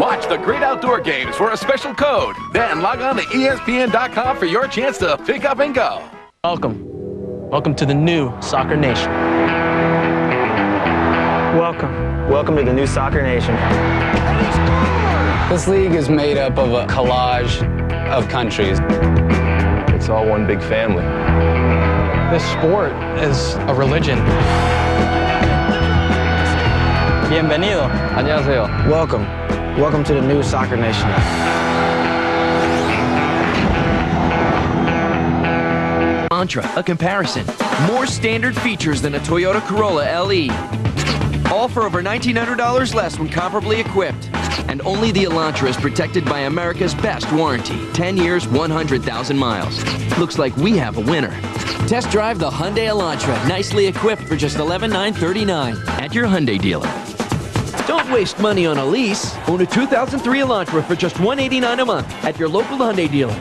Watch the Great Outdoor Games for a special code. Then log on to ESPN.com for your chance to pick up and go. Welcome. Welcome to the new Soccer Nation. Welcome. Welcome to the new Soccer Nation. This league is made up of a collage of countries. It's all one big family. This sport is a religion. Bienvenido. 안녕하세요. Welcome. Welcome to the new Soccer Nation. Elantra, a comparison. More standard features than a Toyota Corolla LE. All for over $1,900 less when comparably equipped. And only the Elantra is protected by America's best warranty. 10 years, 100,000 miles. Looks like we have a winner. Test drive the Hyundai Elantra, nicely equipped for just $11,939 at your Hyundai dealer. Don't waste money on a lease. Own a 2003 Elantra for just $189 a month at your local Hyundai dealer.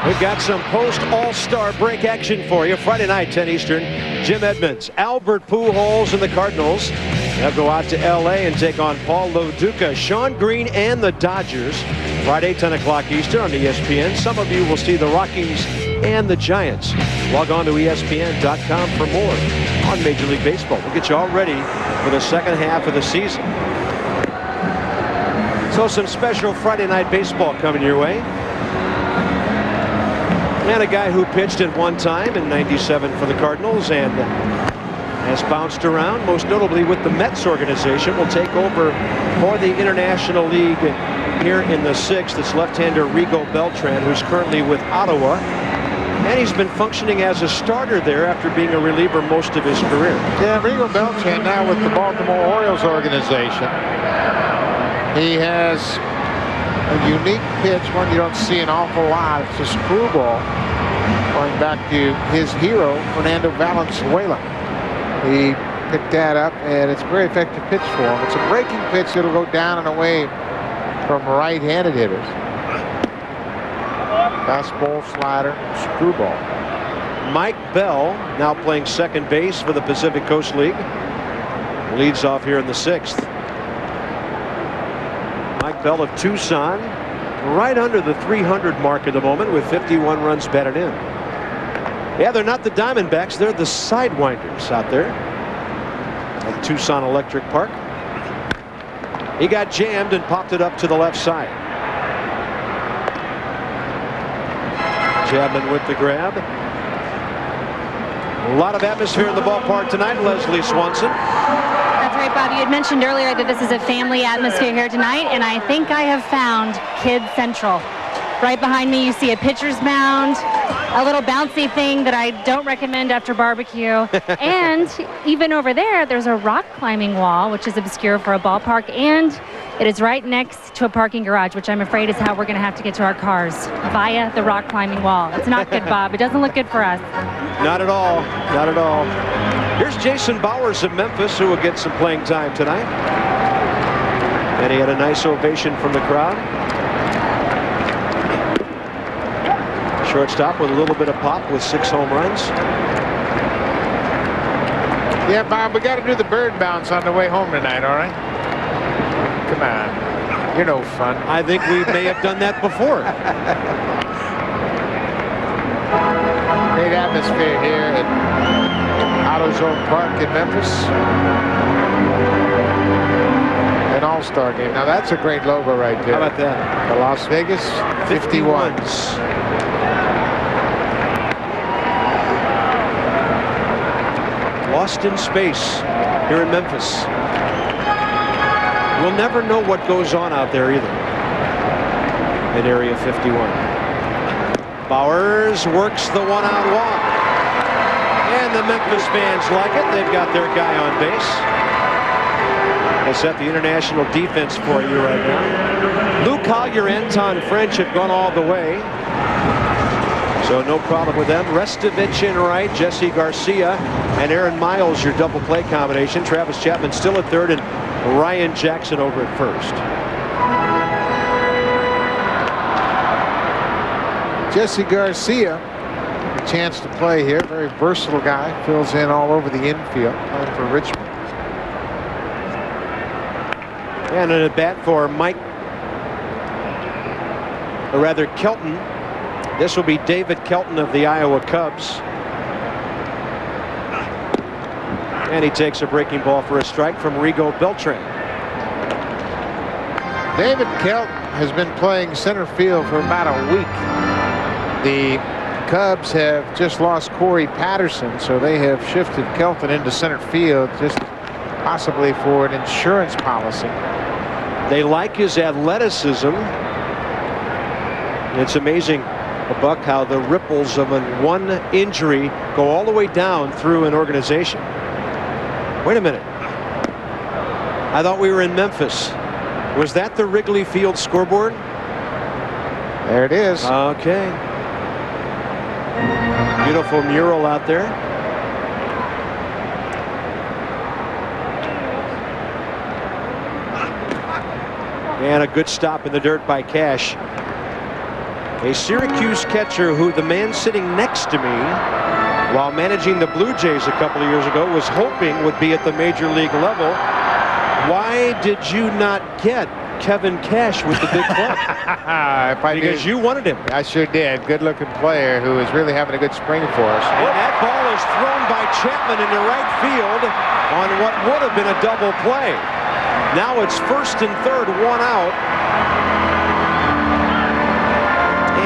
We've got some post-All-Star break action for you. Friday night, 10 Eastern. Jim Edmonds, Albert Pujols, and the Cardinals. They'll go out to L.A. and take on Paul Loduca, Sean Green, and the Dodgers. Friday, 10 o'clock Eastern on ESPN. Some of you will see the Rockies and the Giants. Log on to ESPN.com for more on Major League Baseball. We'll get you all ready for the second half of the season. So some special Friday night baseball coming your way. And a guy who pitched at one time in '97 for the Cardinals and has bounced around, most notably with the Mets organization, will take over for the International League here in the 6th. It's left-hander Rigo Beltran, who's currently with Ottawa. And he's been functioning as a starter there after being a reliever most of his career. Yeah, Rigo Beltran now with the Baltimore Orioles organization. He has a unique pitch, one you don't see an awful lot. It's a screwball going back to his hero, Fernando Valenzuela. He picked that up, and it's a very effective pitch for him. It's a breaking pitch that'll go down and away from right-handed hitters. Fastball, slider, screwball. Mike Bell, now playing second base for the Pacific Coast League, leads off here in the 6th. Mike Bell of Tucson, right under the 300 mark at the moment with 51 runs batted in. Yeah, they're not the Diamondbacks, they're the Sidewinders out there at Tucson Electric Park. He got jammed and popped it up to the left side. Chapman with the grab. A lot of atmosphere in the ballpark tonight. Leslie Swanson. That's right, Bob. You had mentioned earlier that this is a family atmosphere here tonight, and I think I have found Kids Central. Right behind me, you see a pitcher's mound, a little bouncy thing that I don't recommend after barbecue. And even over there, there's a rock climbing wall, which is obscure for a ballpark, and it is right next to a parking garage, which I'm afraid is how we're going to have to get to our cars, via the rock climbing wall. It's not good, Bob. It doesn't look good for us. Not at all. Not at all. Here's Jason Bowers of Memphis, who will get some playing time tonight. And he had a nice ovation from the crowd. Shortstop with a little bit of pop with 6 home runs. Yeah, Bob, we got to do the bird bounce on the way home tonight, all right? Come on. You're no fun. I think we may have done that before. Great atmosphere here at AutoZone Park in Memphis. An all-star game. Now that's a great logo right there. How about that? The Las Vegas 51s. Lost in space here in Memphis. We'll never know what goes on out there either in Area 51. Bowers works the one-out walk. And the Memphis fans like it. They've got their guy on base. They set the international defense for you right now. Lou Collier, Anton French have gone all the way. So no problem with them. Restovich in right, Jesse Garcia and Aaron Miles, your double play combination. Travis Chapman still at third and Ryan Jackson over at first. Jesse Garcia, a chance to play here. Very versatile guy. Fills in all over the infield. Playing for Richmond. And an at bat for Mike, or rather Kelton. This will be David Kelton of the Iowa Cubs. And he takes a breaking ball for a strike from Rigo Beltran. David Kelton has been playing center field for about a week. The Cubs have just lost Corey Patterson, so they have shifted Kelton into center field, just possibly for an insurance policy. They like his athleticism. It's amazing, Buck, how the ripples of one injury go all the way down through an organization. Wait a minute. I thought we were in Memphis. Was that the Wrigley Field scoreboard? There it is. Okay. Beautiful mural out there. And a good stop in the dirt by Cash. A Syracuse catcher who the man sitting next to me while managing the Blue Jays a couple of years ago was hoping would be at the major league level. Why did you not get Kevin Cash with the big club? Because you wanted him. I sure did. Good looking player who is really having a good spring for us. And that ball is thrown by Chapman into right field on what would have been a double play. Now it's first and third, one out.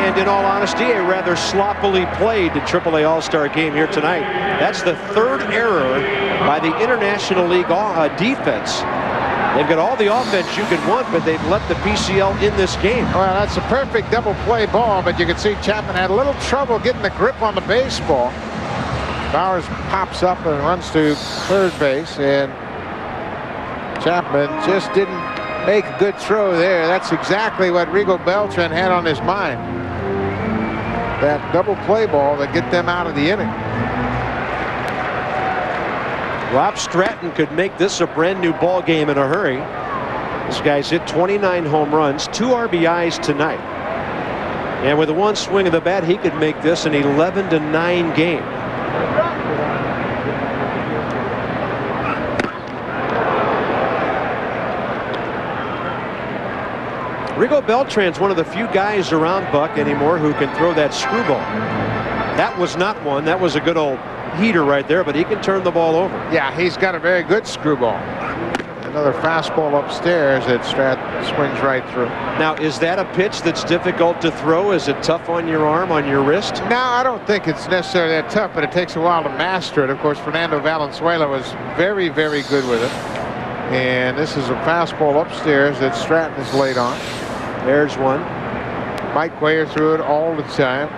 And in all honesty, a rather sloppily played AAA All-Star game here tonight. That's the third error by the International League defense. They've got all the offense you could want, but they've let the PCL in this game. Well, that's a perfect double play ball, but you can see Chapman had a little trouble getting the grip on the baseball. Bowers pops up and runs to third base, and Chapman just didn't make a good throw there. That's exactly what Rigo Beltran had on his mind. That double play ball that get them out of the inning. Rob Stratton could make this a brand new ball game in a hurry. This guy's hit 29 home runs, 2 RBIs tonight. And with one swing of the bat, he could make this an 11-9 game. Rigo Beltran's one of the few guys around, Buck, anymore who can throw that screwball. That was not one. That was a good old heater right there, but he can turn the ball over. Yeah, he's got a very good screwball. Another fastball upstairs that Stratton swings right through. Now, is that a pitch that's difficult to throw? Is it tough on your arm, on your wrist? No, I don't think it's necessarily that tough, but it takes a while to master it. Of course, Fernando Valenzuela was very, very good with it. And this is a fastball upstairs that Stratton is laid on. There's one. Mike Cuellar threw it all the time.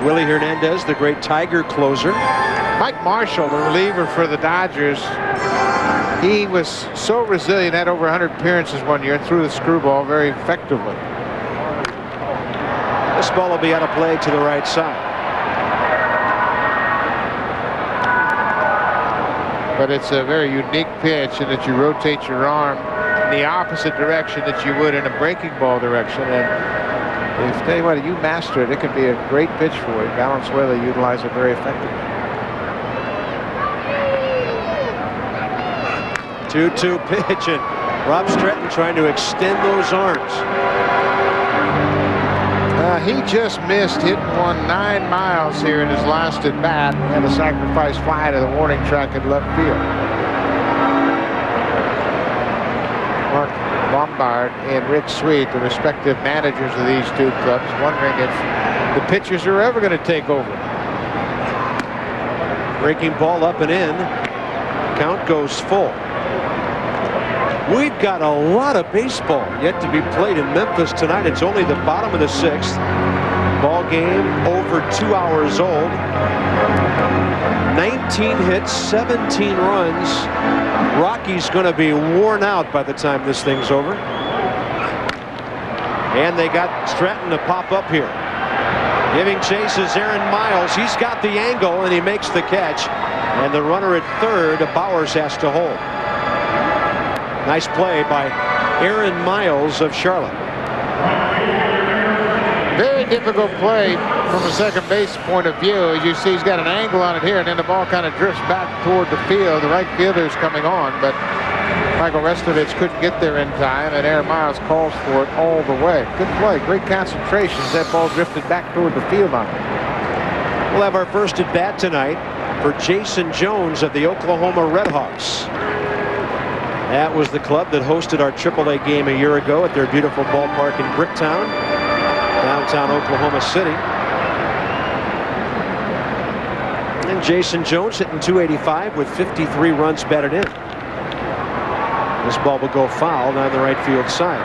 Willie Hernandez, the great Tiger closer. Mike Marshall, the reliever for the Dodgers, he was so resilient, had over 100 appearances one year, threw the screwball very effectively. This ball will be out of play to the right side. But it's a very unique pitch in that you rotate your arm in the opposite direction that you would in a breaking ball direction. And if tell you what, you master it, it could be a great pitch for you. Valenzuela utilized it very effectively. 2-2 pitch, and Rob Stratton trying to extend those arms. He just missed hitting one 9 miles here in his last at bat and a sacrifice fly to the warning track in left field. Mark Lombard and Rick Sweet, the respective managers of these two clubs, wondering if the pitchers are ever going to take over. Breaking ball up and in. Count goes full. We've got a lot of baseball yet to be played in Memphis tonight. It's only the bottom of the 6th. Ball game over 2 hours old. 19 hits, 17 runs. Rocky's going to be worn out by the time this thing's over. And they got Stratton to pop up here. Giving chase is Aaron Miles. He's got the angle, and he makes the catch. And the runner at third, Bowers has to hold. Nice play by Aaron Miles of Charlotte. Very difficult play from a second base point of view. As you see, he's got an angle on it here, and then the ball kind of drifts back toward the field. The right fielder is coming on, but Michael Restovich couldn't get there in time, and Aaron Miles calls for it all the way. Good play, great concentration as that ball drifted back toward the field on it. We'll have our first at bat tonight for Jason Jones of the Oklahoma Redhawks. That was the club that hosted our AAA game a year ago at their beautiful ballpark in Bricktown, downtown Oklahoma City. And Jason Jones hitting .285 with 53 runs batted in. This ball will go foul down the right field side.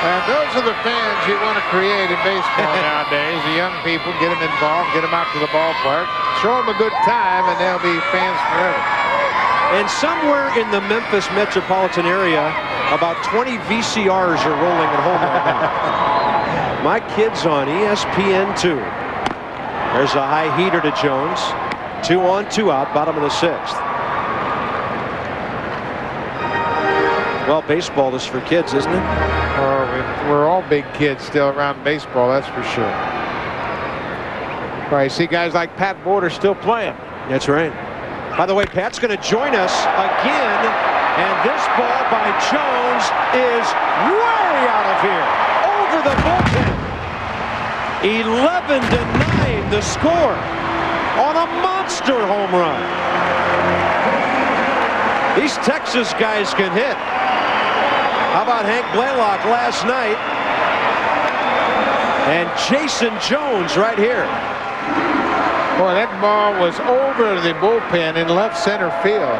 And those are the fans you want to create in baseball nowadays. The young people, get them involved, get them out to the ballpark, show them a good time, and they'll be fans forever. And somewhere in the Memphis metropolitan area, about 20 VCRs are rolling at home right now. My kid's on ESPN2. There's a high heater to Jones. 2 on, 2 out, bottom of the 6th. Well, baseball is for kids, isn't it? We're all big kids still around baseball, that's for sure. Right, see guys like Pat Border still playing. That's right. By the way, Pat's going to join us again, and this ball by Jones is way out of here, over the bullpen. 11-9 the score on a monster home run. These Texas guys can hit. How about Hank Blaylock last night? And Jason Jones right here. Boy, that ball was over the bullpen in left center field.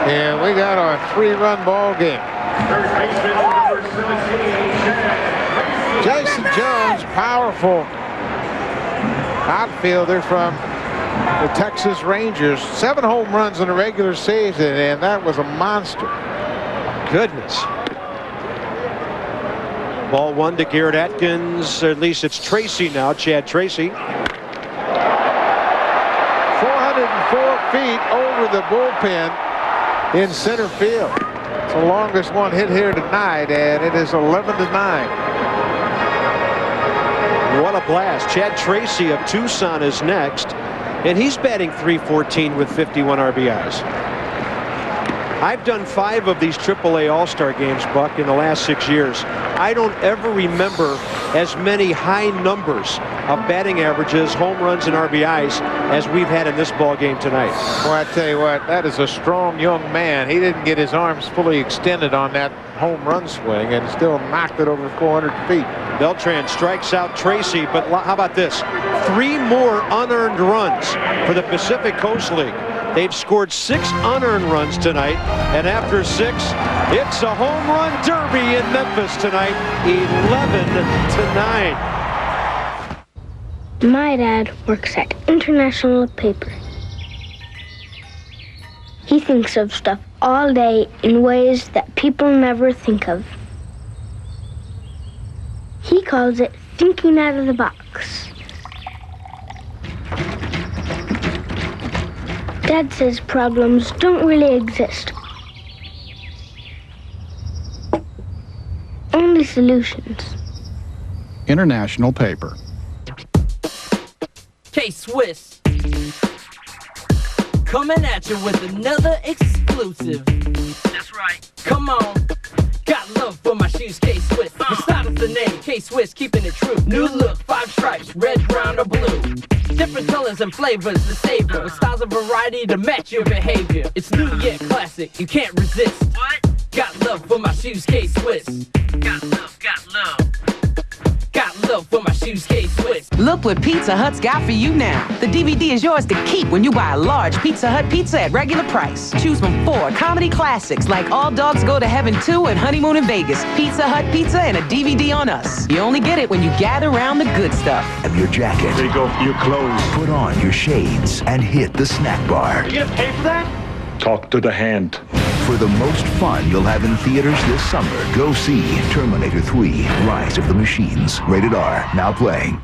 And we got a 3-run ball game. Jason Jones, powerful outfielder from the Texas Rangers. 7 home runs in the regular season, and that was a monster. Goodness. Ball 1 to Garrett Atkins. At least it's Tracy now, Chad Tracy. 404 feet over the bullpen in center field. It's the longest one hit here tonight, and it is 11-9. What a blast. Chad Tracy of Tucson is next, and he's batting .314 with 51 RBIs. I've done 5 of these AAA All-Star games, Buck, in the last 6 years. I don't ever remember as many high numbers of batting averages, home runs, and RBIs as we've had in this ball game tonight. Well, I tell you what, that is a strong young man. He didn't get his arms fully extended on that home run swing and still knocked it over 400 feet. Beltran strikes out Tracy, but how about this? 3 more unearned runs for the Pacific Coast League. They've scored 6 unearned runs tonight, and after 6, it's a home run derby in Memphis tonight, 11-9. My dad works at International Paper. He thinks of stuff all day in ways that people never think of. He calls it thinking out of the box. Dad says problems don't really exist. Only solutions. International Paper. K-Swiss. Coming at you with another exclusive. That's right. Come on. Got love for my shoes, K-Swiss. The style's the name, K-Swiss, keeping it true. New look, 5 stripes, red, brown, or blue. Different colors and flavors, the savior. With styles of variety to match your behavior. It's new yet classic, you can't resist. What? Got love for my shoes, K-Swiss. Got love, got love. Got love love for my shoes, K-Swiss. Look what Pizza Hut's got for you now. The DVD is yours to keep when you buy a large Pizza Hut pizza at regular price. Choose from 4 comedy classics like All Dogs Go to Heaven 2 and Honeymoon in Vegas. Pizza Hut pizza and a DVD on us. You only get it when you gather around the good stuff. Have your jacket. There you go for your clothes. Put on your shades and hit the snack bar. You gonna pay for that? Talk to the hand. For the most fun you'll have in theaters this summer, go see Terminator 3, Rise of the Machines. Rated R, now playing.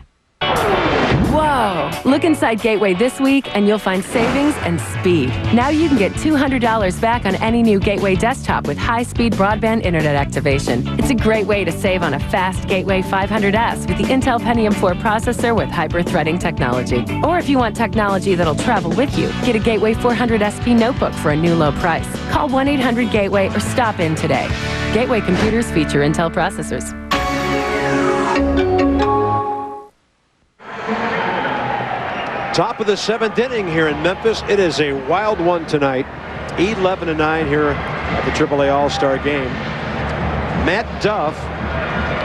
Whoa! Look inside Gateway this week and you'll find savings and speed. Now you can get $200 back on any new Gateway desktop with high-speed broadband internet activation. It's a great way to save on a fast Gateway 500S with the Intel Pentium 4 processor with hyper-threading technology. Or if you want technology that'll travel with you, get a Gateway 400 SP notebook for a new low price. Call 1-800-GATEWAY or stop in today. Gateway computers feature Intel processors. Top of the 7th inning here in Memphis. It is a wild one tonight. 11-9 here at the AAA All-Star game. Matt Duff,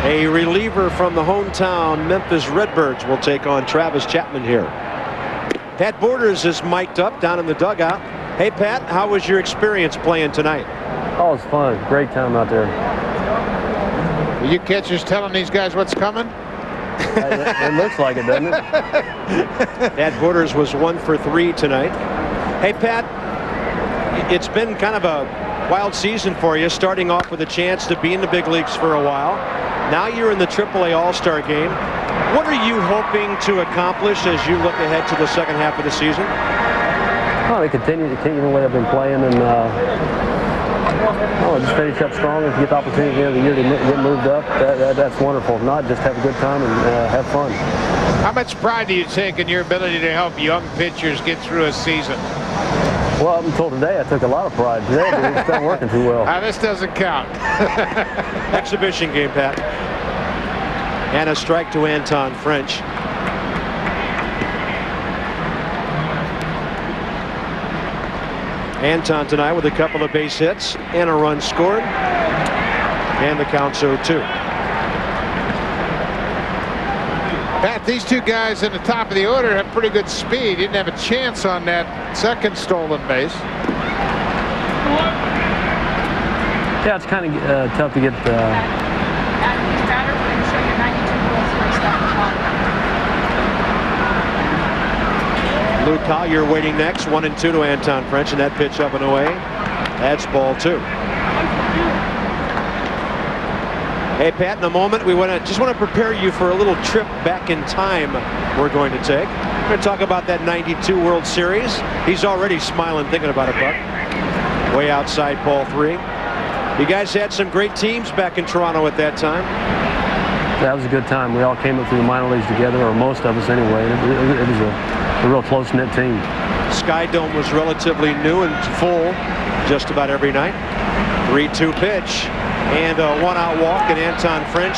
a reliever from the hometown Memphis Redbirds, will take on Travis Chapman here. Pat Borders is mic'd up down in the dugout. Hey, Pat, how was your experience playing tonight? Oh, it's fun. Great time out there. Are you catchers telling these guys what's coming? It looks like it, doesn't it? Pat Borders was 1 for 3 tonight. Hey, Pat, it's been kind of a wild season for you, starting off with a chance to be in the big leagues for a while. Now you're in the AAA All-Star game. What are you hoping to accomplish as you look ahead to the second half of the season? Oh, they continue the way I've been playing, and just finish up strong and get the opportunity at the end of the year to get moved up. That's wonderful. If not, just have a good time and have fun. How much pride do you take in your ability to help young pitchers get through a season? Well, up until today, I took a lot of pride. Today, it's not working too well. This doesn't count. Exhibition game, Pat. And a strike to Anton French. Anton tonight with a couple of base hits and a run scored. And the count's 0-2. Pat, these two guys in the top of the order have pretty good speed. Didn't have a chance on that second stolen base. Yeah, it's kind of tough to get. Lou Collier waiting next. 1-2 to Anton French, and that pitch up and away. That's ball 2. Hey, Pat, in a moment, we just want to prepare you for a little trip back in time we're going to take. We're going to talk about that 92 World Series. He's already smiling thinking about it, Buck. Way outside ball 3. You guys had some great teams back in Toronto at that time. That was a good time. We all came up through the minor leagues together, or most of us anyway. It was a real close-knit team. Sky Dome was relatively new and full just about every night. 3-2 pitch and a 1-out walk, and Anton French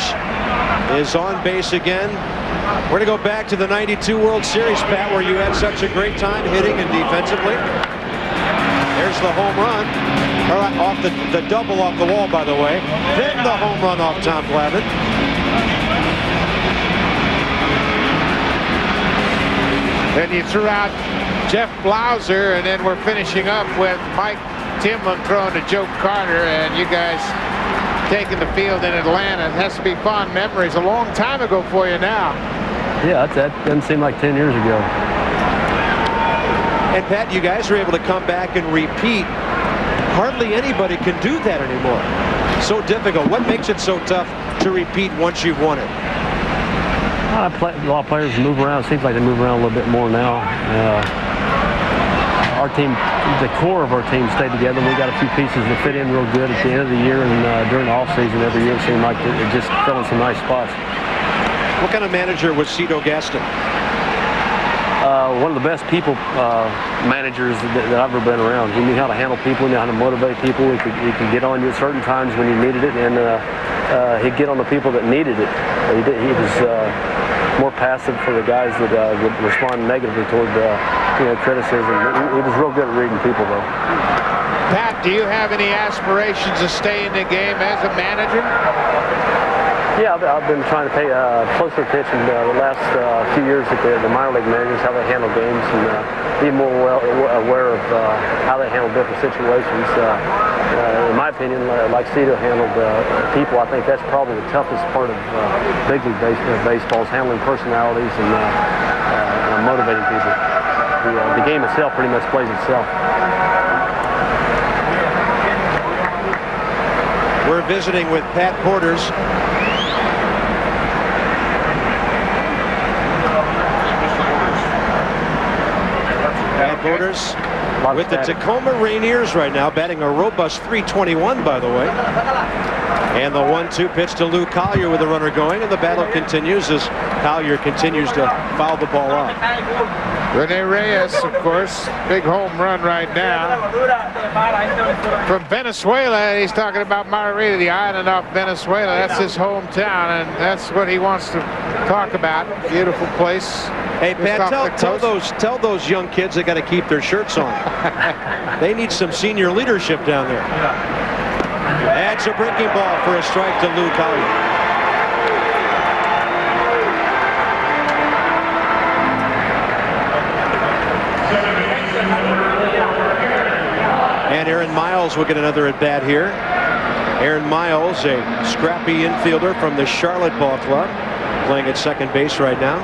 is on base again. We're going to go back to the 92 World Series, Pat, where you had such a great time hitting and defensively. There's the home run. Off the double off the wall, by the way. Then the home run off Tom Glavine. Then you threw out Jeff Blauser, and then we're finishing up with Mike Timlin throwing to Joe Carter, and you guys taking the field in Atlanta. It has to be fond memories. A long time ago for you now. Yeah, that doesn't seem like 10 years ago. And Pat, you guys are able to come back and repeat. Hardly anybody can do that anymore. So difficult. What makes it so tough to repeat once you've won it? A lot of players move around. It seems like they move around a little bit more now. Our team, the core of our team stayed together. We got a few pieces that fit in real good at the end of the year, and during the off-season every year it seemed like it just fell in some nice spots. What kind of manager was Cito Gaston? One of the best people managers that I've ever been around. He knew how to handle people, he knew how to motivate people. He could get on you at certain times when you needed it, and he'd get on the people that needed it. He was more passive for the guys that would respond negatively toward criticism. He was real good at reading people, though. Pat, do you have any aspirations to stay in the game as a manager? Yeah, I've been trying to pay closer attention the last few years at the minor league managers, how they handle games, and be more aware of how they handle different situations. In my opinion, like Cito handled people, I think that's probably the toughest part of big league baseball is handling personalities and motivating people. The game itself pretty much plays itself. We're visiting with Pat Porters. Pat Porters with the Tacoma Rainiers right now, batting a robust .321, by the way. And the 1-2 pitch to Lou Collier with the runner going, and the battle continues as Collier continues to foul the ball off. Rene Reyes, of course, big home run right now. From Venezuela, he's talking about Margarita, the island off Venezuela. That's his hometown, and that's what he wants to talk about. Beautiful place. Hey, Pat, tell those young kids they got to keep their shirts on. They need some senior leadership down there. That's a breaking ball for a strike to Lou Collier. And Aaron Miles will get another at bat here. Aaron Miles, a scrappy infielder from the Charlotte Ball Club, playing at second base right now.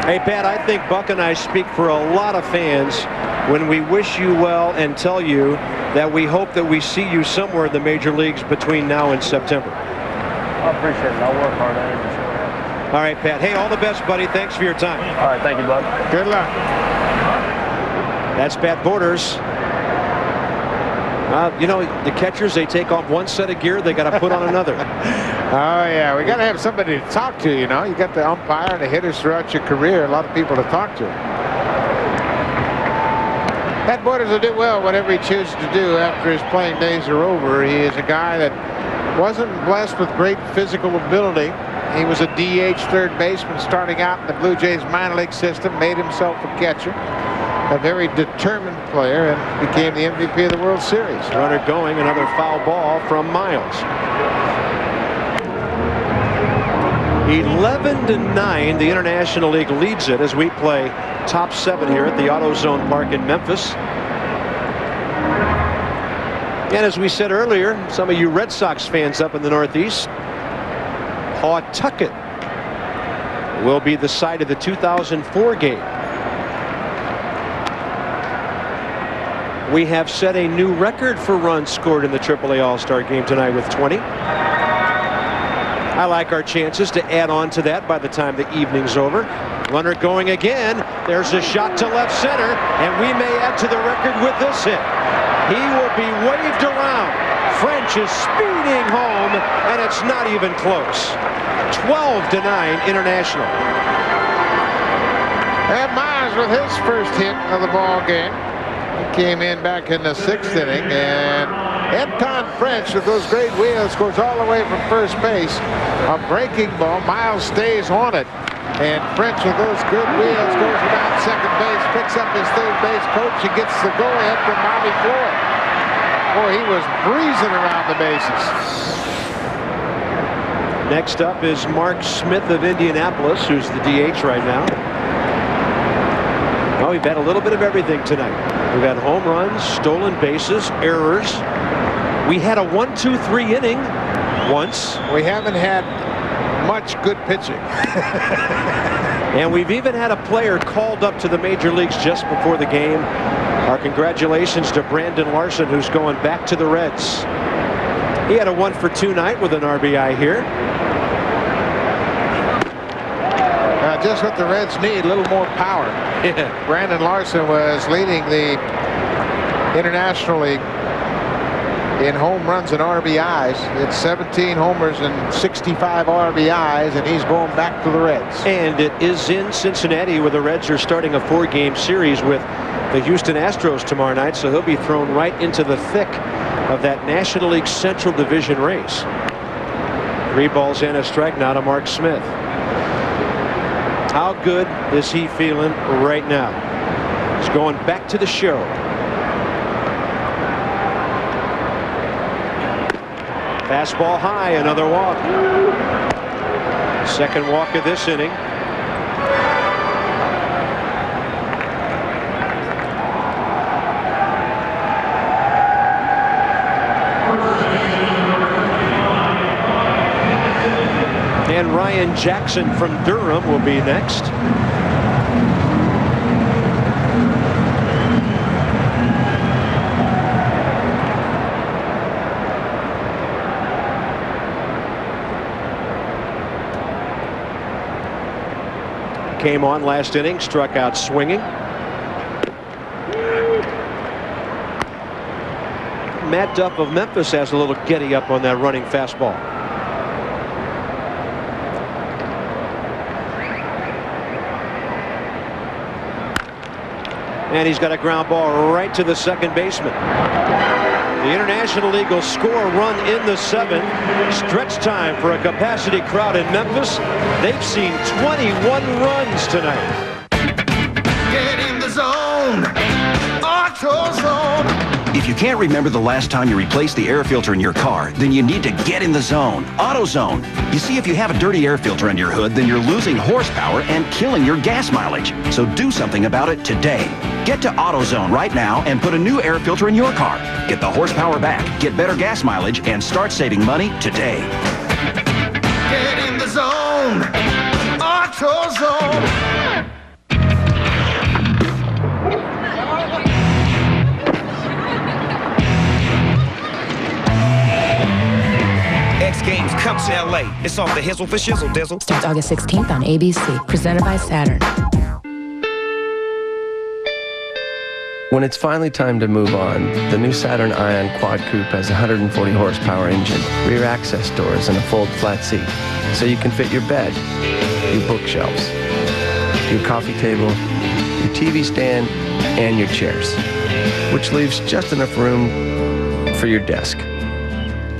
Hey, Pat, I think Buck and I speak for a lot of fans when we wish you well and tell you that we hope that we see you somewhere in the major leagues between now and September. I appreciate it. I'll work hard at it. All right, Pat. Hey, all the best, buddy. Thanks for your time. All right, thank you, bud. Good luck. That's Pat Porters. You know, the catchers, they take off one set of gear, they got to put on another. Oh, yeah. We got to have somebody to talk to, you know. You got the umpire and the hitters throughout your career. A lot of people to talk to. Pat Porters will do well whatever he chooses to do after his playing days are over. He is a guy that wasn't blessed with great physical ability. He was a DH third baseman starting out in the Blue Jays minor league system, made himself a catcher. A very determined player, and became the MVP of the World Series. Runner going, another foul ball from Miles. 11-9, the International League leads it as we play top 7 here at the AutoZone Park in Memphis. And as we said earlier, some of you Red Sox fans up in the Northeast, Pawtucket will be the site of the 2004 game. We have set a new record for runs scored in the AAA All-Star game tonight with 20. I like our chances to add on to that by the time the evening's over. Runner going again. There's a shot to left center, and we may add to the record with this hit. He will be waved around. French is speeding home, and it's not even close. 12-9 International. And Miles with his first hit of the ball game. He came in back in the 6th inning, and Anton French with those great wheels goes all the way from first base. A breaking ball. Miles stays on it, and French with those good wheels goes around second base, picks up his third base coach, and gets the go-ahead from Bobby Floyd. Boy, he was breezing around the bases. Next up is Mark Smith of Indianapolis, who's the DH right now. Oh, we've had a little bit of everything tonight. We've had home runs, stolen bases, errors. We had a 1-2-3 inning once. We haven't had much good pitching. And we've even had a player called up to the major leagues just before the game. Our congratulations to Brandon Larson, who's going back to the Reds. He had a 1-for-2 night with an RBI here. Just what the Reds need, a little more power. Yeah. Brandon Larson was leading the International League in home runs and RBIs. It's 17 homers and 65 RBIs, and he's going back to the Reds. And it is in Cincinnati, where the Reds are starting a 4-game series with the Houston Astros tomorrow night, so he'll be thrown right into the thick of that National League Central Division race. 3 balls and a strike now to Mark Smith. How good is he feeling right now? He's going back to the show. Fastball high, another walk. Second walk of this inning. And Ryan Jackson from Durham will be next. Came on last inning, struck out swinging. Matt Duff of Memphis has a little giddy up on that running fastball. And he's got a ground ball right to the second baseman. The International League will score a run in the 7th. Stretch time for a capacity crowd in Memphis. They've seen 21 runs tonight. Get in the zone. AutoZone. If you can't remember the last time you replaced the air filter in your car, then you need to get in the zone. AutoZone. You see, if you have a dirty air filter under your hood, then you're losing horsepower and killing your gas mileage. So do something about it today. Get to AutoZone right now and put a new air filter in your car. Get the horsepower back, get better gas mileage, and start saving money today. Get in the zone. AutoZone. X Games come to LA. It's off the hizzle for shizzle dizzle. Starts August 16th on ABC. Presented by Saturn. When it's finally time to move on, the new Saturn Ion Quad Coupe has a 140 horsepower engine, rear access doors, and a fold flat seat, so you can fit your bed, your bookshelves, your coffee table, your TV stand, and your chairs, which leaves just enough room for your desk.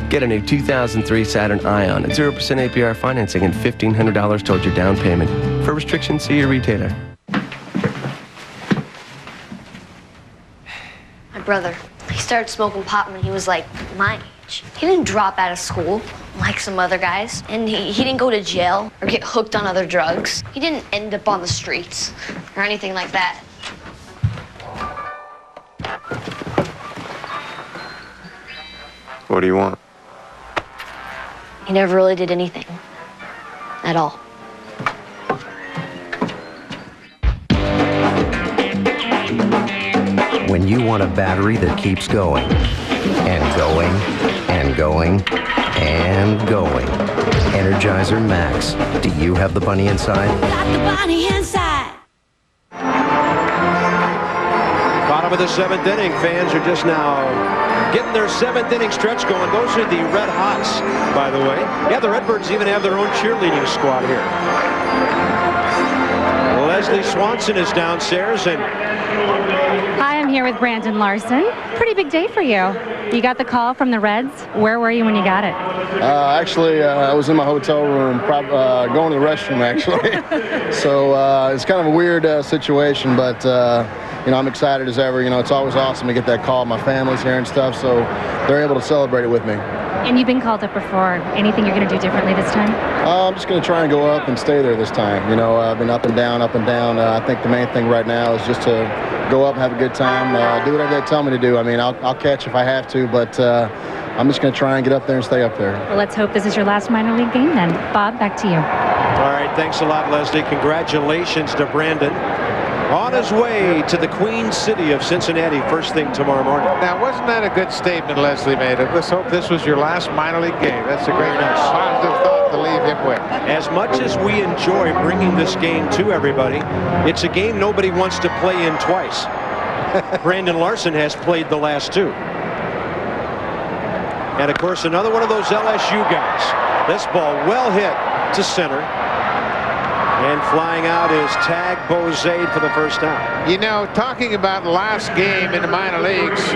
Get a new 2003 Saturn Ion at 0% APR financing and $1,500 towards your down payment. For restrictions, see your retailer. Brother, he started smoking pot when he was like my age. He didn't drop out of school like some other guys, and he didn't go to jail or get hooked on other drugs. He didn't end up on the streets or anything like that. What do you want? He never really did anything at all. When you want a battery that keeps going, and going, and going, and going. Energizer Max. Do you have the bunny inside? Got the bunny inside. Bottom of the 7th inning. Fans are just now getting their 7th inning stretch going. Those are the Red Hots, by the way. Yeah, the Redbirds even have their own cheerleading squad here. Leslie Swanson is downstairs, and hi, I'm here with Brandon Larson. Pretty big day for you. You got the call from the Reds. Where were you when you got it? Actually, I was in my hotel room, going to the restroom, actually. So it's kind of a weird situation, but you know, I'm excited as ever. You know, it's always awesome to get that call. My family's here and stuff, so they're able to celebrate it with me. And you've been called up before. Anything you're going to do differently this time? I'm just going to try and go up and stay there this time. You know, I've been up and down, up and down. I think the main thing right now is just to go up and have a good time, do whatever they tell me to do. I mean, I'll catch if I have to, but I'm just going to try and get up there and stay up there. Well, let's hope this is your last minor league game then. Bob, back to you. All right, thanks a lot, Leslie. Congratulations to Brandon. On his way to the Queen City of Cincinnati first thing tomorrow morning. Now, wasn't that a good statement Leslie made? Let's hope this was your last minor league game. That's a great positive thought to leave him with. As much as we enjoy bringing this game to everybody, it's a game nobody wants to play in twice. Brandon Larson has played the last two. And, of course, another one of those LSU guys. This ball well hit to center. And flying out is Tag Bozade for the first time. You know, talking about last game in the minor leagues,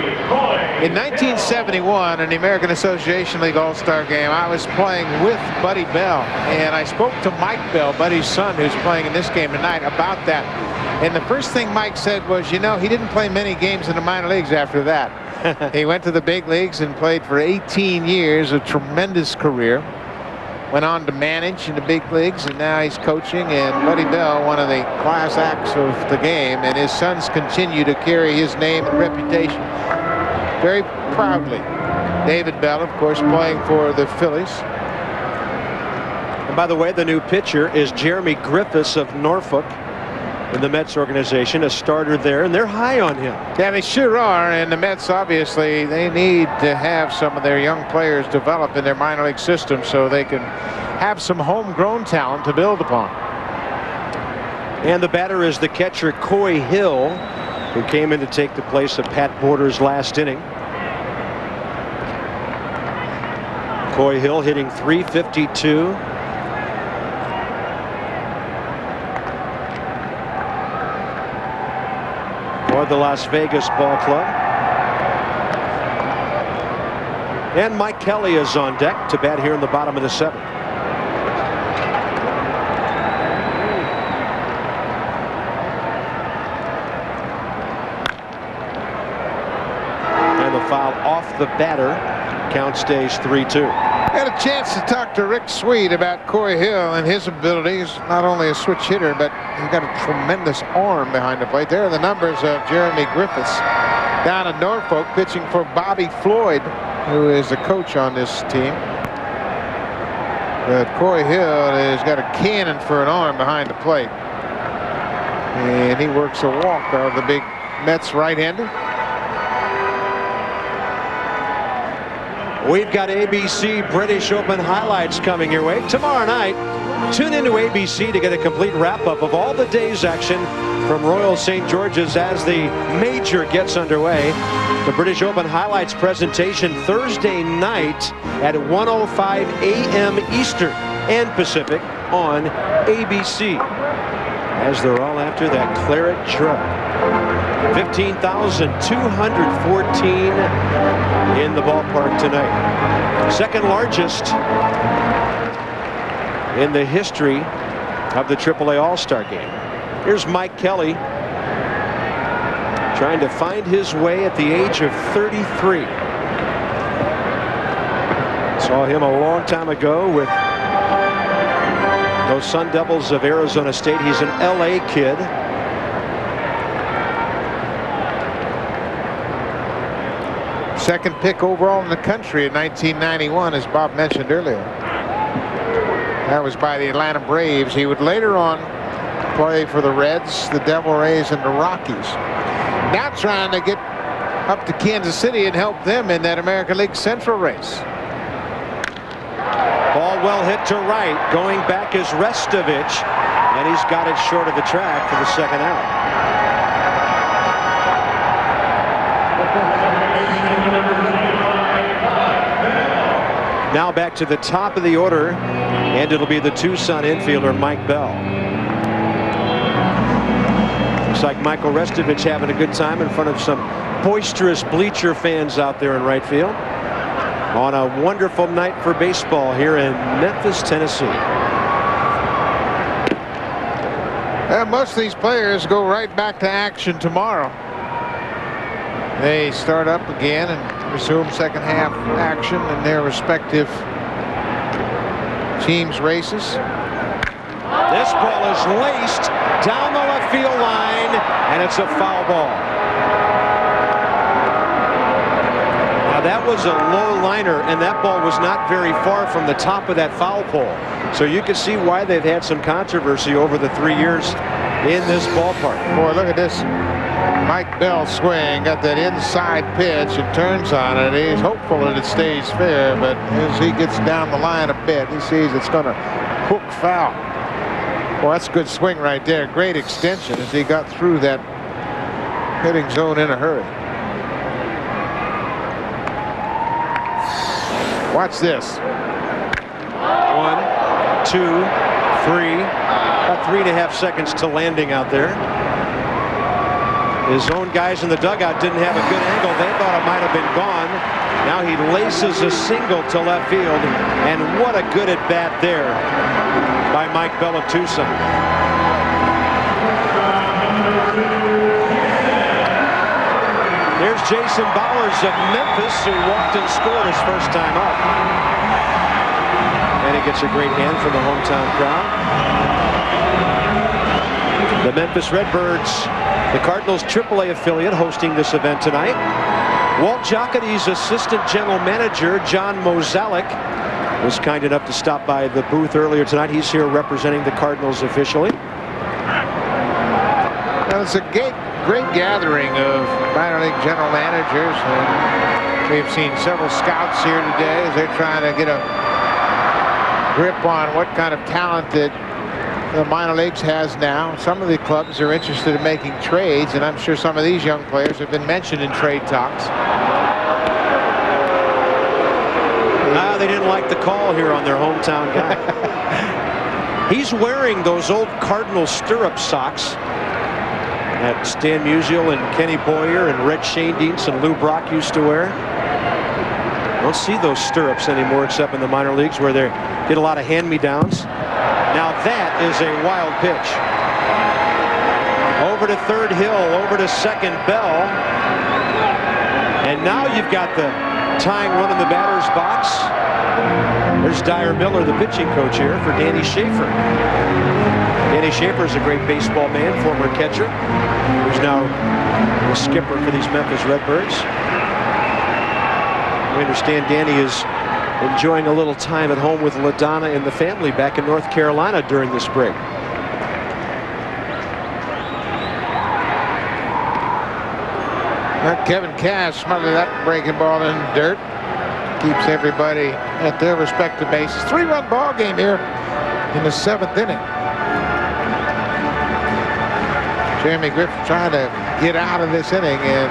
in 1971, in the American Association League All-Star game, I was playing with Buddy Bell. And I spoke to Mike Bell, Buddy's son, who's playing in this game tonight, about that. And the first thing Mike said was, you know, he didn't play many games in the minor leagues after that. He went to the big leagues and played for 18 years, a tremendous career. Went on to manage in the big leagues, and now he's coaching. And Buddy Bell, one of the class acts of the game, and his sons continue to carry his name and reputation very proudly. David Bell, of course, playing for the Phillies. And by the way, the new pitcher is Jeremy Griffiths of Norfolk in the Mets organization, a starter there, and they're high on him. Yeah, they sure are. And the Mets, obviously, they need to have some of their young players develop in their minor league system so they can have some homegrown talent to build upon. And the batter is the catcher Coy Hill, who came in to take the place of Pat Borders last inning. Coy Hill hitting .352. For the Las Vegas Ball Club. And Mike Kelly is on deck to bat here in the bottom of the 7th. And the foul off the batter. Count stays 3-2. Had a chance to talk to Rick Sweet about Coy Hill and his abilities. Not only a switch hitter, but he's got a tremendous arm behind the plate. There are the numbers of Jeremy Griffiths down in Norfolk, pitching for Bobby Floyd, who is the coach on this team. But Coy Hill has got a cannon for an arm behind the plate. And he works a walk of the big Mets right-hander. We've got ABC British Open highlights coming your way tomorrow night. Tune into ABC to get a complete wrap-up of all the day's action from Royal St. George's as the major gets underway. The British Open highlights presentation Thursday night at 1:05 a.m. Eastern and Pacific on ABC. As they're all after that claret drug. 15,214 in the ballpark tonight. Second largest in the history of the AAA All-Star game. Here's Mike Kelly trying to find his way at the age of 33. Saw him a long time ago with those Sun Devils of Arizona State. He's an LA kid. Second pick overall in the country in 1991, as Bob mentioned earlier. That was by the Atlanta Braves. He would later on play for the Reds, the Devil Rays, and the Rockies. Now trying to get up to Kansas City and help them in that American League Central race. Ball well hit to right. Going back is Restovich, and he's got it short of the track for the second out. Now back to the top of the order, and it'll be the Tucson infielder Mike Bell. Looks like Michael Restovich having a good time in front of some boisterous bleacher fans out there in right field on a wonderful night for baseball here in Memphis, Tennessee. Most of these players go right back to action tomorrow. They start up again and resume second half action in their respective teams' races. This ball is laced down the left field line, and it's a foul ball. Now that was a low liner, and that ball was not very far from the top of that foul pole. So you can see why they've had some controversy over the 3 years in this ballpark. Boy, look at this. Mike Bell swing, got that inside pitch and turns on it. He's hopeful that it stays fair, but as he gets down the line a bit, he sees it's going to hook foul. Well, that's a good swing right there. Great extension as he got through that hitting zone in a hurry. Watch this. 1, 2, 3. About 3.5 seconds to landing out there. His own guys in the dugout didn't have a good angle. They thought it might have been gone. Now he laces a single to left field. And what a good at bat there by Mike Bell of Tucson. There's Jason Bowers of Memphis, who walked and scored his first time up. And he gets a great hand from the hometown crowd. The Memphis Redbirds, the Cardinals' AAA affiliate, hosting this event tonight. Walt Jocketty's assistant general manager, John Mozeliak, was kind enough to stop by the booth earlier tonight. He's here representing the Cardinals officially. Well, it's a great gathering of minor league general managers. And we've seen several scouts here today as they're trying to get a grip on what kind of talent that the minor leagues has now. Some of the clubs are interested in making trades, and I'm sure some of these young players have been mentioned in trade talks. They didn't like the call here on their hometown guy. He's wearing those old Cardinal stirrup socks that Stan Musial and Kenny Boyer and Red Schoendienst and Lou Brock used to wear. Don't see those stirrups anymore except in the minor leagues where they get a lot of hand-me-downs. Now that is a wild pitch. Over to third Hill, over to second Bell. And now you've got the tying run in the batter's box. There's Dyer Miller, the pitching coach here for Danny Schaefer. Danny Schaefer is a great baseball man, former catcher, who's now the skipper for these Memphis Redbirds. We understand Danny is enjoying a little time at home with LaDonna and the family back in North Carolina during this break. Kevin Cash smothered that breaking ball in dirt. Keeps everybody at their respective bases. 3-run ball game here in the 7th inning. Jeremy Griffin trying to get out of this inning, and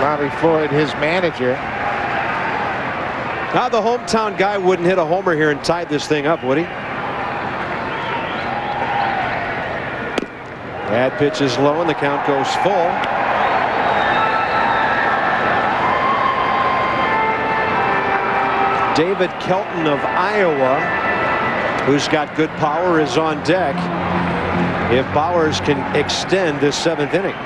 Bobby Floyd, his manager. Now the hometown guy wouldn't hit a homer here and tied this thing up, would he? That pitch is low and the count goes full. David Kelton of Iowa, who's got good power, is on deck if Bowers can extend this 7th inning.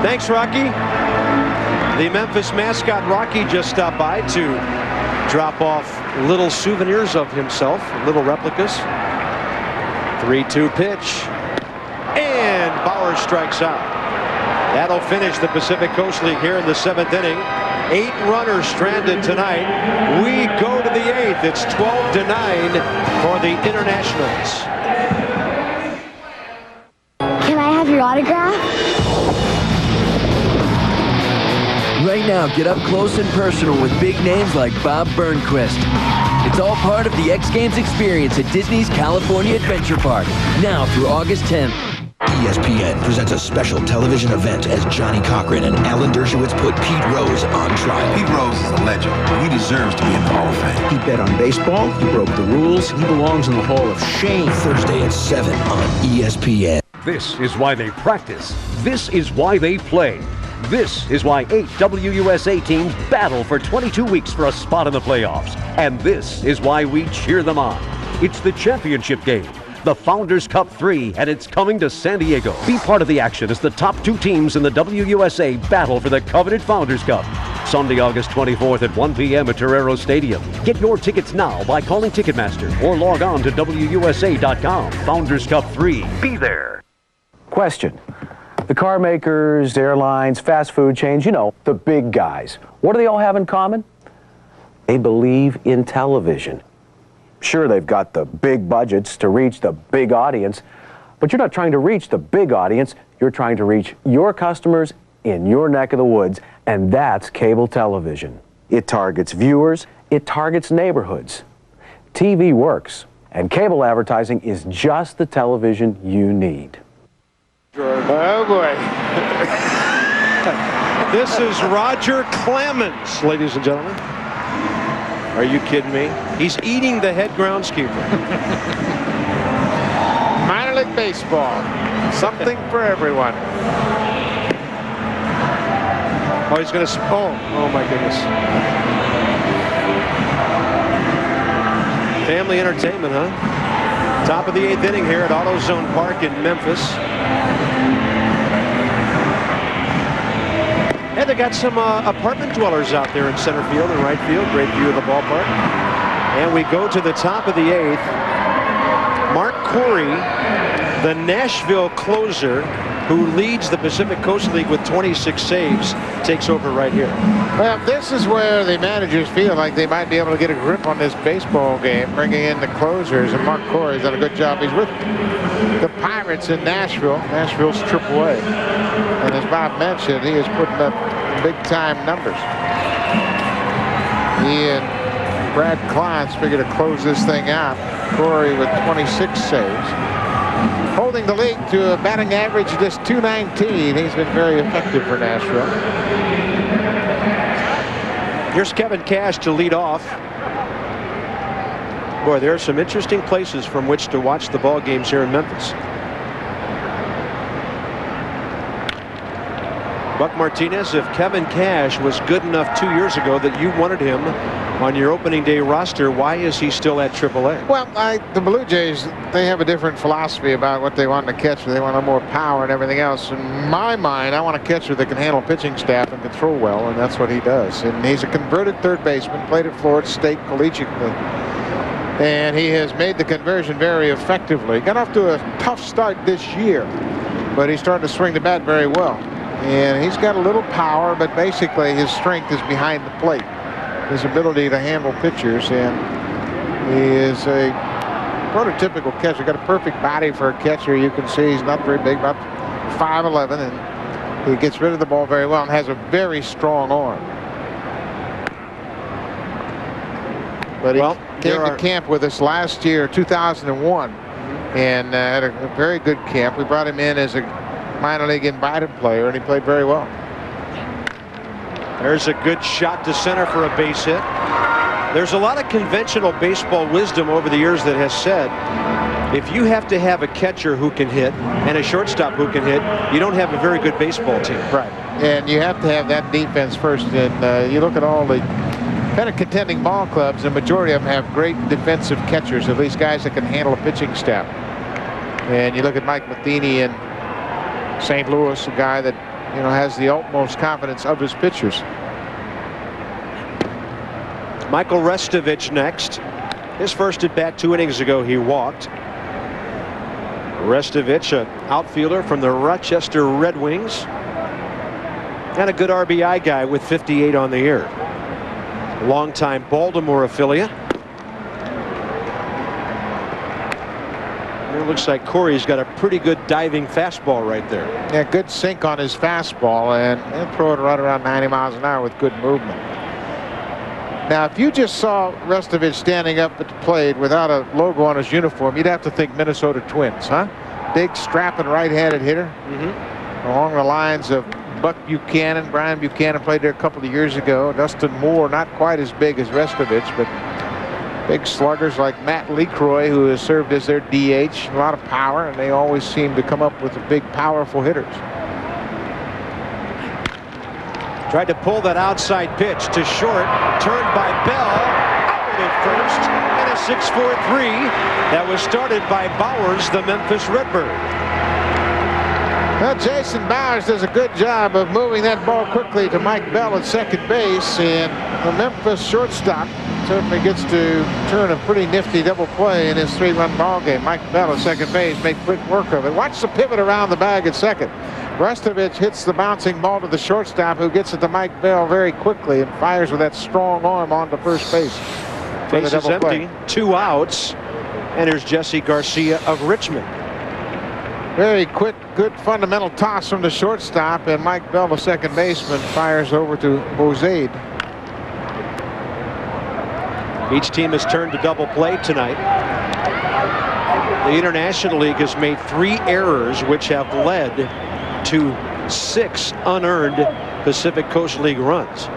Thanks, Rocky. The Memphis mascot Rocky just stopped by to drop off little souvenirs of himself, little replicas. 3-2 pitch. And Bowers strikes out. That'll finish the Pacific Coast League here in the 7th inning. 8 runners stranded tonight. We go to the 8th. It's 12-9 for the Internationals. Can I have your autograph? Right now, get up close and personal with big names like Bob Burnquist. It's all part of the X Games experience at Disney's California Adventure Park, now through August 10th. ESPN presents a special television event as Johnny Cochran and Alan Dershowitz put Pete Rose on trial. Pete Rose is a legend. He deserves to be in the Hall of Fame. He bet on baseball. He broke the rules. He belongs in the Hall of Shame. Thursday at 7 on ESPN. This is why they practice. This is why they play. This is why 8 WUSA teams battle for 22 weeks for a spot in the playoffs. And this is why we cheer them on. It's the championship game, the Founders Cup 3, and it's coming to San Diego. Be part of the action as the top 2 teams in the WUSA battle for the coveted Founders Cup. Sunday, August 24th at 1 p.m. at Torero Stadium. Get your tickets now by calling Ticketmaster or log on to WUSA.com. Founders Cup 3. Be there. Question. The car makers, airlines, fast food chains, you know, the big guys. What do they all have in common? They believe in television. Sure, they've got the big budgets to reach the big audience, but you're not trying to reach the big audience. You're trying to reach your customers in your neck of the woods, and that's cable television. It targets viewers. It targets neighborhoods. TV works, and cable advertising is just the television you need. Oh, boy. This is Roger Clemens, ladies and gentlemen. Are you kidding me? He's eating the head groundskeeper. Minor league baseball. Something for everyone. Oh, he's going to. Oh my goodness. Family entertainment, huh? Top of the 8th inning here at AutoZone Park in Memphis. And they got some apartment dwellers out there in center field and right field. Great view of the ballpark. And we go to the top of the 8th. Mark Corey, the Nashville closer, who leads the Pacific Coast League with 26 saves, takes over right here. Well, this is where the managers feel like they might be able to get a grip on this baseball game, bringing in the closers, and Mark Corey's done a good job. He's with the Pirates in Nashville. Nashville's AAA. And as Bob mentioned, he is putting up big-time numbers. He and Brad Klein's figured to close this thing out. Corey with 26 saves. Holding the league to a batting average of just .219. He's been very effective for Nashville. Here's Kevin Cash to lead off. Boy, there are some interesting places from which to watch the ball games here in Memphis. Buck Martinez, if Kevin Cash was good enough 2 years ago that you wanted him on your opening day roster, why is he still at AAA? Well, the Blue Jays, they have a different philosophy about what they want in a catcher. They want a more power and everything else. In my mind, I want a catcher that can handle pitching staff and control well, and that's what he does. And he's a converted third baseman, played at Florida State collegiately. And he has made the conversion very effectively. Got off to a tough start this year, but he's starting to swing the bat very well. And he's got a little power, but basically his strength is behind the plate. His ability to handle pitchers, and he is a prototypical catcher. Got a perfect body for a catcher. You can see he's not very big, about 5'11", and he gets rid of the ball very well and has a very strong arm. But he came to camp with us last year, 2001, and had a very good camp. We brought him in as a minor league invited player, and he played very well. There's a good shot to center for a base hit. There's a lot of conventional baseball wisdom over the years that has said, if you have to have a catcher who can hit and a shortstop who can hit, you don't have a very good baseball team. Right. And you have to have that defense first. And you look at all the kind of contending ball clubs, the majority of them have great defensive catchers, at least guys that can handle a pitching staff. And you look at Mike Matheny in St. Louis, a guy that has the utmost confidence of his pitchers. Michael Restovich next. His first at bat 2 innings ago, he walked. Restovich, an outfielder from the Rochester Red Wings, and a good RBI guy with 58 on the year. Longtime Baltimore affiliate. It looks like Corey's got a pretty good diving fastball right there. Yeah, good sink on his fastball, and he'll throw it right around 90 miles an hour with good movement. Now, if you just saw Restovich standing up at the plate without a logo on his uniform, you'd have to think Minnesota Twins, huh? Big, strapping right-handed hitter. Along the lines of Buck Buchanan. Brian Buchanan played there a couple of years ago. Dustin Moore, not quite as big as Restovich, but big sluggers like Matt LeCroy, who has served as their DH. A lot of power, and they always seem to come up with the big, powerful hitters. Tried to pull that outside pitch to short. Turned by Bell. Out at first. And a 6-4-3 that was started by Bowers, the Memphis Redbird. Well, Jason Bowers does a good job of moving that ball quickly to Mike Bell at second base, and the Memphis shortstop certainly gets to turn a pretty nifty double play in his 3-run ball game. Mike Bell at second base made quick work of it. Watch the pivot around the bag at second. Restovich hits the bouncing ball to the shortstop, who gets it to Mike Bell very quickly and fires with that strong arm onto first base. Base is empty, 2 outs, and here's Jesse Garcia of Richmond. Very quick, good fundamental toss from the shortstop, and Mike Bell, the second baseman, fires over to Bozade. Each team has turned to double play tonight. The International League has made 3 errors, which have led to 6 unearned Pacific Coast League runs.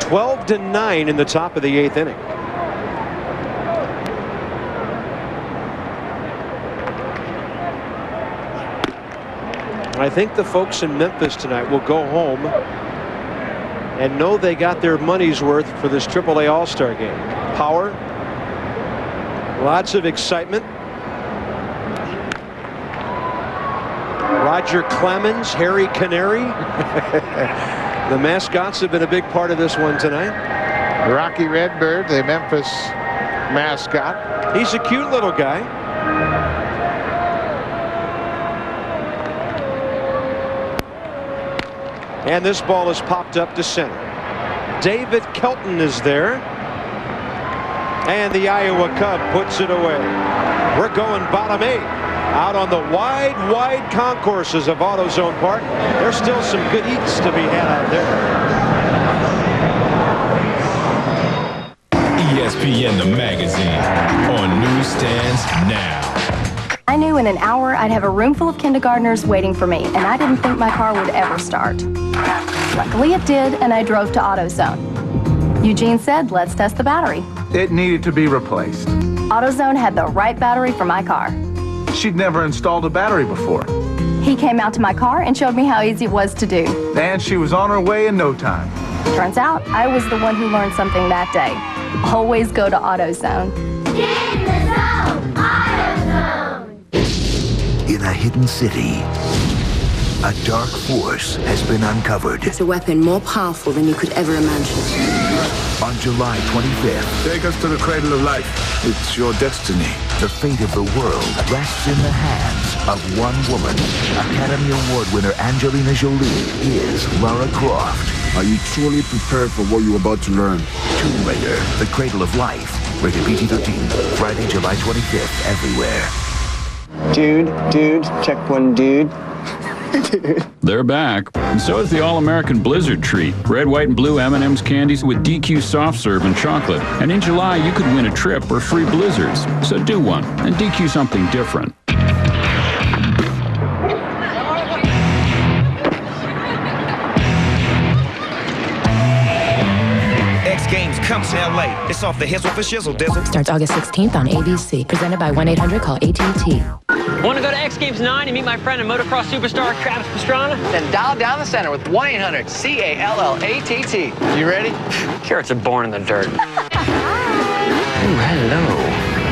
12-9 in the top of the 8th inning. I think the folks in Memphis tonight will go home and know they got their money's worth for this AAA All-Star game. Power, lots of excitement. Roger Clemens, Harry Canary. The mascots have been a big part of this one tonight. Rocky Redbird, the Memphis mascot. He's a cute little guy. And this ball is popped up to center. David Kelton is there. And the Iowa Cub puts it away. We're going bottom 8. Out on the wide concourses of AutoZone Park. There's still some good eats to be had out there. ESPN the magazine on newsstands now. I knew in an hour I'd have a room full of kindergartners waiting for me, and I didn't think my car would ever start. Luckily it did, and I drove to AutoZone. Eugene said, let's test the battery. It needed to be replaced. AutoZone had the right battery for my car. She'd never installed a battery before. He came out to my car and showed me how easy it was to do. And she was on her way in no time. Turns out I was the one who learned something that day. Always go to AutoZone. Get in the zone! AutoZone! In a hidden city, a dark force has been uncovered. It's a weapon more powerful than you could ever imagine. On July 25th, take us to the cradle of life. It's your destiny. The fate of the world rests in the hands of one woman. Academy Award winner Angelina Jolie is Lara Croft. Are you truly prepared for what you're about to learn? Tomb Raider, The Cradle of Life. Rated PG-13. Friday, July 25th, everywhere. Dude, check one, dude. They're back, and so is the All-American Blizzard Treat. Red, white, and blue M&M's candies with DQ soft serve and chocolate. And in July, you could win a trip or free Blizzards. So do one, and DQ something different. X Games comes to LA. It's off the hizzle for shizzle dizzle. Starts August 16th on ABC. Presented by 1-800-CALL AT&T. Want to go to X Games 9 and meet my friend and motocross superstar Travis Pastrana? Then dial down the center with 1-800-CALLATT. You ready? Carrots are born in the dirt. Hello.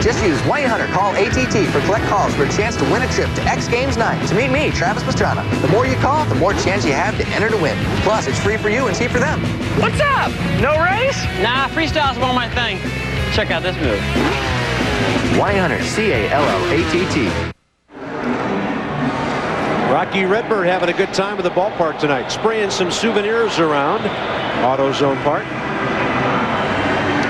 Just use 1-800-CALL-ATT for collect calls for a chance to win a trip to X Games 9 to meet me, Travis Pastrana. The more you call, the more chance you have to enter to win. Plus, it's free for you and cheap for them. What's up? No race? Nah, freestyle's more my thing. Check out this move. 1-800-CALLATT. Rocky Redbird having a good time at the ballpark tonight, spraying some souvenirs around AutoZone Park.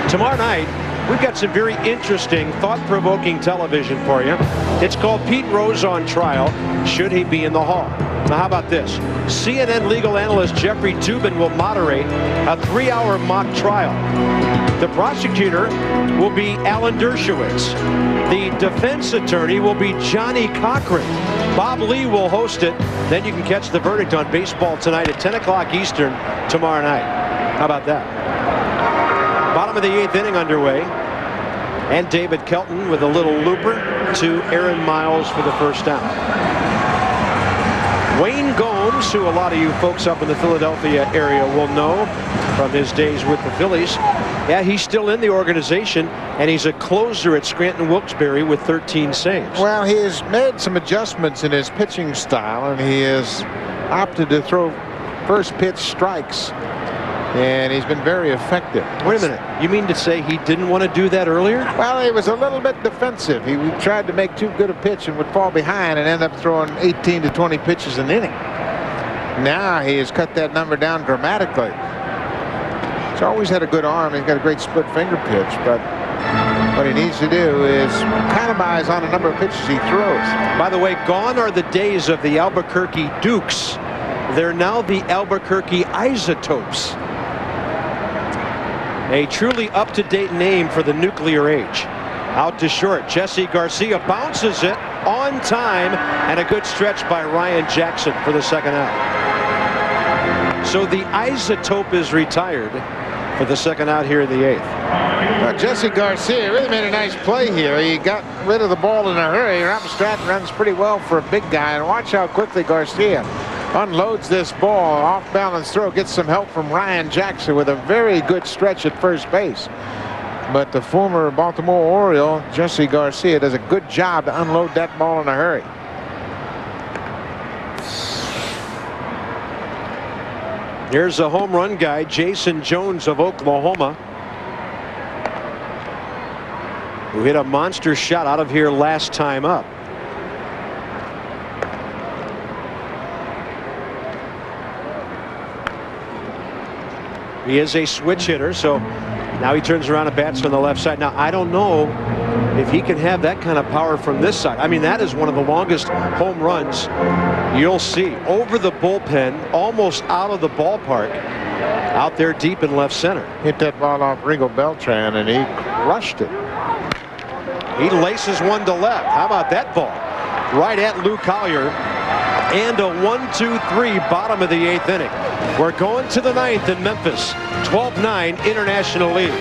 Tomorrow night, we've got some very interesting, thought-provoking television for you. It's called Pete Rose on Trial. Should he be in the Hall? Now, how about this? CNN legal analyst Jeffrey Toobin will moderate a 3-hour mock trial. The prosecutor will be Alan Dershowitz. The defense attorney will be Johnny Cochran. Bob Lee will host it. Then you can catch the verdict on Baseball Tonight at 10 o'clock Eastern tomorrow night. How about that? Bottom of the 8th inning underway. And David Kelton with a little looper to Aaron Miles for the first down. Wayne Gomes, who a lot of you folks up in the Philadelphia area will know from his days with the Phillies. Yeah, he's still in the organization, and he's a closer at Scranton Wilkes-Barre with 13 saves. Well, he has made some adjustments in his pitching style, and he has opted to throw first pitch strikes, and he's been very effective. Wait a minute. You mean to say he didn't want to do that earlier? Well, he was a little bit defensive. He tried to make too good a pitch and would fall behind and end up throwing 18 to 20 pitches an inning. Now he has cut that number down dramatically. He's always had a good arm. He's got a great split finger pitch, but what he needs to do is economize on a number of pitches he throws. By the way, gone are the days of the Albuquerque Dukes. They're now the Albuquerque Isotopes. A truly up-to-date name for the nuclear age. Out to short, Jesse Garcia bounces it on time, and a good stretch by Ryan Jackson for the second out. So the Isotope is retired for the second out here in the 8th. Well, Jesse Garcia really made a nice play here. He got rid of the ball in a hurry. Robert Stratton runs pretty well for a big guy, and watch how quickly Garcia unloads this ball. Off-balance throw. Gets some help from Ryan Jackson with a very good stretch at first base. But the former Baltimore Oriole, Jesse Garcia, does a good job to unload that ball in a hurry. Here's a home run guy, Jason Jones of Oklahoma, who hit a monster shot out of here last time up. He is a switch hitter, so now he turns around and bats on the left side. Now, I don't know if he can have that kind of power from this side. I mean, that is one of the longest home runs you'll see. Over the bullpen, almost out of the ballpark, out there deep in left center. Hit that ball off Rigo Beltran, and he crushed it. He laces one to left. How about that ball? Right at Lou Collier. And a 1-2-3 bottom of the 8th inning. We're going to the 9th in Memphis. 12-9 International lead.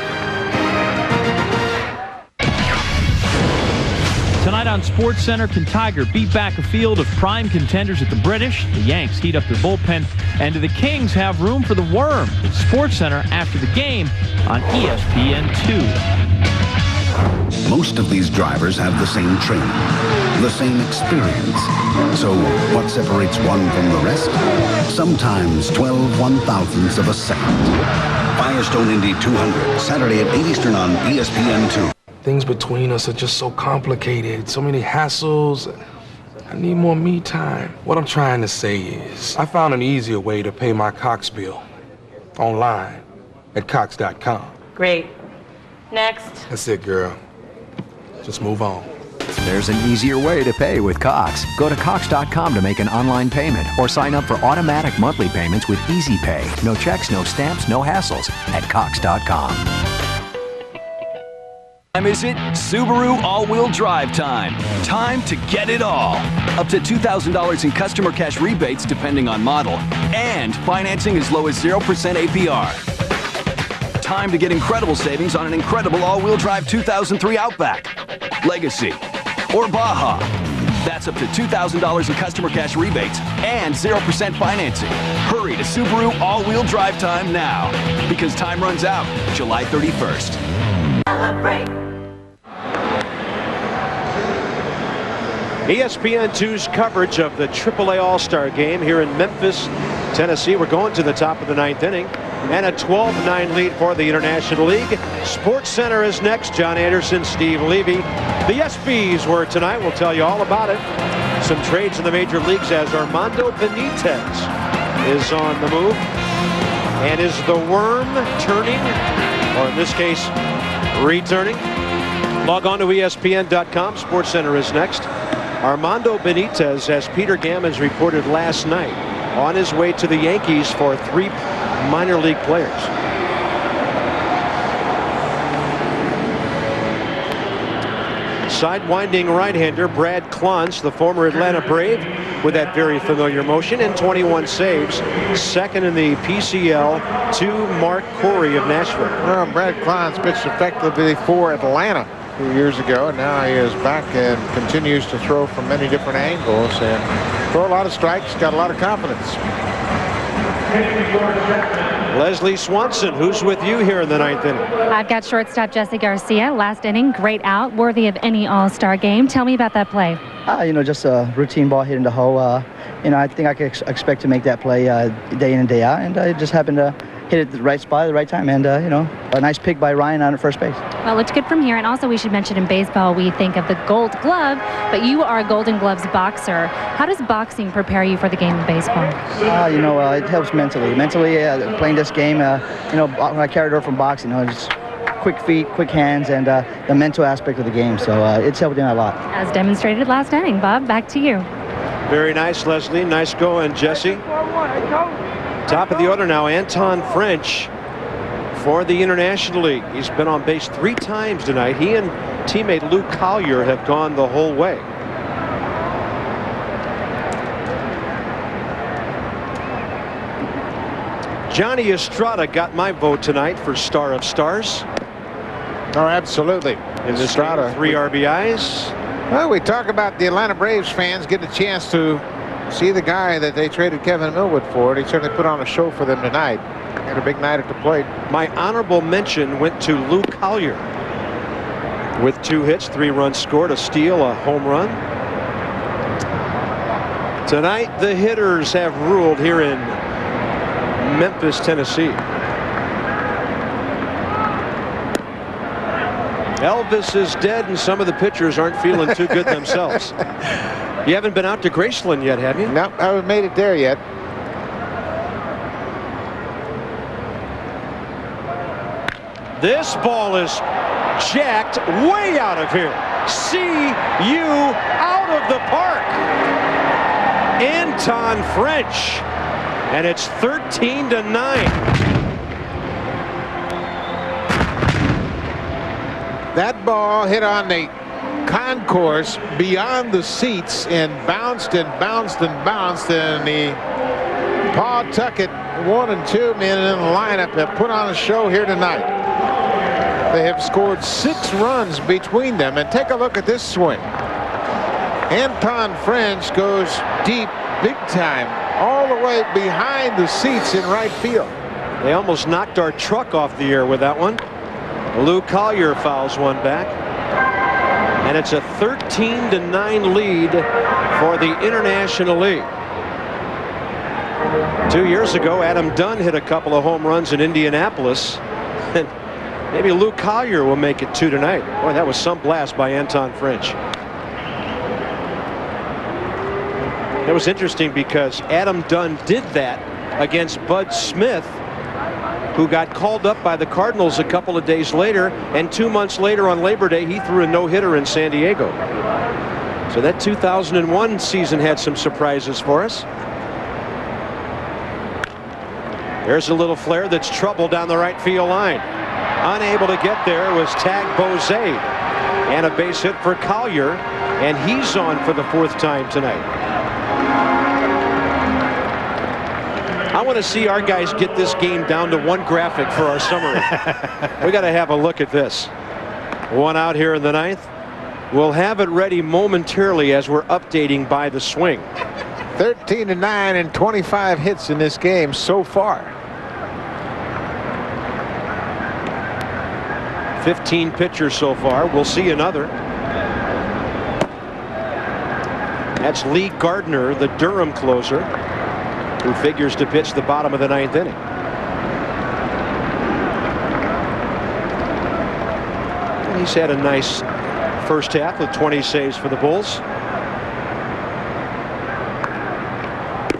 Tonight on SportsCenter, can Tiger beat back a field of prime contenders at the British? The Yanks heat up their bullpen. And do the Kings have room for the Worm? SportsCenter after the game on ESPN2. Most of these drivers have the same training, the same experience. So what separates one from the rest? Sometimes 12 one-thousandths of a second. Firestone Indy 200, Saturday at 8 Eastern on ESPN2. Things between us are just so complicated, so many hassles. I need more me time. What I'm trying to say is, I found an easier way to pay my Cox bill. Online at Cox.com. Great. Next. That's it, girl. Just move on. There's an easier way to pay with Cox. Go to Cox.com to make an online payment or sign up for automatic monthly payments with Easy Pay. No checks, no stamps, no hassles at Cox.com. Time is it? Subaru all-wheel drive time. Time to get it all. Up to $2,000 in customer cash rebates depending on model. And financing as low as 0% APR. Time to get incredible savings on an incredible all-wheel drive 2003 Outback, Legacy, or Baja. That's up to $2,000 in customer cash rebates and 0% financing. Hurry to Subaru all-wheel drive time now, because time runs out July 31st. ESPN2's coverage of the AAA All-Star Game here in Memphis, Tennessee. We're going to the top of the 9th inning. And a 12-9 lead for the International League. SportsCenter is next. John Anderson, Steve Levy. The ESPYs were tonight. We'll tell you all about it. Some trades in the major leagues as Armando Benitez is on the move. And is the Worm turning, or in this case, returning? Log on to ESPN.com. SportsCenter is next. Armando Benitez, as Peter Gammons reported last night, on his way to the Yankees for 3 minor league players. Sidewinding right-hander Brad Clance, the former Atlanta Brave, with that very familiar motion and 21 saves. Second in the PCL to Mark Corey of Nashville. Well, Brad Clance pitched effectively for Atlanta a few years ago, and now he is back and continues to throw from many different angles and throw a lot of strikes, got a lot of confidence. Leslie Swanson, who's with you here in the 9th inning? I've got shortstop Jesse Garcia. Last inning, great out, worthy of any All-Star game. Tell me about that play. Just a routine ball hit in the hole. I think I could expect to make that play day in and day out, and I just happened to hit it at the right spot at the right time, and a nice pick by Ryan on at first base. Well, it looked good from here, and also we should mention in baseball we think of the Gold Glove, but you are a Golden Gloves boxer. How does boxing prepare you for the game of baseball? It helps mentally. Playing this game, when I carried over from boxing, just quick feet, quick hands, and the mental aspect of the game. So it's helped me a lot. As demonstrated last inning. Bob, back to you. Very nice, Leslie. Nice going, Jesse. Top of the order now, Anton French for the International League. He's been on base 3 times tonight. He and teammate Lou Collier have gone the whole way. Johnny Estrada got my vote tonight for Star of Stars. Oh, absolutely. In this Estrada, 3 RBIs. Well, we talk about the Atlanta Braves fans getting a chance to see the guy that they traded Kevin Millwood for. He certainly put on a show for them tonight. Had a big night at the plate. My honorable mention went to Lou Collier with 2 hits, 3 runs scored, a steal, a home run. Tonight, the hitters have ruled here in Memphis, Tennessee. Elvis is dead, and some of the pitchers aren't feeling too good themselves. You haven't been out to Graceland yet, have you? No, I haven't made it there yet. This ball is jacked way out of here. See you out of the park. Anton French. And it's 13-9. That ball hit on the concourse beyond the seats and bounced and bounced and bounced. And the Paul Tuckett 1 and 2 men in the lineup have put on a show here tonight. They have scored 6 runs between them. And take a look at this swing. Anton French goes deep, big time, all the way behind the seats in right field. They almost knocked our truck off the air with that one. Lou Collier fouls one back. And it's a 13-9 lead for the International League. 2 years ago, Adam Dunn hit a couple of home runs in Indianapolis. And maybe Lou Collier will make it 2 tonight. Boy, that was some blast by Anton French. It was interesting because Adam Dunn did that against Bud Smith, who got called up by the Cardinals a couple of days later, and 2 months later on Labor Day, he threw a no-hitter in San Diego. So that 2001 season had some surprises for us. There's a little flare that's trouble down the right field line. Unable to get there was Tag Bose. And a base hit for Collier, and he's on for the 4th time tonight. I want to see our guys get this game down to 1 graphic for our summary. We got to have a look at this. 1 out here in the 9th. We'll have it ready momentarily as we're updating by the swing. 13-9 and 25 hits in this game so far. 15 pitchers so far. We'll see another. That's Lee Gardner, the Durham closer, who figures to pitch the bottom of the 9th inning. And he's had a nice first half with 20 saves for the Bulls.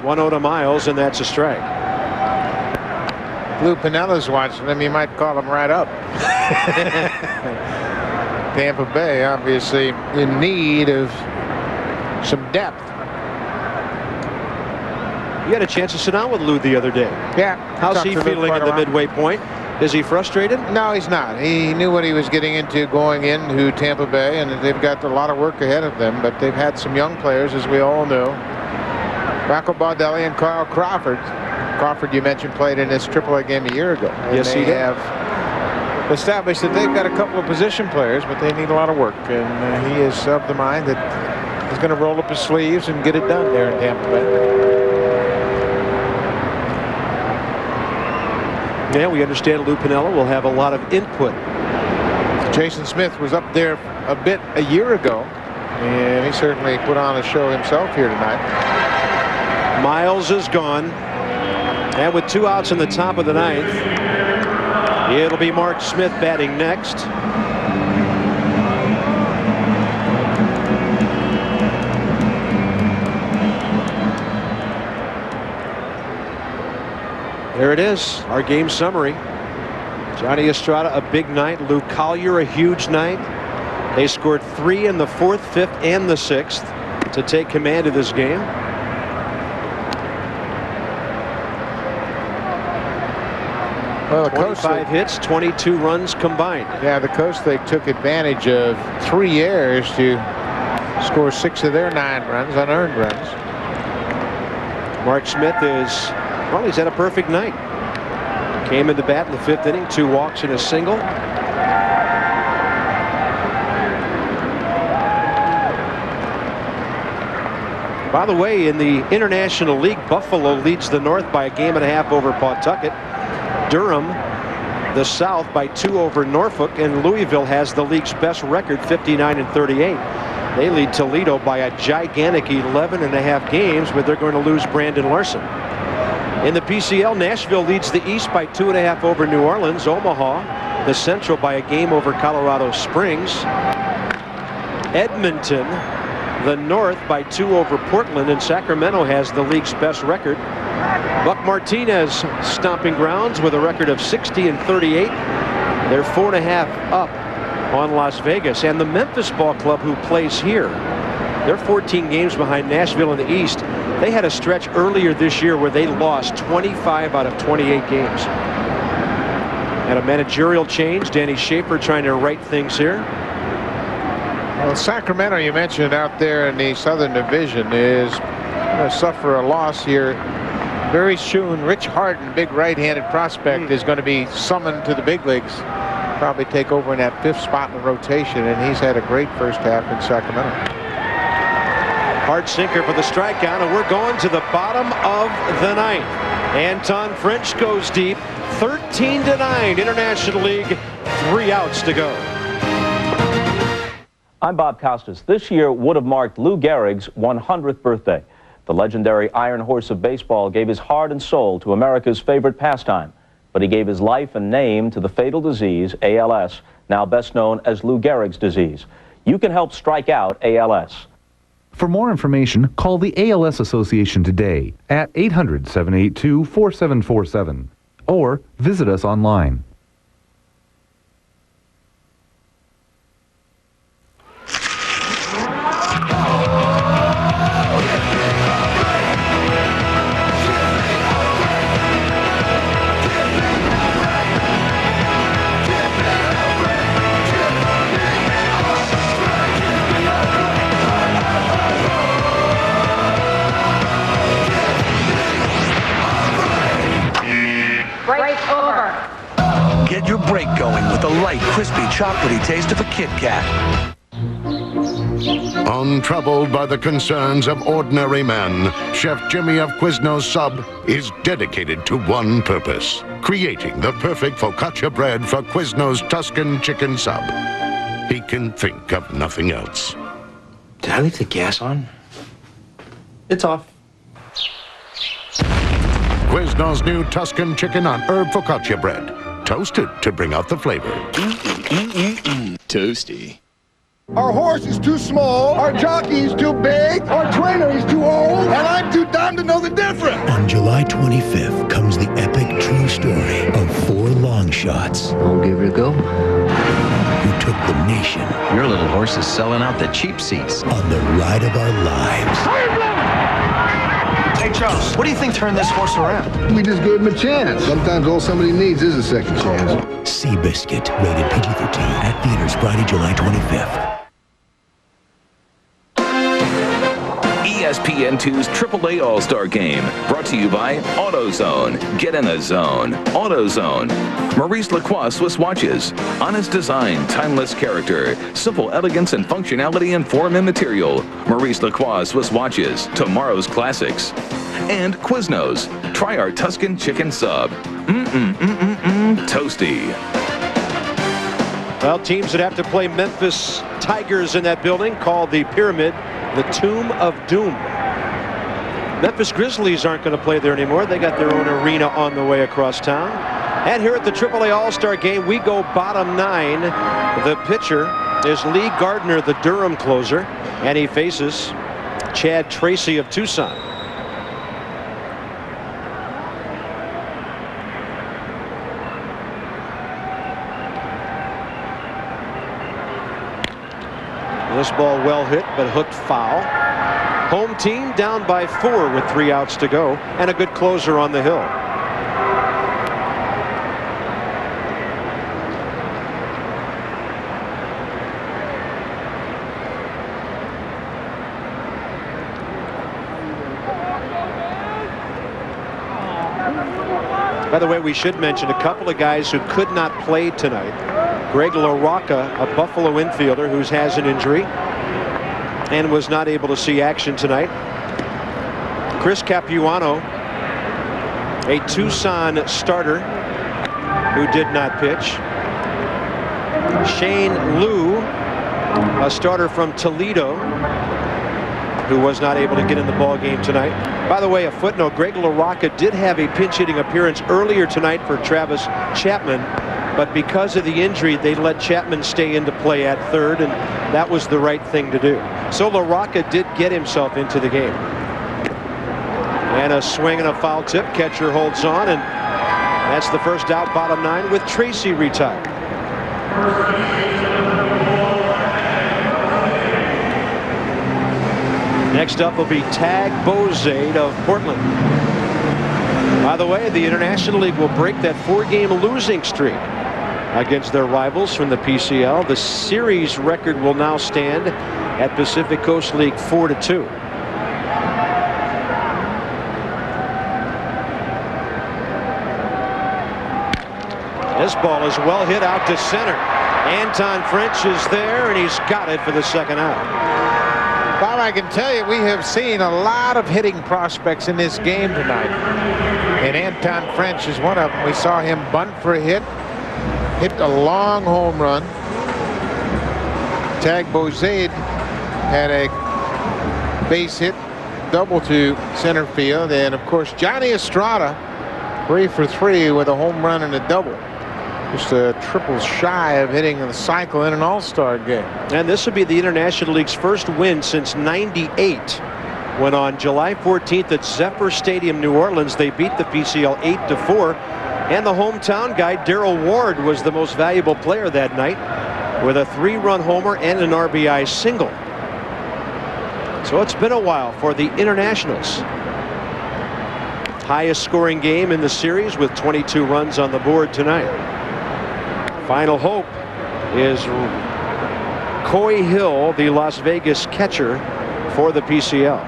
1-0 to Miles, and that's a strike. Lou Pinella's watching him. He might call him right up. Tampa Bay obviously in need of some depth. You had a chance to sit down with Lou the other day. Yeah. How's he feeling at the midway point? Is he frustrated? No, he's not. He knew what he was getting into going into Tampa Bay, and they've got a lot of work ahead of them, but they've had some young players, as we all know. Rocco Baldelli and Carl Crawford. Crawford, you mentioned, played in this AAA game a year ago. And yes, he did. They have established that they've got a couple of position players, but they need a lot of work, and he is of the mind that he's going to roll up his sleeves and get it done there in Tampa Bay. Yeah, we understand Lou Piniella will have a lot of input. Jason Smith was up there a bit a year ago, and he certainly put on a show himself here tonight. Miles is gone, and with 2 outs in the top of the 9th, it'll be Mark Smith batting next. There it is, our game summary. Johnny Estrada, a big night. Lou Collier, a huge night. They scored 3 in the 4th, 5th, and the 6th to take command of this game. Well, the 25 hits, 22 runs combined. Yeah, the Coast League took advantage of 3 errors to score 6 of their 9 runs, unearned runs. Mark Smith is, well, he's had a perfect night. Came into bat in the 5th inning, 2 walks and a single. By the way, in the International League, Buffalo leads the North by 1.5 games over Pawtucket. Durham, the South, by 2 over Norfolk, and Louisville has the league's best record, 59-38. They lead Toledo by a gigantic 11.5 games, but they're going to lose Brandon Larson. In the PCL, Nashville leads the East by 2.5 over New Orleans. Omaha, the Central, by 1 game over Colorado Springs. Edmonton, the North, by 2 over Portland, and Sacramento has the league's best record. Buck Martinez stomping grounds with a record of 60-38. They're 4.5 up on Las Vegas. And the Memphis Ball Club, who plays here, they're 14 games behind Nashville in the East. They had a stretch earlier this year where they lost 25 out of 28 games. And a managerial change. Danny Schaefer trying to right things here. Well, Sacramento, you mentioned out there in the Southern Division, is going to suffer a loss here very soon. Rich Harden, big right-handed prospect, is going to be summoned to the big leagues. Probably take over in that 5th spot in the rotation, and he's had a great first half in Sacramento. Hard sinker for the strikeout, and we're going to the bottom of the 9th. Anton French goes deep, 13-9, International League, 3 outs to go. I'm Bob Costas. This year would have marked Lou Gehrig's 100th birthday. The legendary Iron Horse of baseball gave his heart and soul to America's favorite pastime, but he gave his life and name to the fatal disease, ALS, now best known as Lou Gehrig's disease. You can help strike out ALS. For more information, call the ALS Association today at 800-782-4747 or visit us online. Get your break going with the light, crispy, chocolatey taste of a Kit Kat. Untroubled by the concerns of ordinary men, Chef Jimmy of Quiznos Sub is dedicated to one purpose: creating the perfect focaccia bread for Quiznos Tuscan Chicken Sub. He can think of nothing else. Did I leave the gas on? It's off. Quiznos' new Tuscan Chicken on Herb Focaccia Bread. Toasted to bring out the flavor. Toasty. Our horse is too small, our jockey is too big, our trainer is too old, and I'm too dumb to know the difference. On July 25th comes the epic true story of 4 long shots. I'll give it a go. Who took the nation. Your little horse is selling out the cheap seats. On the ride of our lives. Hey, Charles, what do you think turned this horse around? We just gave him a chance. Sometimes all somebody needs is a second chance. Seabiscuit, rated PG-13, at theaters Friday, July 25th. ESPN2's AAA All-Star Game, brought to you by AutoZone. Get in the zone. AutoZone. Maurice Lacroix Swiss watches. Honest design, timeless character, simple elegance and functionality in form and material. Maurice Lacroix Swiss watches. Tomorrow's classics. And Quiznos. Try our Tuscan Chicken Sub. Toasty. Well, teams that have to play Memphis Tigers in that building called the Pyramid, the Tomb of Doom. Memphis Grizzlies aren't going to play there anymore. They got their own arena on the way across town. And here at the AAA All-Star Game, we go bottom 9. The pitcher is Lee Gardner, the Durham closer, and he faces Chad Tracy of Tucson. This ball well hit, but hooked foul. Home team down by 4 with 3 outs to go, and a good closer on the hill. By the way, we should mention a couple of guys who could not play tonight. Greg LaRocca, a Buffalo infielder who has an injury and was not able to see action tonight. Chris Capuano, a Tucson starter who did not pitch. Shane Liu, a starter from Toledo, who was not able to get in the ball game tonight. By the way, a footnote, Greg LaRocca did have a pinch hitting appearance earlier tonight for Travis Chapman, but because of the injury, they let Chapman stay into play at third, and that was the right thing to do. So LaRocca did get himself into the game. And a swing and a foul tip. Catcher holds on, and that's the first out, bottom 9, with Tracy retired. Next up will be Tag Bozade of Portland. By the way, the International League will break that 4-game losing streak against their rivals from the PCL. The series record will now stand at Pacific Coast League 4-2. This ball is well hit out to center. Anton French is there, and he's got it for the second out. Bob, I can tell you we have seen a lot of hitting prospects in this game tonight. And Anton French is one of them. We saw him bunt for a hit a long home run. Tag Bozade had a base hit, double to center field. And, of course, Johnny Estrada, 3 for 3 with a home run and a double. Just a triple shy of hitting the cycle in an all-star game. And this would be the International League's first win since '98, when on July 14th at Zephyr Stadium, New Orleans, they beat the PCL 8-4. And the hometown guy, Darrell Ward, was the most valuable player that night with a 3-run homer and an RBI single. So it's been a while for the Internationals. Highest scoring game in the series with 22 runs on the board tonight. Final hope is Coy Hill, the Las Vegas catcher for the PCL.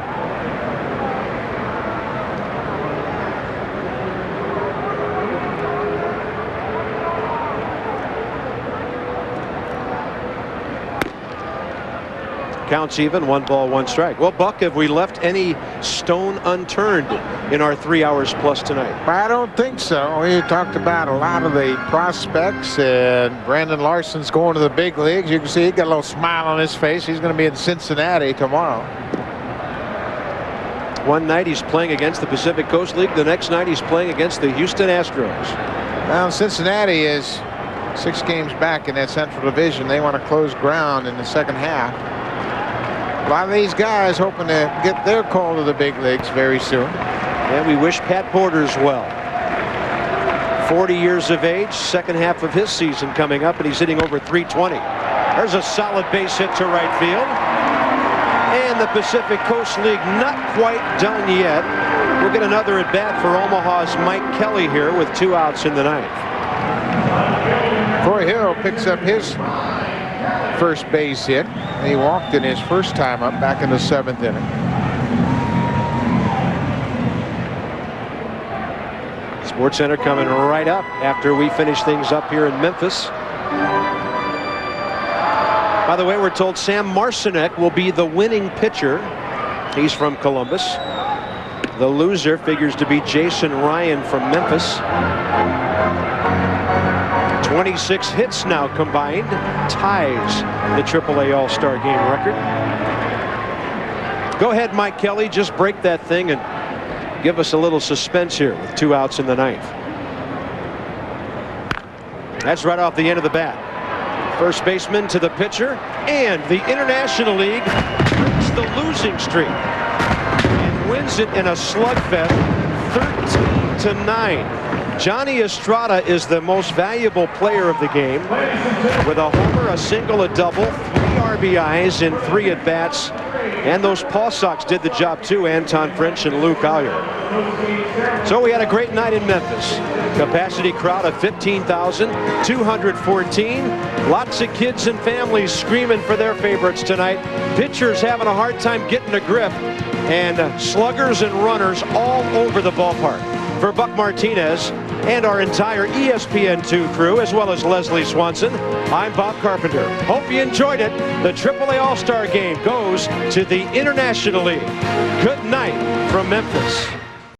Counts even, 1 ball, 1 strike. Well, Buck, have we left any stone unturned in our 3 hours plus tonight? I don't think so. We talked about a lot of the prospects, and Brandon Larson's going to the big leagues. You can see he got a little smile on his face. He's going to be in Cincinnati tomorrow. One night he's playing against the Pacific Coast League. The next night he's playing against the Houston Astros. Well, Cincinnati is 6 games back in that Central Division. They want to close ground in the second half. A lot of these guys hoping to get their call to the big leagues very soon. And we wish Pat Porter's well. 40 years of age, second half of his season coming up, and he's hitting over .320. There's a solid base hit to right field. And the Pacific Coast League not quite done yet. We'll get another at bat for Omaha's Mike Kelly here with 2 outs in the 9th. Coy Hill picks up his first base hit. He walked in his first time up back in the 7th inning. SportsCenter coming right up after we finish things up here in Memphis. By the way, we're told Sam Marcinek will be the winning pitcher. He's from Columbus. The loser figures to be Jason Ryan from Memphis. 26 hits now combined, ties the AAA All-Star Game record. Go ahead, Mike Kelly, just break that thing and give us a little suspense here with 2 outs in the 9th. That's right off the end of the bat. First baseman to the pitcher, and the International League breaks the losing streak and wins it in a slugfest, 13-9. Johnny Estrada is the most valuable player of the game with a homer, a single, a double, 3 RBIs in 3 at-bats. And those Paw Sox did the job too, Anton French and Lou Collier. So we had a great night in Memphis. Capacity crowd of 15,214. Lots of kids and families screaming for their favorites tonight. Pitchers having a hard time getting a grip. And sluggers and runners all over the ballpark. For Buck Martinez, and our entire ESPN2 crew, as well as Leslie Swanson, I'm Bob Carpenter. Hope you enjoyed it. The AAA All-Star Game goes to the International League. Good night from Memphis.